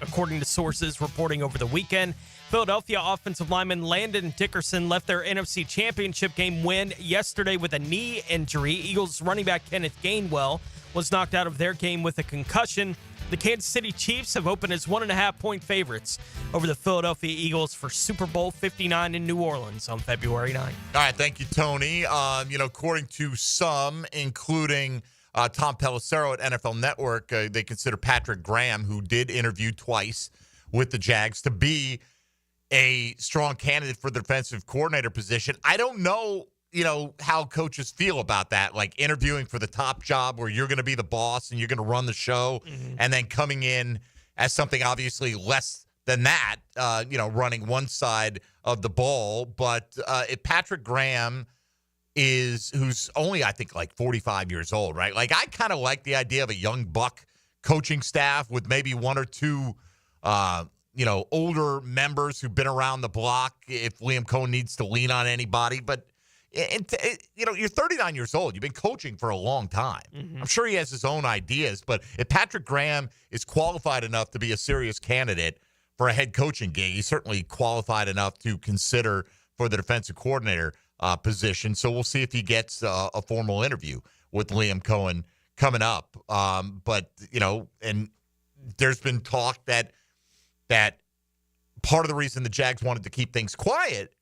according to sources reporting over the weekend. Philadelphia offensive lineman Landon Dickerson left their NFC Championship game win yesterday with a knee injury. Eagles running back Kenneth Gainwell was knocked out of their game with a concussion. The Kansas City Chiefs have opened as 1.5-point favorites over the Philadelphia Eagles for Super Bowl 59 in New Orleans on February 9th.
All right, thank you, Tony. According to some, including Tom Pelissero at NFL Network, they consider Patrick Graham, who did interview twice with the Jags, to be a strong candidate for the defensive coordinator position. I don't know, how coaches feel about that, like interviewing for the top job where you're going to be the boss and you're going to run the show, and then coming in as something obviously less than that, running one side of the ball. But if Patrick Graham who's only, I think, like 45 years old, right? Like, I kind of like the idea of a young buck coaching staff with maybe one or two older members who've been around the block if Liam Cohen needs to lean on anybody. But, you're 39 years old. You've been coaching for a long time. I'm sure he has his own ideas. But if Patrick Graham is qualified enough to be a serious candidate for a head coaching gig, he's certainly qualified enough to consider for the defensive coordinator position. So we'll see if he gets a formal interview with Liam Cohen coming up. But and there's been talk that part of the reason the Jags wanted to keep things quiet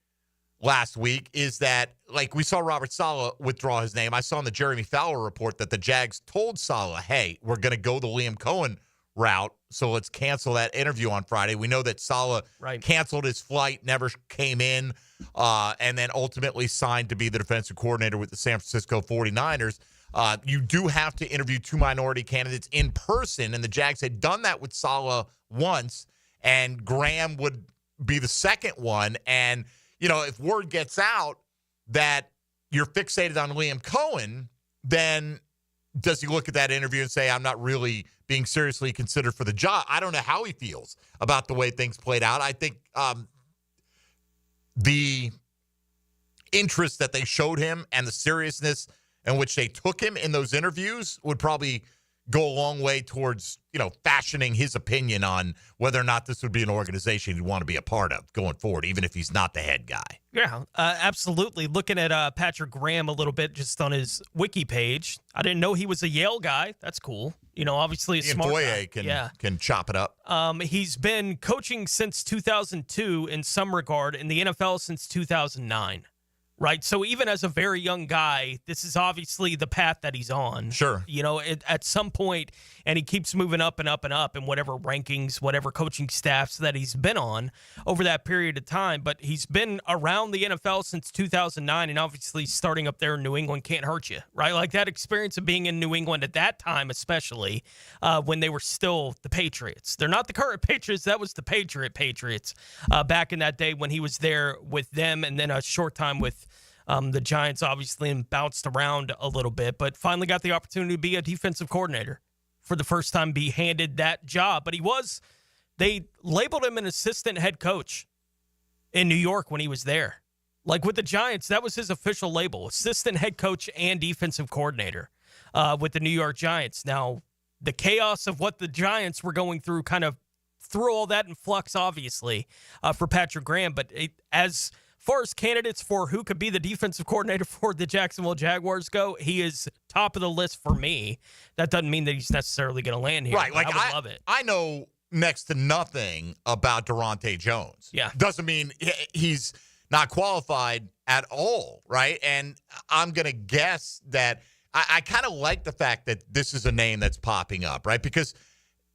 last week is that, like, we saw Robert Saleh withdraw his name. I saw in the Jeremy Fowler report that the Jags told Saleh, hey, we're going to go the Liam Cohen route, so let's cancel that interview on Friday. We know that Saleh canceled his flight, never came in, and then ultimately signed to be the defensive coordinator with the San Francisco 49ers. You do have to interview two minority candidates in person, and the Jags had done that with Saleh once, and Graham would be the second one. And, if word gets out that you're fixated on Liam Cohen, then does he look at that interview and say, I'm not really being seriously considered for the job? I don't know how he feels about the way things played out. I think the interest that they showed him and the seriousness in which they took him in those interviews would probably go a long way towards, fashioning his opinion on whether or not this would be an organization he'd want to be a part of going forward, even if he's not the head guy.
Yeah, absolutely. Looking at Patrick Graham a little bit just on his wiki page, I didn't know he was a Yale guy. That's cool. Obviously a smart guy.
Can chop it up.
He's been coaching since 2002 in some regard, in the NFL since 2009. Right. So even as a very young guy, this is obviously the path that he's on.
Sure.
At some point, and he keeps moving up and up and up in whatever rankings, whatever coaching staffs that he's been on over that period of time. But he's been around the NFL since 2009, and obviously starting up there in New England can't hurt you. Right. Like that experience of being in New England at that time, especially when they were still the Patriots. They're not the current Patriots. That was the Patriots back in that day when he was there with them, and then a short time with the Giants, obviously, and bounced around a little bit, but finally got the opportunity to be a defensive coordinator for the first time, be handed that job. But they labeled him an assistant head coach in New York when he was there. Like with the Giants, that was his official label, assistant head coach and defensive coordinator with the New York Giants. Now, the chaos of what the Giants were going through kind of threw all that in flux, obviously, for Patrick Graham. But as far as candidates for who could be the defensive coordinator for the Jacksonville Jaguars go, he is top of the list for me. That doesn't mean that he's necessarily going to land here.
Right. Like
I would love it.
I know next to nothing about Durante Jones.
Yeah.
Doesn't mean he's not qualified at all, right? And I'm going to guess that I kind of like the fact that this is a name that's popping up, right? Because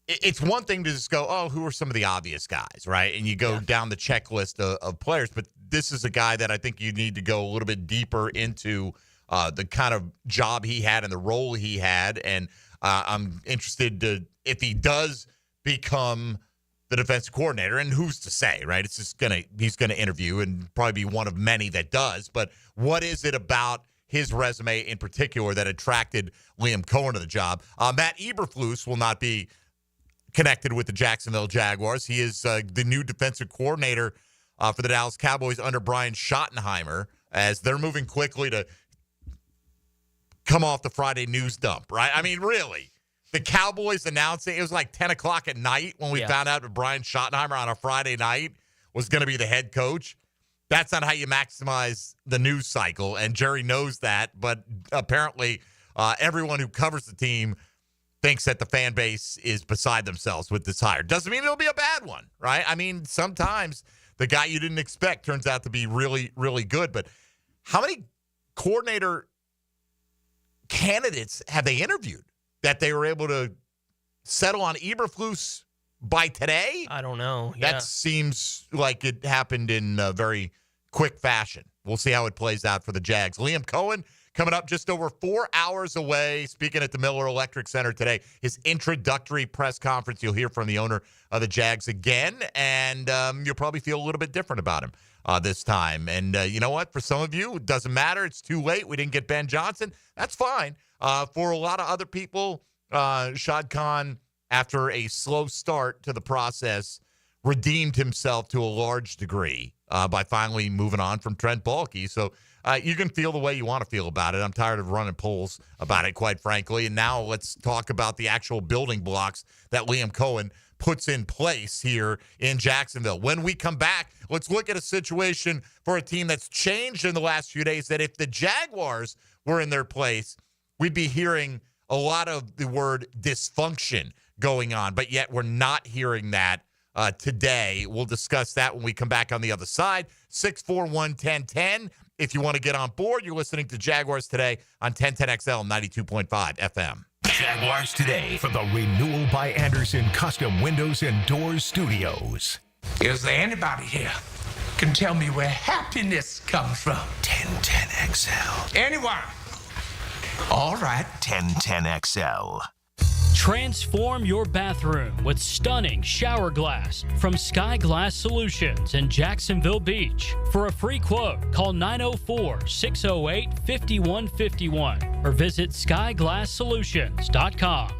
it's one thing to just go, oh, who are some of the obvious guys, right? And you go down the checklist of players, but this is a guy that I think you need to go a little bit deeper into the kind of job he had and the role he had. And I'm interested if he does become the defensive coordinator, and who's to say, right? It's just he's going to interview and probably be one of many that does. But what is it about his resume in particular that attracted Liam Cohen to the job? Matt Eberflus will not be connected with the Jacksonville Jaguars. He is the new defensive coordinator for the Dallas Cowboys under Brian Schottenheimer, as they're moving quickly to come off the Friday news dump, right? I mean, really. The Cowboys announcing, it was like 10 o'clock at night when we found out that Brian Schottenheimer on a Friday night was going to be the head coach. That's not how you maximize the news cycle, and Jerry knows that, but apparently everyone who covers the team thinks that the fan base is beside themselves with this hire. Doesn't mean it'll be a bad one, right? I mean, sometimes the guy you didn't expect turns out to be really, really good. But how many coordinator candidates have they interviewed that they were able to settle on Eberflus by today?
I don't know.
That seems like it happened in a very quick fashion. We'll see how it plays out for the Jags. Liam Cohen coming up just over 4 hours away, speaking at the Miller Electric Center today. His introductory press conference. You'll hear from the owner of the Jags again, and you'll probably feel a little bit different about him this time. And you know what? For some of you, it doesn't matter. It's too late. We didn't get Ben Johnson. That's fine. For a lot of other people, Shad Khan, after a slow start to the process, redeemed himself to a large degree by finally moving on from Trent Baalke. So you can feel the way you want to feel about it. I'm tired of running polls about it, quite frankly. And now let's talk about the actual building blocks that Liam Cohen puts in place here in Jacksonville. When we come back, let's look at a situation for a team that's changed in the last few days, that if the Jaguars were in their place, we'd be hearing a lot of the word dysfunction going on, but yet we're not hearing that today. We'll discuss that when we come back on the other side. 641-1010. If you want to get on board, you're listening to Jaguars Today on 1010XL 92.5 FM.
Jaguars Today from the Renewal by Anderson Custom Windows and Doors Studios.
Is there anybody here can tell me where happiness comes from?
1010XL.
Anyone? All right.
1010XL.
Transform your bathroom with stunning shower glass from Sky Glass Solutions in Jacksonville Beach. For a free quote, call 904-608-5151 or visit skyglasssolutions.com.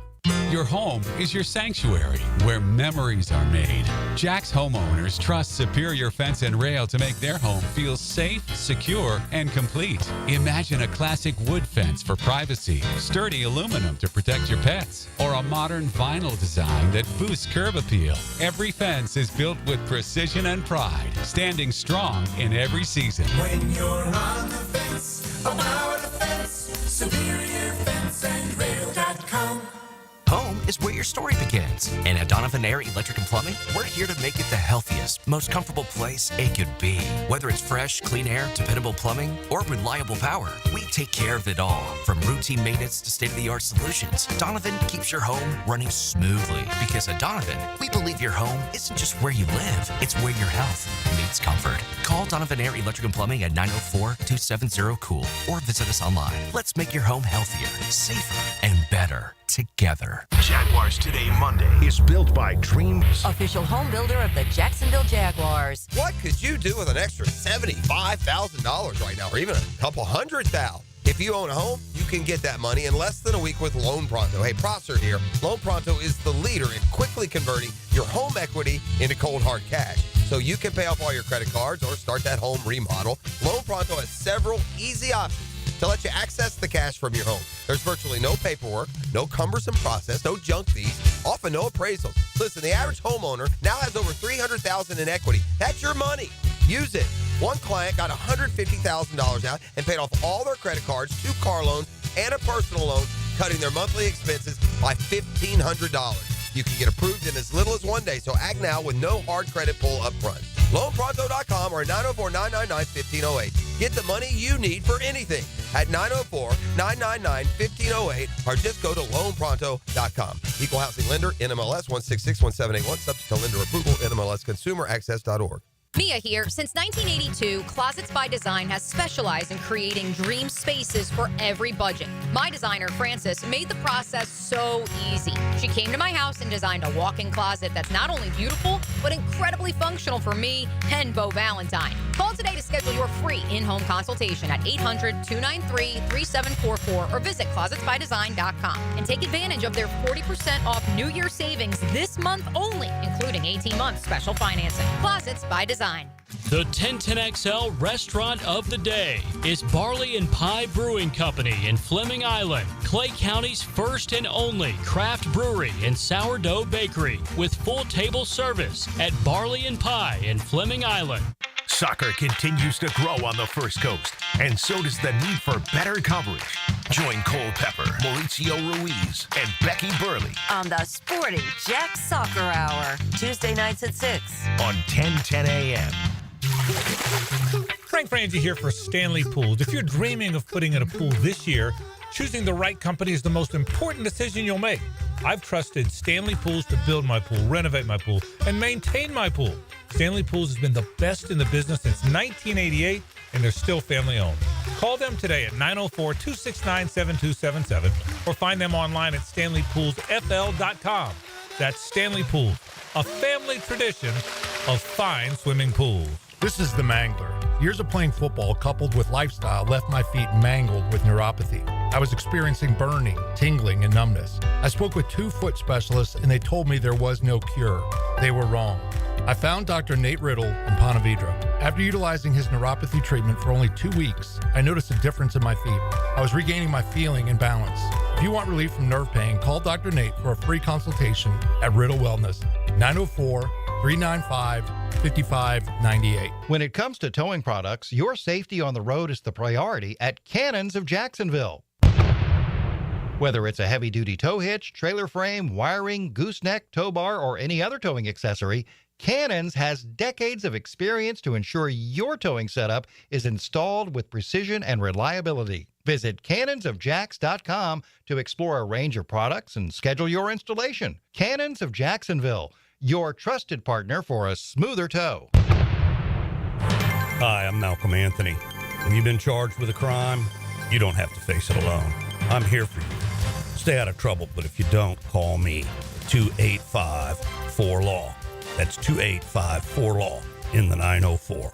Your home is your sanctuary where memories are made. Jack's homeowners trust Superior Fence and Rail to make their home feel safe, secure, and complete. Imagine a classic wood fence for privacy, sturdy aluminum to protect your pets, or a modern vinyl design that boosts curb appeal. Every fence is built with precision and pride, standing strong in every season.
When you're on the fence, about the fence, SuperiorFenceandRail.com.
Home is where your story begins. And at Donovan Air Electric and Plumbing, we're here to make it the healthiest, most comfortable place it could be. Whether it's fresh, clean air, dependable plumbing, or reliable power, we take care of it all. From routine maintenance to state-of-the-art solutions, Donovan keeps your home running smoothly. Because at Donovan, we believe your home isn't just where you live, it's where your health meets comfort. Call Donovan Air Electric and Plumbing at 904-270-COOL or visit us online. Let's make your home healthier, safer, and better together.
Jaguars Today Monday is built by Dreams.
Official home builder of the Jacksonville Jaguars.
What could you do with an extra $75,000 right now, or even a couple $100,000? If you own a home, you can get that money in less than a week with Loan Pronto. Hey, Prosser here. Loan Pronto is the leader in quickly converting your home equity into cold hard cash, so you can pay off all your credit cards or start that home remodel. Loan Pronto has several easy options to let you access the cash from your home. There's virtually no paperwork, no cumbersome process, no junk fees, often no appraisals. Listen, the average homeowner now has over $300,000 in equity. That's your money. Use it. One client got $150,000 out and paid off all their credit cards, 2 car loans, and a personal loan, cutting their monthly expenses by $1,500. You can get approved in as little as 1 day, so act now with no hard credit pull up front. LoanPronto.com or 904-999-1508. Get the money you need for anything at 904-999-1508 or just go to LoanPronto.com. Equal housing lender, NMLS 1661781, subject to lender approval, NMLSconsumeraccess.org.
Mia here. Since 1982, Closets by Design has specialized in creating dream spaces for every budget. My designer, Frances, made the process so easy. She came to my house and designed a walk-in closet that's not only beautiful, but incredibly functional for me and Beau Valentine. Call today to schedule your free in-home consultation at 800-293-3744 or visit closetsbydesign.com and take advantage of their 40% off New Year savings this month only, including 18-month special financing. Closets by Design.
The 1010XL Restaurant of the Day is Barley and Pie Brewing Company in Fleming Island, Clay County's first and only craft brewery and sourdough bakery with full table service at Barley and Pie in Fleming Island.
Soccer continues to grow on the First Coast, and so does the need for better coverage. Join Cole Pepper, Mauricio Ruiz, and Becky Burley
On the Sporting Jack Soccer Hour, Tuesday nights at 6
on 1010 a.m.
Frank Frangie here for Stanley Pools. If you're dreaming of putting in a pool this year, choosing the right company is the most important decision you'll make. I've trusted Stanley Pools to build my pool, renovate my pool, and maintain my pool. Stanley Pools has been the best in the business since 1988, and they're still family-owned. Call them today at 904-269-7277 or find them online at StanleyPoolsFL.com. That's Stanley Pools, a family tradition of fine swimming pools.
This is the Mangler. Years of playing football coupled with lifestyle left my feet mangled with neuropathy. I was experiencing burning, tingling, and numbness. I spoke with 2 foot specialists and they told me there was no cure. They were wrong. I found Dr. Nate Riddle in Ponte Vedra. After utilizing his neuropathy treatment for only 2 weeks, I noticed a difference in my feet. I was regaining my feeling and balance. If you want relief from nerve pain, call Dr. Nate for a free consultation at Riddle Wellness, 904-395-5598.
When it comes to towing products, your safety on the road is the priority at Cannons of Jacksonville. Whether it's a heavy-duty tow hitch, trailer frame, wiring, gooseneck, tow bar, or any other towing accessory, Cannons has decades of experience to ensure your towing setup is installed with precision and reliability. Visit cannonsofjacks.com to explore a range of products and schedule your installation. Cannons of Jacksonville, your trusted partner for a smoother tow.
Hi, I'm Malcolm Anthony. When you've been charged with a crime, you don't have to face it alone. I'm here for you.
Stay out of trouble, but if you don't, call me. 285-4LAW. That's 285-4LAW in the 904.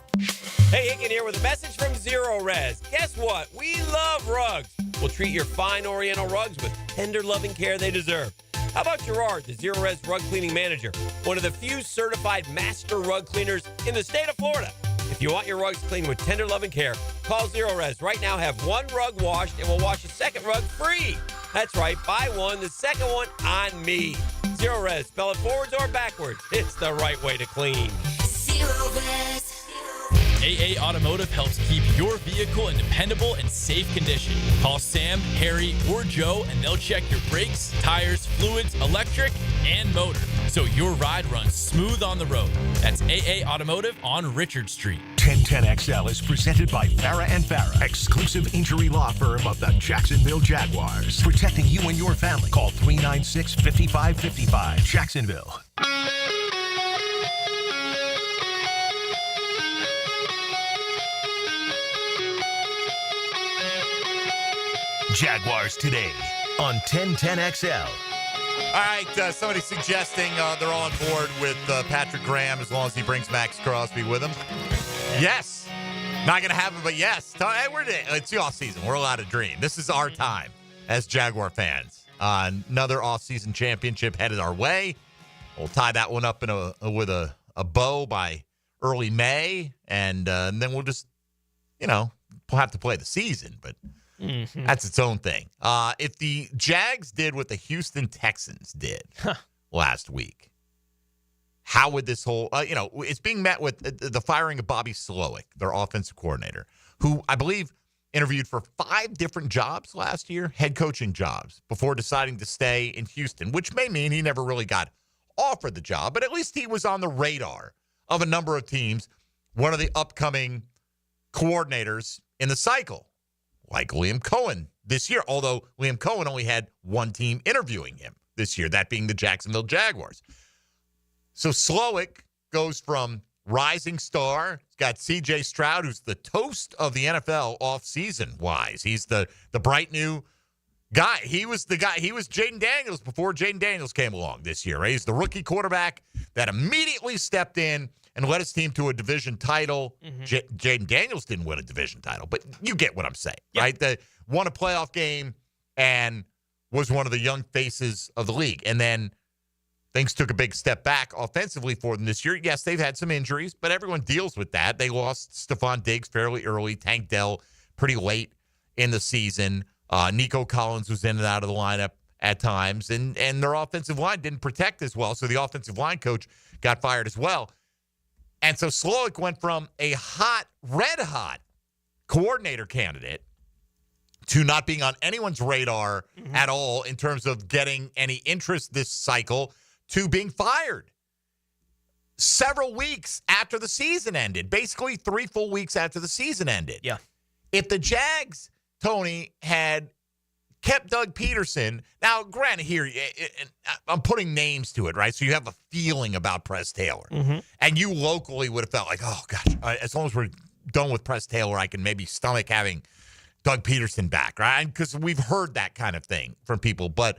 Hey, Hicken here with a message from Zero Res. Guess what? We love rugs. We'll treat your fine Oriental rugs with tender, loving care they deserve. How about Gerard, the Zero Res rug cleaning manager, one of the few certified master rug cleaners in the state of Florida? If you want your rugs cleaned with tender, loving care, call Zero Res. Right now, have one rug washed, and we'll wash a second rug free. That's right, buy one, the second one on me. Zero Res, spell it forwards or backwards. It's the right way to clean.
Zero Res.
AA Automotive helps keep your vehicle in dependable and safe condition. Call Sam, Harry, or Joe, and they'll check your brakes, tires, fluids, electric, and motor, so your ride runs smooth on the road. That's AA Automotive on Richard Street.
1010XL is presented by Farah & Farah, exclusive injury law firm of the Jacksonville Jaguars. Protecting you and your family. Call 396-5555. Jacksonville. Jaguars Today on 1010XL.
All right, somebody suggesting they're all on board with Patrick Graham as long as he brings Max Crosby with him. Yes. Not going to happen, but yes. Hey, it's the offseason. We're allowed to dream. This is our time as Jaguar fans. Another offseason championship headed our way. We'll tie that one up with a bow by early May, and then we'll just, we'll have to play the season, but that's its own thing. If the Jags did what the Houston Texans did last week, how would this whole, it's being met with the firing of Bobby Slowick, their offensive coordinator, who I believe interviewed for 5 different jobs last year, head coaching jobs, before deciding to stay in Houston, which may mean he never really got offered the job, but at least he was on the radar of a number of teams, one of the upcoming coordinators in the cycle, like Liam Cohen this year, although Liam Cohen only had one team interviewing him this year, that being the Jacksonville Jaguars. So Slowick goes from rising star. He's got C.J. Stroud, who's the toast of the NFL offseason-wise. He's the bright new guy. He was the guy. He was Jaden Daniels before Jaden Daniels came along this year. Right? He's the rookie quarterback that immediately stepped in and led his team to a division title. Jaden Daniels didn't win a division title, but you get what I'm saying, right? Won a playoff game and was one of the young faces of the league. And then things took a big step back offensively for them this year. Yes, they've had some injuries, but everyone deals with that. They lost Stephon Diggs fairly early, Tank Dell pretty late in the season. Nico Collins was in and out of the lineup at times, and their offensive line didn't protect as well, so the offensive line coach got fired as well. And so Slowick went from a red-hot coordinator candidate to not being on anyone's radar at all in terms of getting any interest this cycle to being fired several weeks after the season ended, basically 3 full weeks after the season ended.
Yeah.
If the Jags, Tony, had kept Doug Peterson, now granted here, I'm putting names to it, right? So you have a feeling about Press Taylor. And you locally would have felt like, oh, gosh, as long as we're done with Press Taylor, I can maybe stomach having Doug Peterson back, right? Because we've heard that kind of thing from people. But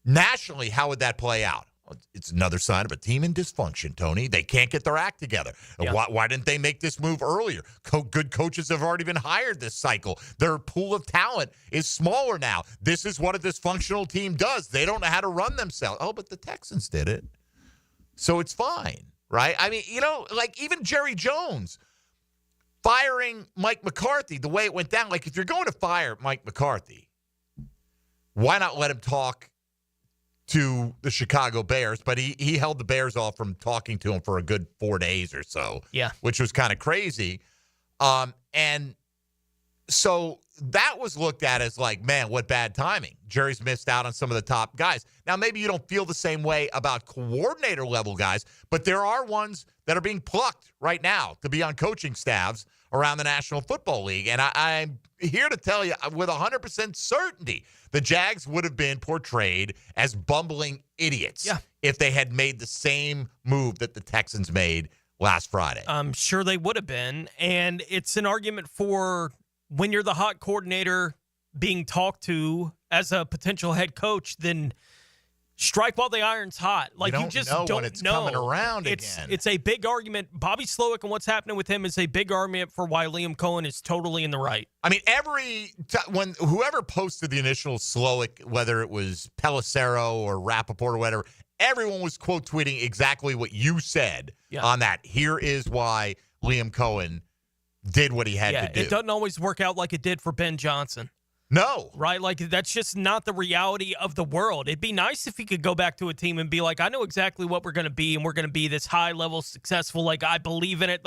nationally, how would that play out? It's another sign of a team in dysfunction, Tony. They can't get their act together. Yeah. Why didn't they make this move earlier? Good coaches have already been hired this cycle. Their pool of talent is smaller now. This is what a dysfunctional team does. They don't know how to run themselves. Oh, but the Texans did it. So it's fine, right? I mean, like even Jerry Jones firing Mike McCarthy, the way it went down, like if you're going to fire Mike McCarthy, why not let him talk to the Chicago Bears? But he held the Bears off from talking to him for a good 4 days or so, which was kind of crazy. And so that was looked at as like, man, what bad timing. Jerry's missed out on some of the top guys. Now, maybe you don't feel the same way about coordinator level guys, but there are ones that are being plucked right now to be on coaching staffs around the National Football League. And I'm here to tell you with 100% certainty, the Jags would have been portrayed as bumbling idiots if they had made the same move that the Texans made last Friday.
I'm sure they would have been. And it's an argument for when you're the hot coordinator being talked to as a potential head coach, then strike while the iron's hot. Like, you just don't know
when it's coming around again.
It's a big argument. Bobby Slowick and what's happening with him is a big argument for why Liam Cohen is totally in the right.
I mean, when whoever posted the initial Slowick, whether it was Pelissero or Rappaport or whatever, everyone was quote tweeting exactly what you said on that. Here is why Liam Cohen did what he had to do.
It doesn't always work out like it did for Ben Johnson.
No.
Right? Like, that's just not the reality of the world. It'd be nice if he could go back to a team and be like, I know exactly what we're going to be, and we're going to be this high-level successful. Like, I believe in it.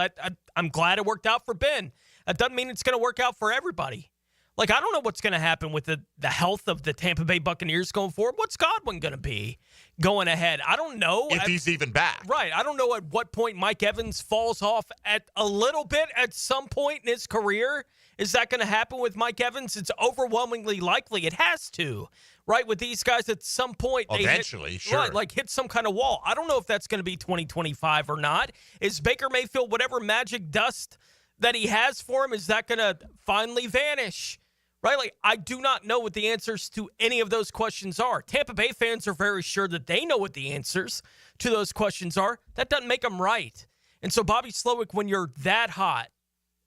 I'm glad it worked out for Ben. That doesn't mean it's going to work out for everybody. Like, I don't know what's going to happen with the health of the Tampa Bay Buccaneers going forward. What's Godwin going to be going ahead? I don't know.
If he's even back.
Right. I don't know at what point Mike Evans falls off at a little bit at some point in his career. Is that going to happen with Mike Evans? It's overwhelmingly likely. It has to, right? With these guys, at some point,
eventually, sure.
Right, like hit some kind of wall. I don't know if that's going to be 2025 or not. Is Baker Mayfield, whatever magic dust that he has for him, is that going to finally vanish? Right? Like, I do not know what the answers to any of those questions are. Tampa Bay fans are very sure that they know what the answers to those questions are. That doesn't make them right. And so, Bobby Slowick, when you're that hot,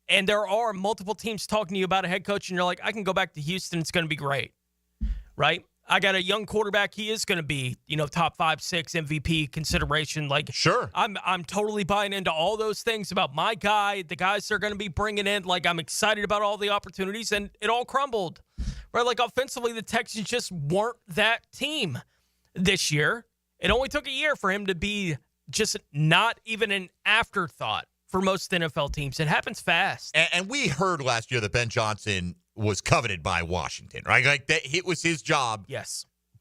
and there are multiple teams talking to you about a head coach, and you're like, I can go back to Houston. It's going to be great, right? I got a young quarterback. He is going to be, top 5, 6 MVP consideration. Like,
sure,
I'm totally buying into all those things about my guy, the guys they're going to be bringing in. Like, I'm excited about all the opportunities, and it all crumbled, right? Like, offensively, the Texans just weren't that team this year. It only took a year for him to be just not even an afterthought for most NFL teams. It happens fast.
And we heard last year that Ben Johnson was coveted by Washington, right? Like, that it was his job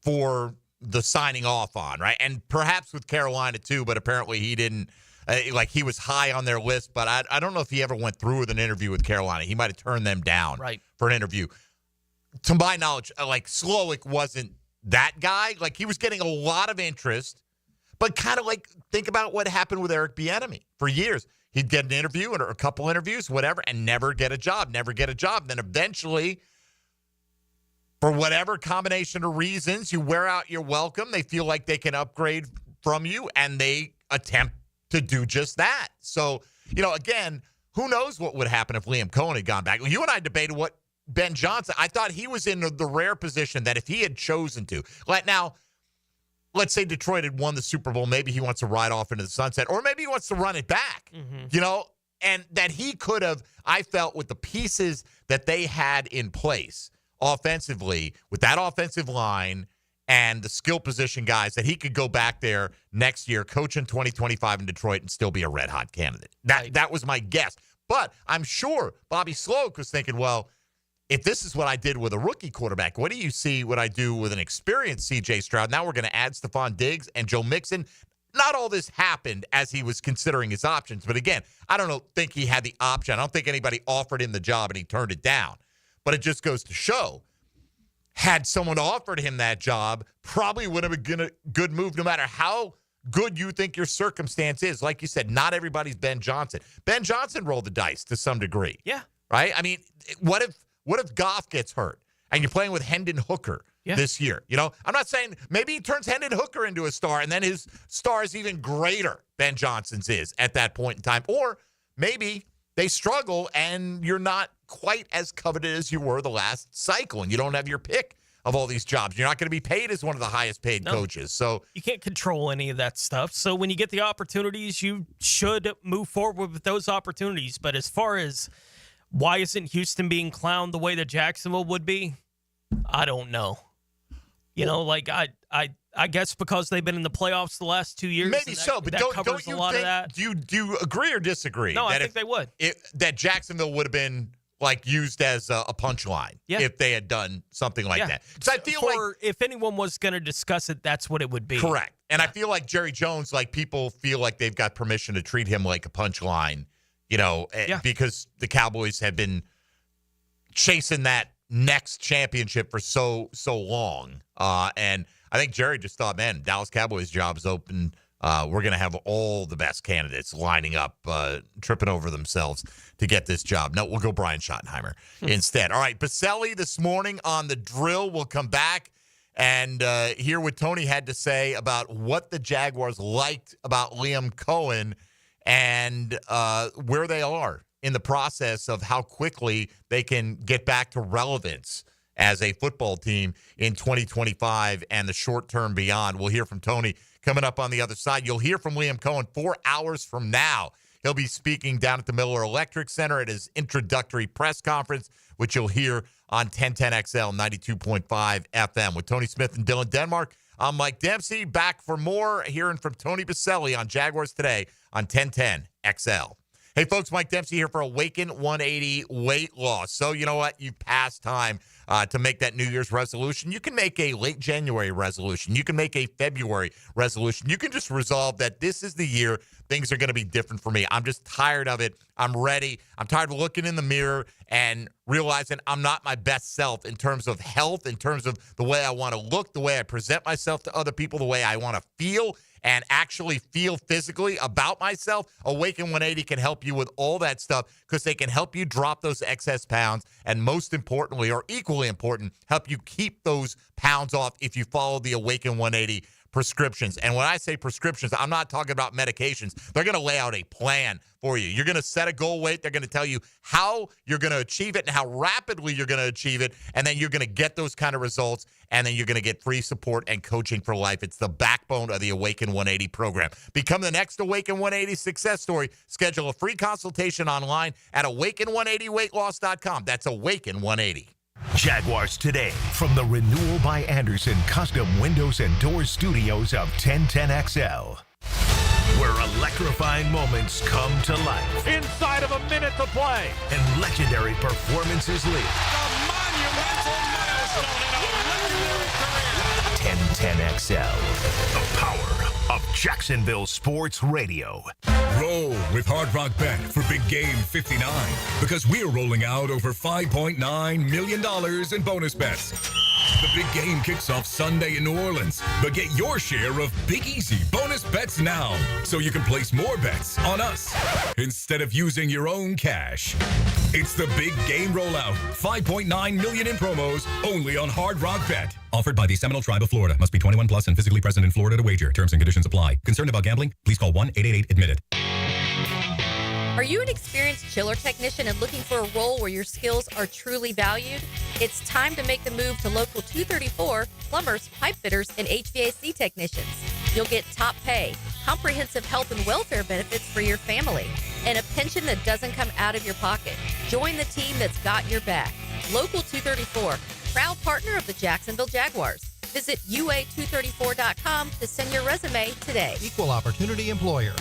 for the signing off on, right? And perhaps with Carolina too, but apparently he didn't, he was high on their list, but I don't know if he ever went through with an interview with Carolina. He might have turned them down for an interview. To my knowledge, Slowick wasn't that guy. Like, he was getting a lot of interest, but kind of like, think about what happened with Eric Bieniemy for years. He'd get an interview or a couple interviews, whatever, and never get a job. Then eventually, for whatever combination of reasons, you wear out your welcome. They feel like they can upgrade from you, and they attempt to do just that. So, again, who knows what would happen if Liam Cohen had gone back. You and I debated what Ben Johnson, I thought he was in the rare position that if he had chosen to. Let's say Detroit had won the Super Bowl. Maybe he wants to ride off into the sunset, or maybe he wants to run it back, and that he could have, I felt, with the pieces that they had in place offensively, with that offensive line and the skill position guys, that he could go back there next year, coach in 2025 in Detroit, and still be a red-hot candidate. That was my guess. But I'm sure Bobby Slowick was thinking, well, if this is what I did with a rookie quarterback, what do you see what I do with an experienced C.J. Stroud? Now we're going to add Stephon Diggs and Joe Mixon. Not all this happened as he was considering his options. But again, I don't think he had the option. I don't think anybody offered him the job and he turned it down. But it just goes to show, had someone offered him that job, probably would have been a good move no matter how good you think your circumstance is. Like you said, not everybody's Ben Johnson. Ben Johnson rolled the dice to some degree.
Yeah.
Right? I mean, what if Goff gets hurt and you're playing with Hendon Hooker this year? I'm not saying maybe he turns Hendon Hooker into a star and then his star is even greater than Johnson's is at that point in time. Or maybe they struggle and you're not quite as coveted as you were the last cycle and you don't have your pick of all these jobs. You're not going to be paid as one of the highest paid coaches. So
you can't control any of that stuff. So when you get the opportunities, you should move forward with those opportunities. But as far as why isn't Houston being clowned the way that Jacksonville would be? I don't know. I guess because they've been in the playoffs the last 2 years.
Maybe so, but don't you
a lot
think,
of that.
Do you agree or disagree?
No, I think they would.
That Jacksonville would have been used as a punchline if they had done something like that. Because I feel
if anyone was going to discuss it, that's what it would be.
Correct. And I feel like Jerry Jones, people feel like they've got permission to treat him like a punchline. Because the Cowboys have been chasing that next championship for so long. And I think Jerry just thought, man, Dallas Cowboys job is open we're going to have all the best candidates lining up, tripping over themselves to get this job. No, we'll go Brian Schottenheimer instead. All right, Baselli this morning on the drill. We'll come back and hear what Tony had to say about what the Jaguars liked about Liam Cohen and where they are in the process of how quickly they can get back to relevance as a football team in 2025 and the short term beyond. We'll hear from Tony coming up on the other side. You'll hear from Liam Cohen 4 hours from now. He'll be speaking down at the Miller Electric Center at his introductory press conference, which you'll hear on 1010XL 92.5 FM. With Tony Smith and Dylan Denmark, I'm Mike Dempsey. Back for more, hearing from Tony Baselli on Jaguars Today on 1010XL. Hey, folks, Mike Dempsey here for Awaken 180 Weight Loss. So, you know what? You've passed time to make that New Year's resolution. You can make a late January resolution. You can make a February resolution. You can just resolve that this is the year things are going to be different for me. I'm just tired of it. I'm ready. I'm tired of looking in the mirror and realizing I'm not my best self in terms of health, in terms of the way I want to look, the way I present myself to other people, the way I want to feel and actually feel physically about myself. Awaken 180 can help you with all that stuff because they can help you drop those excess pounds and, most importantly, or equally important, help you keep those pounds off if you follow the Awaken 180 prescriptions. And when I say prescriptions, I'm not talking about medications. They're going to lay out a plan for you. You're going to set a goal weight. They're going to tell you how you're going to achieve it and how rapidly you're going to achieve it. And then you're going to get those kind of results. And then you're going to get free support and coaching for life. It's the backbone of the Awaken 180 program. Become the next Awaken 180 success story. Schedule a free consultation online at awaken180weightloss.com. That's Awaken 180.
Jaguars Today from the Renewal by Anderson Custom Windows and Doors Studios of 1010XL. Where electrifying moments come to life.
Inside of a minute to play.
And legendary performances live.
A monumental milestone in a legendary career.
1010XL. The power of Jacksonville Sports Radio.
Roll with Hard Rock Bet for Big Game 59 because we're rolling out over $5.9 million in bonus bets. The big game kicks off Sunday in New Orleans, but get your share of Big Easy bonus bets now so you can place more bets on us instead of using your own cash. It's the big game rollout. $5.9 million in promos only on Hard Rock Bet. Offered by the Seminole Tribe of Florida. Must be 21 plus and physically present in Florida to wager. Terms and conditions apply. Concerned about gambling? Please call 1-888-ADMIT-IT.
Are you an experienced chiller technician and looking for a role where your skills are truly valued? It's time to make the move to Local 234, plumbers, pipe fitters, and HVAC technicians. You'll get top pay, comprehensive health and welfare benefits for your family, and a pension that doesn't come out of your pocket. Join the team that's got your back. Local 234, proud partner of the Jacksonville Jaguars. Visit UA234.com to send your resume today.
Equal opportunity employer.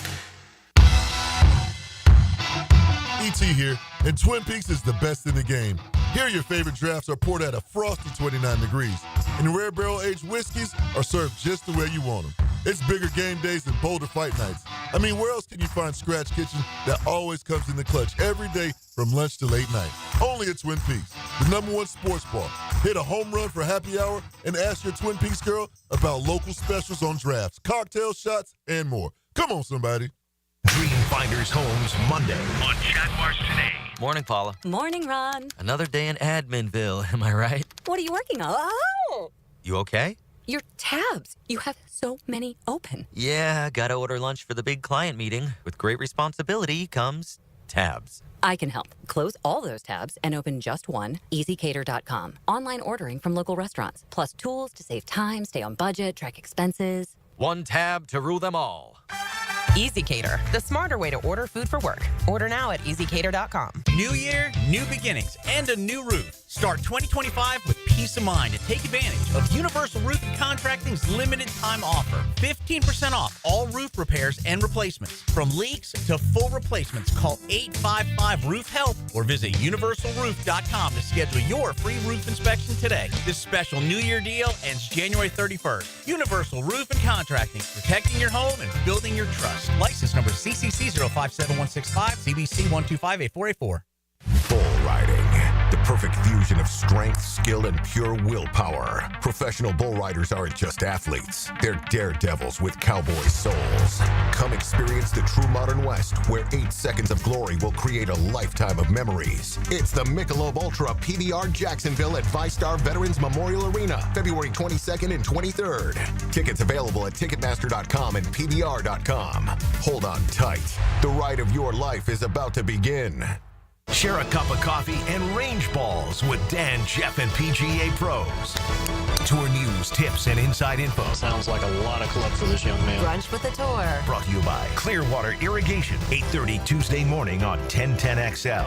ET here, and Twin Peaks is the best in the game. Here, your favorite drafts are poured at a frosty 29 degrees, and rare barrel-aged whiskeys are served just the way you want them. It's bigger game days and bolder fight nights. I mean, where else can you find Scratch Kitchen that always comes in the clutch every day from lunch to late night? Only at Twin Peaks, the #1 sports bar. Hit a home run for happy hour and ask your Twin Peaks girl about local specials on drafts, cocktail shots, and more. Come on, somebody.
Dream Finders Homes Monday on Jaguars Today.
Morning, Paula.
Morning, Ron.
Another day in Adminville, am I right?
What are you working on? Oh!
You okay?
Your tabs. You have so many open.
Yeah, gotta order lunch for the big client meeting. With great responsibility comes tabs.
I can help. Close all those tabs and open just one, easycater.com. Online ordering from local restaurants, plus tools to save time, stay on budget, track expenses.
One tab to rule them all.
EasyCater, the smarter way to order food for work. Order now at easycater.com.
New year, new beginnings, and a new roof. Start 2025 with peace of mind and take advantage of Universal Roof and Contracting's limited time offer. 15% off all roof repairs and replacements. From leaks to full replacements, call 855-ROOF-HELP or visit universalroof.com to schedule your free roof inspection today. This special New Year deal ends January 31st. Universal Roof and Contracting, protecting your home and building your trust. License number CCC 057165, CBC 1258484.
Bull riding. The perfect fusion of strength, skill, and pure willpower. Professional bull riders aren't just athletes. They're daredevils with cowboy souls. Come experience the true modern West, where 8 seconds of glory will create a lifetime of memories. It's the Michelob Ultra PBR Jacksonville at ViStar Veterans Memorial Arena, February 22nd and 23rd. Tickets available at Ticketmaster.com and PBR.com. Hold on tight. The ride of your life is about to begin.
Share a cup of coffee and range balls with Dan, Jeff, and PGA pros. Tour news, tips, and inside info.
Sounds like a lot of club for this young man.
Brunch with the tour.
Brought to you by Clearwater Irrigation, 8:30 Tuesday morning on 1010XL.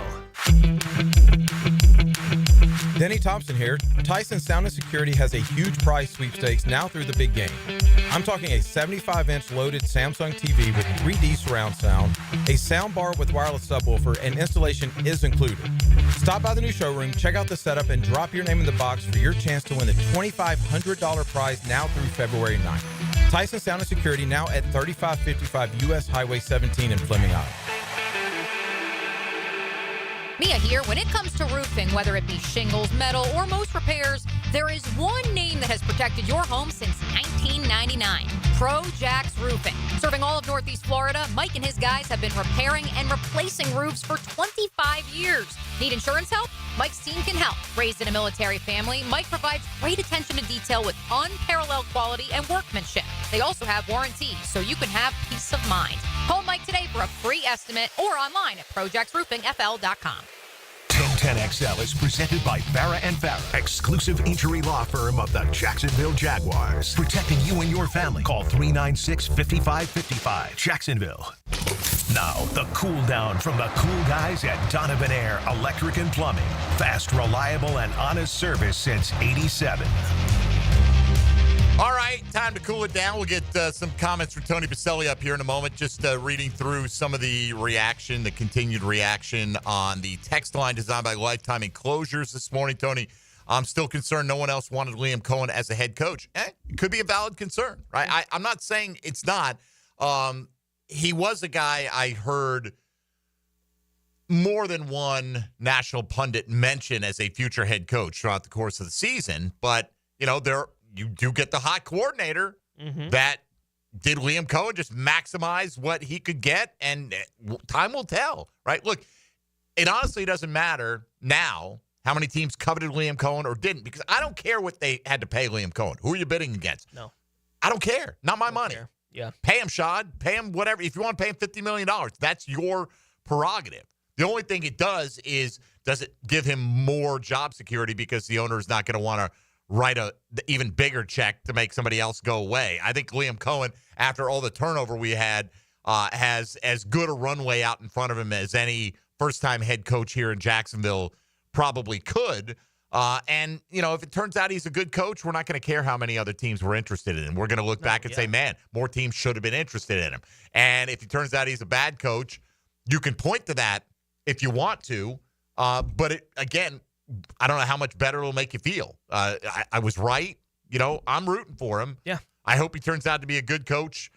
Denny Thompson here. Tyson Sound and Security has a huge prize sweepstakes now through the big game. I'm talking a 75-inch loaded Samsung TV with 3D surround sound, a sound bar with wireless subwoofer, and installation is included. Stop by the new showroom, check out the setup, and drop your name in the box for your chance to win the $2,500 prize now through February 9th. Tyson Sound and Security now at 3555 U.S. Highway 17 in Fleming, Iowa.
Mia here. When it comes to roofing, whether it be shingles, metal, or most repairs, there is one name that has protected your home since 1999. Jags Roofing. Serving all of Northeast Florida, Mike and his guys have been repairing and replacing roofs for 25 years. Need insurance help? Mike's team can help. Raised in a military family, Mike provides great attention to detail with unparalleled quality and workmanship. They also have warranties, so you can have peace of mind. Call Mike today for a free estimate or online at projacksroofingfl.com.
1010XL is presented by Farah & Farah, exclusive injury law firm of the Jacksonville Jaguars. Protecting you and your family. Call 396-5555. Jacksonville. Now, the cool down from the cool guys at Donovan Air Electric and Plumbing. Fast, reliable, and honest service since '87.
All right, time to cool it down. We'll get some comments from Tony Baselli up here in a moment. Just reading through some of the continued reaction on the text line designed by Lifetime Enclosures this morning. Tony, I'm still concerned no one else wanted Liam Cohen as a head coach. It could be a valid concern, right? I'm not saying it's not. He was a guy I heard more than one national pundit mention as a future head coach throughout the course of the season. But, you do get the hot coordinator that did Liam Cohen just maximize what he could get, and time will tell, right? Look, it honestly doesn't matter now how many teams coveted Liam Cohen or didn't, because I don't care what they had to pay Liam Cohen. Who are you bidding against?
No.
I don't care. Not my money.
Care. Yeah.
Pay him, Shad. Pay him whatever. If you want to pay him $50 million, that's your prerogative. The only thing it does is, does it give him more job security because the owner is not going to want to write a even bigger check to make somebody else go away. I think Liam Cohen, after all the turnover we had, has as good a runway out in front of him as any first-time head coach here in Jacksonville probably could. And, if it turns out he's a good coach, we're not going to care how many other teams were interested in him. We're going to look back and say, man, more teams should have been interested in him. And if it turns out he's a bad coach, you can point to that if you want to. But again, I don't know how much better it'll make you feel. I was right. I'm rooting for him.
Yeah.
I hope he turns out to be a good coach,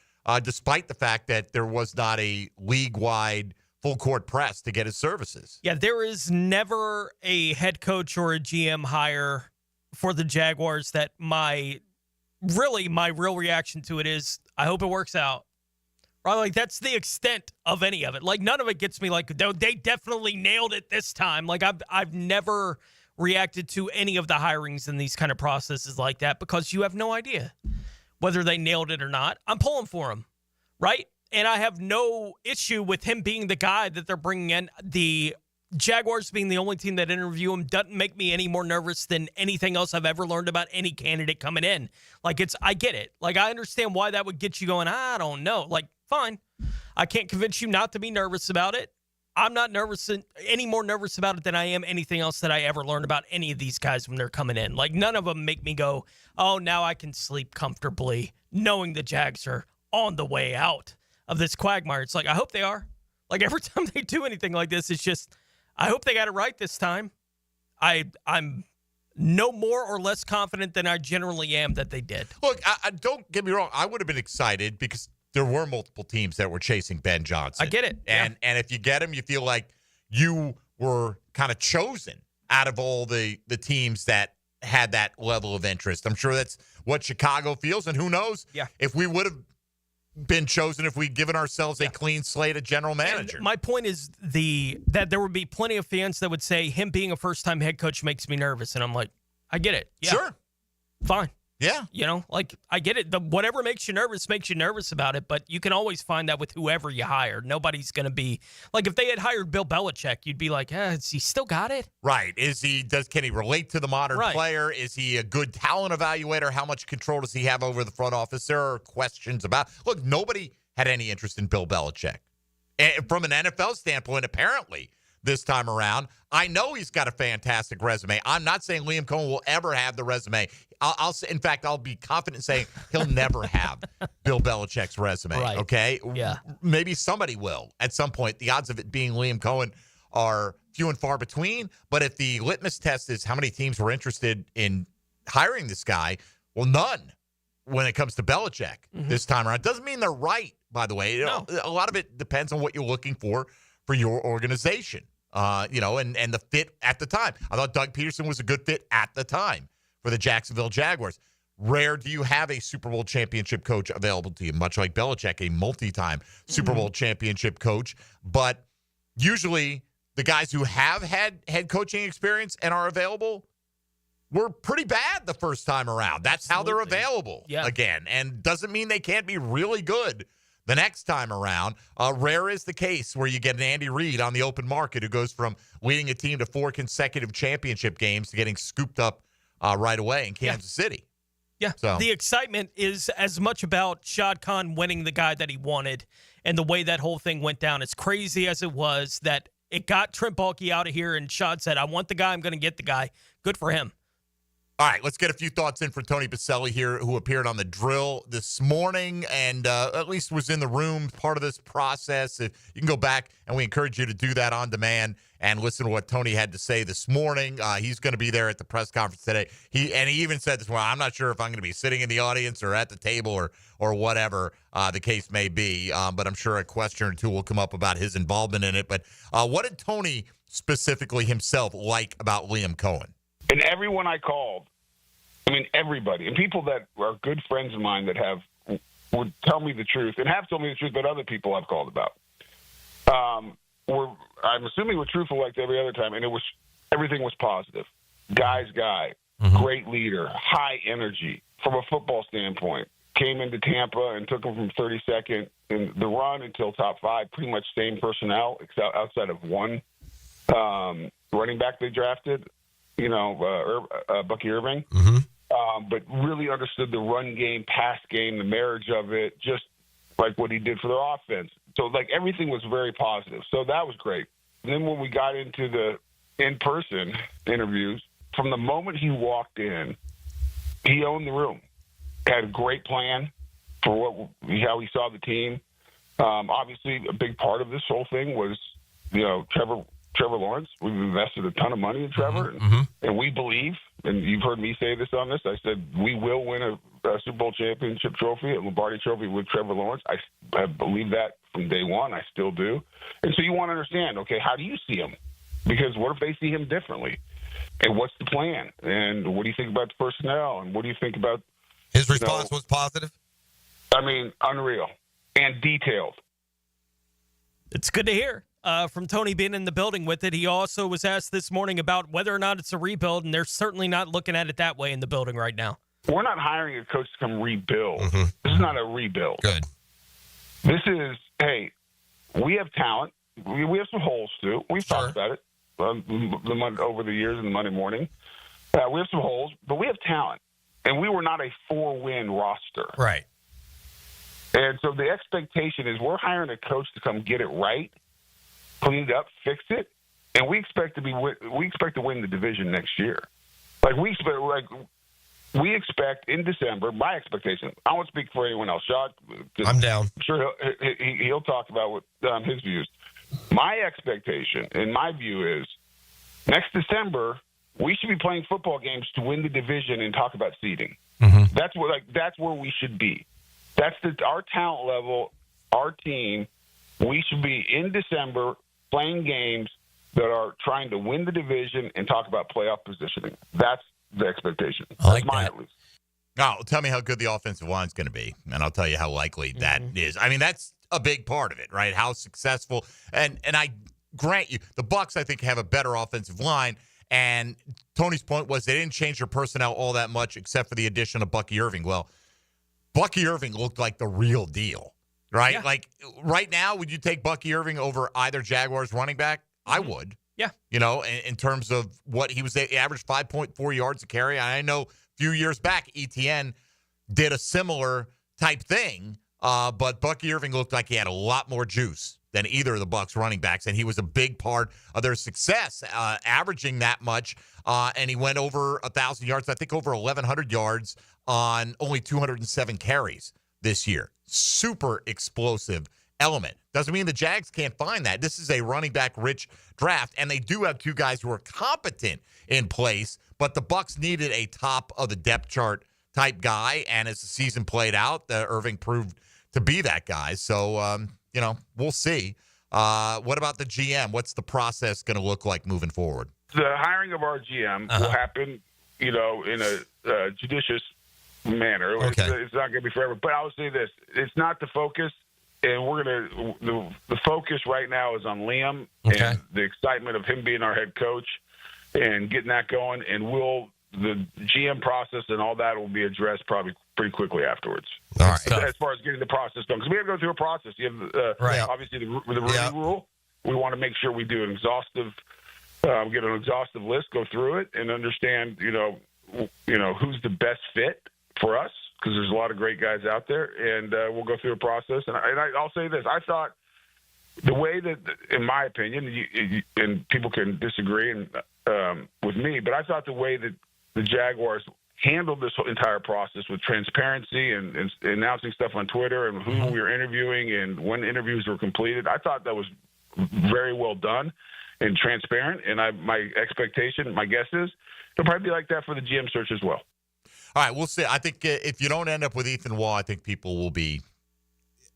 despite the fact that there was not a league-wide full-court press to get his services.
Yeah, there is never a head coach or a GM hire for the Jaguars that my real reaction to it is, I hope it works out. Right, like that's the extent of any of it. Like none of it gets me like they definitely nailed it this time. Like I've never reacted to any of the hirings in these kind of processes like that because you have no idea whether they nailed it or not. I'm pulling for him, right? And I have no issue with him being the guy that they're bringing in. The Jaguars being the only team that interview him doesn't make me any more nervous than anything else I've ever learned about any candidate coming in. Like I get it. Like I understand why that would get you going, I don't know. Like, fine. I can't convince you not to be nervous about it. I'm not any more nervous about it than I am anything else that I ever learned about any of these guys when they're coming in. Like none of them make me go, oh, now I can sleep comfortably knowing the Jags are on the way out of this quagmire. It's like, I hope they are. Like every time they do anything like this, it's just, I hope they got it right this time. I'm no more or less confident than I generally am that they did.
Look, I don't get me wrong. I would have been excited because there were multiple teams that were chasing Ben Johnson.
I get it.
And if you get him, you feel like you were kind of chosen out of all the teams that had that level of interest. I'm sure that's what Chicago feels, and who knows if we would have been chosen if we'd given ourselves a clean slate of general manager.
And my point is that there would be plenty of fans that would say him being a first-time head coach makes me nervous, and I'm like, I get it. Yeah.
Sure.
Fine.
Yeah.
I get it. Whatever makes you nervous about it, but you can always find that with whoever you hire. Nobody's going to be like, if they had hired Bill Belichick, you'd be like, has he still got it?
Right. Can he relate to the modern player? Is he a good talent evaluator? How much control does he have over the front office? There are questions about, look, nobody had any interest in Bill Belichick. And from an NFL standpoint, apparently, this time around, I know he's got a fantastic resume. I'm not saying Liam Cohen will ever have the resume. In fact, I'll be confident saying he'll never have Bill Belichick's resume.
Right.
Okay.
Yeah.
Maybe somebody will at some point. The odds of it being Liam Cohen are few and far between. But if the litmus test is how many teams were interested in hiring this guy, well, none when it comes to Belichick this time around. Doesn't mean they're right, by the way.
No.
A lot of it depends on what you're looking for your organization. And the fit at the time. I thought Doug Peterson was a good fit at the time for the Jacksonville Jaguars. Rare do you have a Super Bowl championship coach available to you, much like Belichick, a multi-time Super Bowl championship coach. But usually the guys who have had head coaching experience and are available were pretty bad the first time around. That's how they're available again. And doesn't mean they can't be really good the next time around. Rare is the case where you get an Andy Reid on the open market who goes from leading a team to 4 consecutive championship games to getting scooped up right away in Kansas City.
Yeah.
So
the excitement is as much about Shad Khan winning the guy that he wanted and the way that whole thing went down. As crazy as it was that it got Trent Baalke out of here and Shad said, I want the guy, I'm going to get the guy. Good for him.
All right, let's get a few thoughts in for Tony Baselli here, who appeared on The Drill this morning and at least was in the room, part of this process. If you can go back, and we encourage you to do that on demand and listen to what Tony had to say this morning. He's going to be there at the press conference today. He even said this morning, I'm not sure if I'm going to be sitting in the audience or at the table or whatever the case may be, but I'm sure a question or two will come up about his involvement in it. But what did Tony specifically himself like about Liam Cohen?
And everyone I called, everybody, and people that are good friends of mine that would tell me the truth and have told me the truth, but other people I've called about, I'm assuming were truthful like every other time, and everything was positive. Guy's guy, great leader, high energy from a football standpoint. Came into Tampa and took him from 32nd in the run until top 5, pretty much same personnel, except outside of one running back they drafted. Bucky Irving, but really understood the run game, pass game, the marriage of it, just like what he did for their offense. So, everything was very positive. So that was great. And then when we got into the in-person interviews, from the moment he walked in, he owned the room. Had a great plan for how he saw the team. Obviously, a big part of this whole thing was, Trevor Lawrence. We've invested a ton of money in Trevor, and we believe, and you've heard me say this on this, I said we will win a Super Bowl championship trophy, a Lombardi trophy with Trevor Lawrence. I believe that from day one. I still do. And so you want to understand, okay, how do you see him? Because what if they see him differently? And what's the plan? And what do you think about the personnel? And what do you think about...
His response was positive?
Unreal and detailed.
It's good to hear. From Tony being in the building with it. He also was asked this morning about whether or not it's a rebuild, and they're certainly not looking at it that way in the building right now.
We're not hiring a coach to come rebuild. This is not a rebuild.
Good.
This is, hey, we have talent. We have some holes, too. We've talked about it over the years in the Monday morning. We have some holes, but we have talent. And we were not a 4-win roster.
Right.
And so the expectation is we're hiring a coach to come get it right, clean it up, fix it, and we expect to win the division next year. We expect in December. My expectation. I won't speak for anyone else. Shad,
I'm down.
I'm sure he'll talk about what his views. My expectation, in my view, is next December we should be playing football games to win the division and talk about seeding. That's where we should be. That's our talent level, our team. We should be in December playing games that are trying to win the division and talk about playoff positioning. That's the expectation.
I like
That's mine,
that.
at least.
No, tell me how good the offensive line is going to be, and I'll tell you how likely that is. I mean, that's a big part of it, right? How successful. And I grant you, the Bucs, I think, have a better offensive line. And Tony's point was they didn't change their personnel all that much except for the addition of Bucky Irving. Well, Bucky Irving looked like the real deal, right?
Yeah.
Like right now, would you take Bucky Irving over either Jaguars running back? I would.
Yeah.
You know, in terms of what he was, he averaged 5.4 yards a carry. I know a few years back, ETN did a similar type thing, but Bucky Irving looked like he had a lot more juice than either of the Bucs running backs, and he was a big part of their success, averaging that much, and he went over 1,000 yards, I think over 1,100 yards on only 207 carries this year. Super explosive element. Doesn't mean the Jags can't find that. This is a running back rich draft, and they do have two guys who are competent in place, but the Bucs needed a top of the depth chart type guy, and as the season played out, Irving proved to be that guy. So, we'll see. What about the GM? What's the process going to look like moving forward?
The hiring of our GM will happen, in a judicious manner.
Okay.
It's not going to be forever. But I will say this: it's not the focus, and we're going to. The focus right now is on Liam and the excitement of him being our head coach and getting that going. And the GM process and all that will be addressed probably pretty quickly afterwards.
All right.
As far as getting the process done, because we have to go through a process. You have obviously the Rooney Rule. We want to make sure we do an exhaustive, get an exhaustive list, go through it, and understand who's the best fit for us, because there's a lot of great guys out there, and we'll go through a process. And I'll say this: I thought the way that, in my opinion, and people can disagree with me, but I thought the way that the Jaguars handled this whole entire process with transparency and announcing stuff on Twitter and who we were interviewing and when interviews were completed, I thought that was very well done and transparent. And my expectation, my guess is, it'll probably be like that for the GM search as well.
All right, we'll see. I think if you don't end up with Ethan Waugh, I think people will be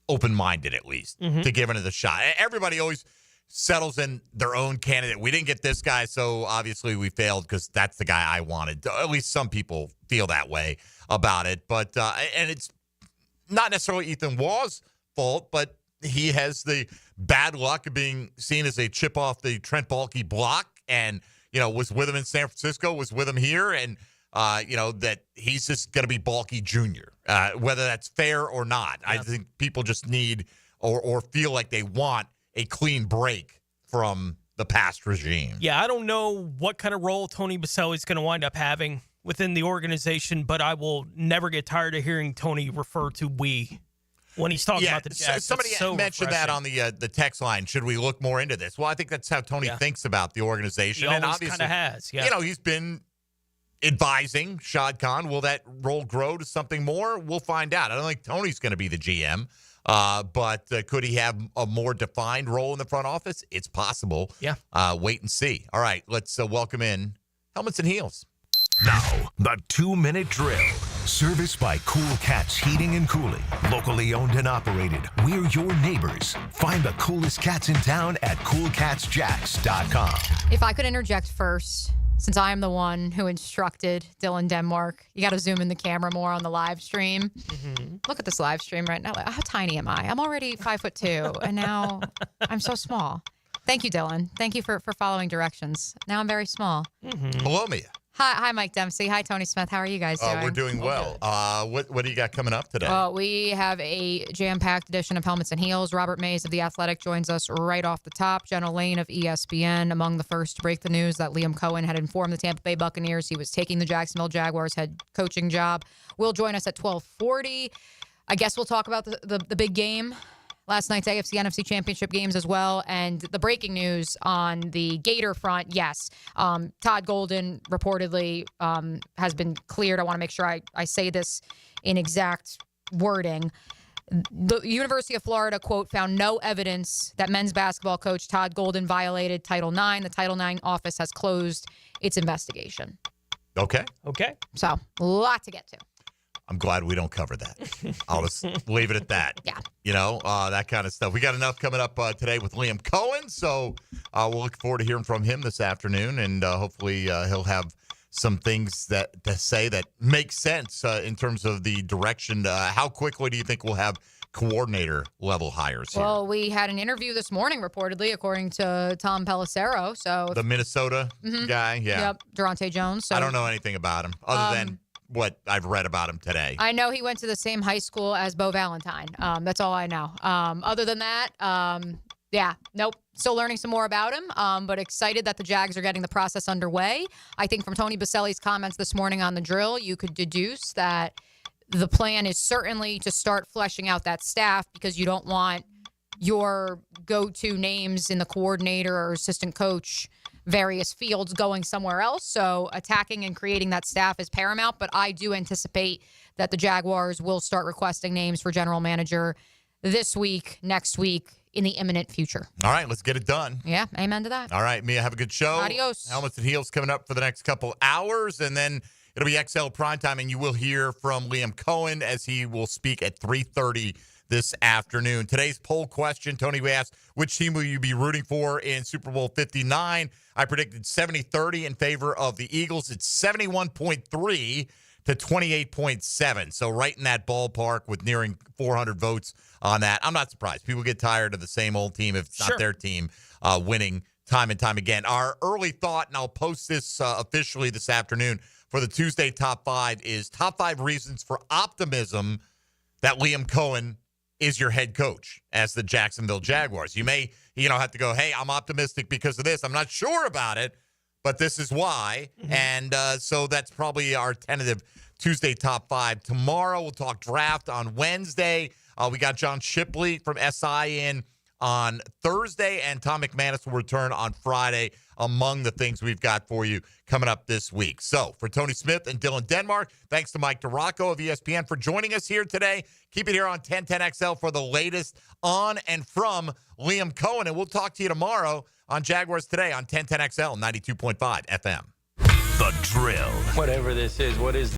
open-minded at least to giving it a shot. Everybody always settles in their own candidate. We didn't get this guy, so obviously we failed because that's the guy I wanted. At least some people feel that way about it. But and it's not necessarily Ethan Waugh's fault, but he has the bad luck of being seen as a chip off the Trent Baalke block, and was with him in San Francisco, was with him here, and that he's just going to be Baalke Jr., whether that's fair or not. I think people just need or feel like they want a clean break from the past regime.
Yeah, I don't know what kind of role Tony Boselli is going to wind up having within the organization, but I will never get tired of hearing Tony refer to we when he's talking about the Jags.
Somebody mentioned that on the text line. Should we look more into this? Well, I think that's how Tony thinks about the organization.
He
and
always
obviously,
kind of has. Yeah.
He's been advising Shad Khan. Will that role grow to something more? We'll find out. I don't think Tony's going to be the GM. But could he have a more defined role in the front office? It's possible.
Yeah.
Wait and see. All right, let's welcome in Helmets and Heels.
Now, the 2-minute drill. Serviced by Cool Cats Heating and Cooling. Locally owned and operated. We're your neighbors. Find the coolest cats in town at coolcatsjacks.com.
If I could interject first, since I am the one who instructed Dylan Denmark, you got to zoom in the camera more on the live stream. Look at this live stream right now. How tiny am I? I'm already 5'2", and now I'm so small. Thank you, Dylan. Thank you for following directions. Now I'm very small.
Below me.
Hi, Mike Dempsey. Hi, Tony Smith. How are you guys doing?
We're doing well. What do you got coming up today?
We have a jam-packed edition of Helmets and Heels. Robert Mays of The Athletic joins us right off the top. Jenna Lane of ESPN, among the first to break the news that Liam Cohen had informed the Tampa Bay Buccaneers he was taking the Jacksonville Jaguars head coaching job, will join us at 12:40. I guess we'll talk about the big game. Last night's AFC, NFC championship games as well. And the breaking news on the Gator front, yes. Todd Golden reportedly has been cleared. I want to make sure I say this in exact wording. The University of Florida, quote, found no evidence that men's basketball coach Todd Golden violated Title IX. The Title IX office has closed its investigation.
Okay.
Okay.
So, a lot to get to.
I'm glad we don't cover that. I'll just leave it at that.
Yeah.
That kind of stuff. We got enough coming up today with Liam Cohen, so we'll look forward to hearing from him this afternoon, and hopefully he'll have some things to say that make sense in terms of the direction. How quickly do you think we'll have coordinator-level hires here?
Well, we had an interview this morning, reportedly, according to Tom Pelissero. So
the Minnesota guy? Yeah.
Yep, Durante Jones. So,
I don't know anything about him other than what I've read about him today.
I know he went to the same high school as Bo Valentine. That's all I know. Other than that, nope. Still learning some more about him, but excited that the Jags are getting the process underway. I think from Tony Baselli's comments this morning on the drill, you could deduce that the plan is certainly to start fleshing out that staff because you don't want your go-to names in the coordinator or assistant coach various fields going somewhere else. So attacking and creating that staff is paramount, but I do anticipate that the Jaguars will start requesting names for general manager this week, next week, in the imminent future.
All right, let's get it done.
Yeah, amen to that.
All right, Mia, have a good show.
Adios.
Helmets and Heels coming up for the next couple hours, and then it'll be XL Primetime, and you will hear from Liam Cohen as he will speak at 3:30 this afternoon. Today's poll question, Tony, we asked, which team will you be rooting for in Super Bowl 59? I predicted 70-30 in favor of the Eagles. It's 71.3 to 28.7. So right in that ballpark with nearing 400 votes on that. I'm not surprised. People get tired of the same old team if it's not their team winning time and time again. Our early thought, and I'll post this officially this afternoon for the Tuesday Top 5, is top 5 reasons for optimism that Liam Cohen is your head coach as the Jacksonville Jaguars. You may, have to go, hey, I'm optimistic because of this. I'm not sure about it, but this is why. Mm-hmm. And so that's probably our tentative Tuesday Top 5. Tomorrow we'll talk draft on Wednesday. We got John Shipley from SI in on Thursday, and Tom McManus will return on Friday, among the things we've got for you coming up this week. So for Tony Smith and Dylan Denmark, thanks to Mike DiRocco of ESPN for joining us here today. Keep it here on 1010XL for the latest on and from Liam Cohen, and we'll talk to you tomorrow on Jaguars Today on 1010XL 92.5 FM.
The Drill.
Whatever this is, what is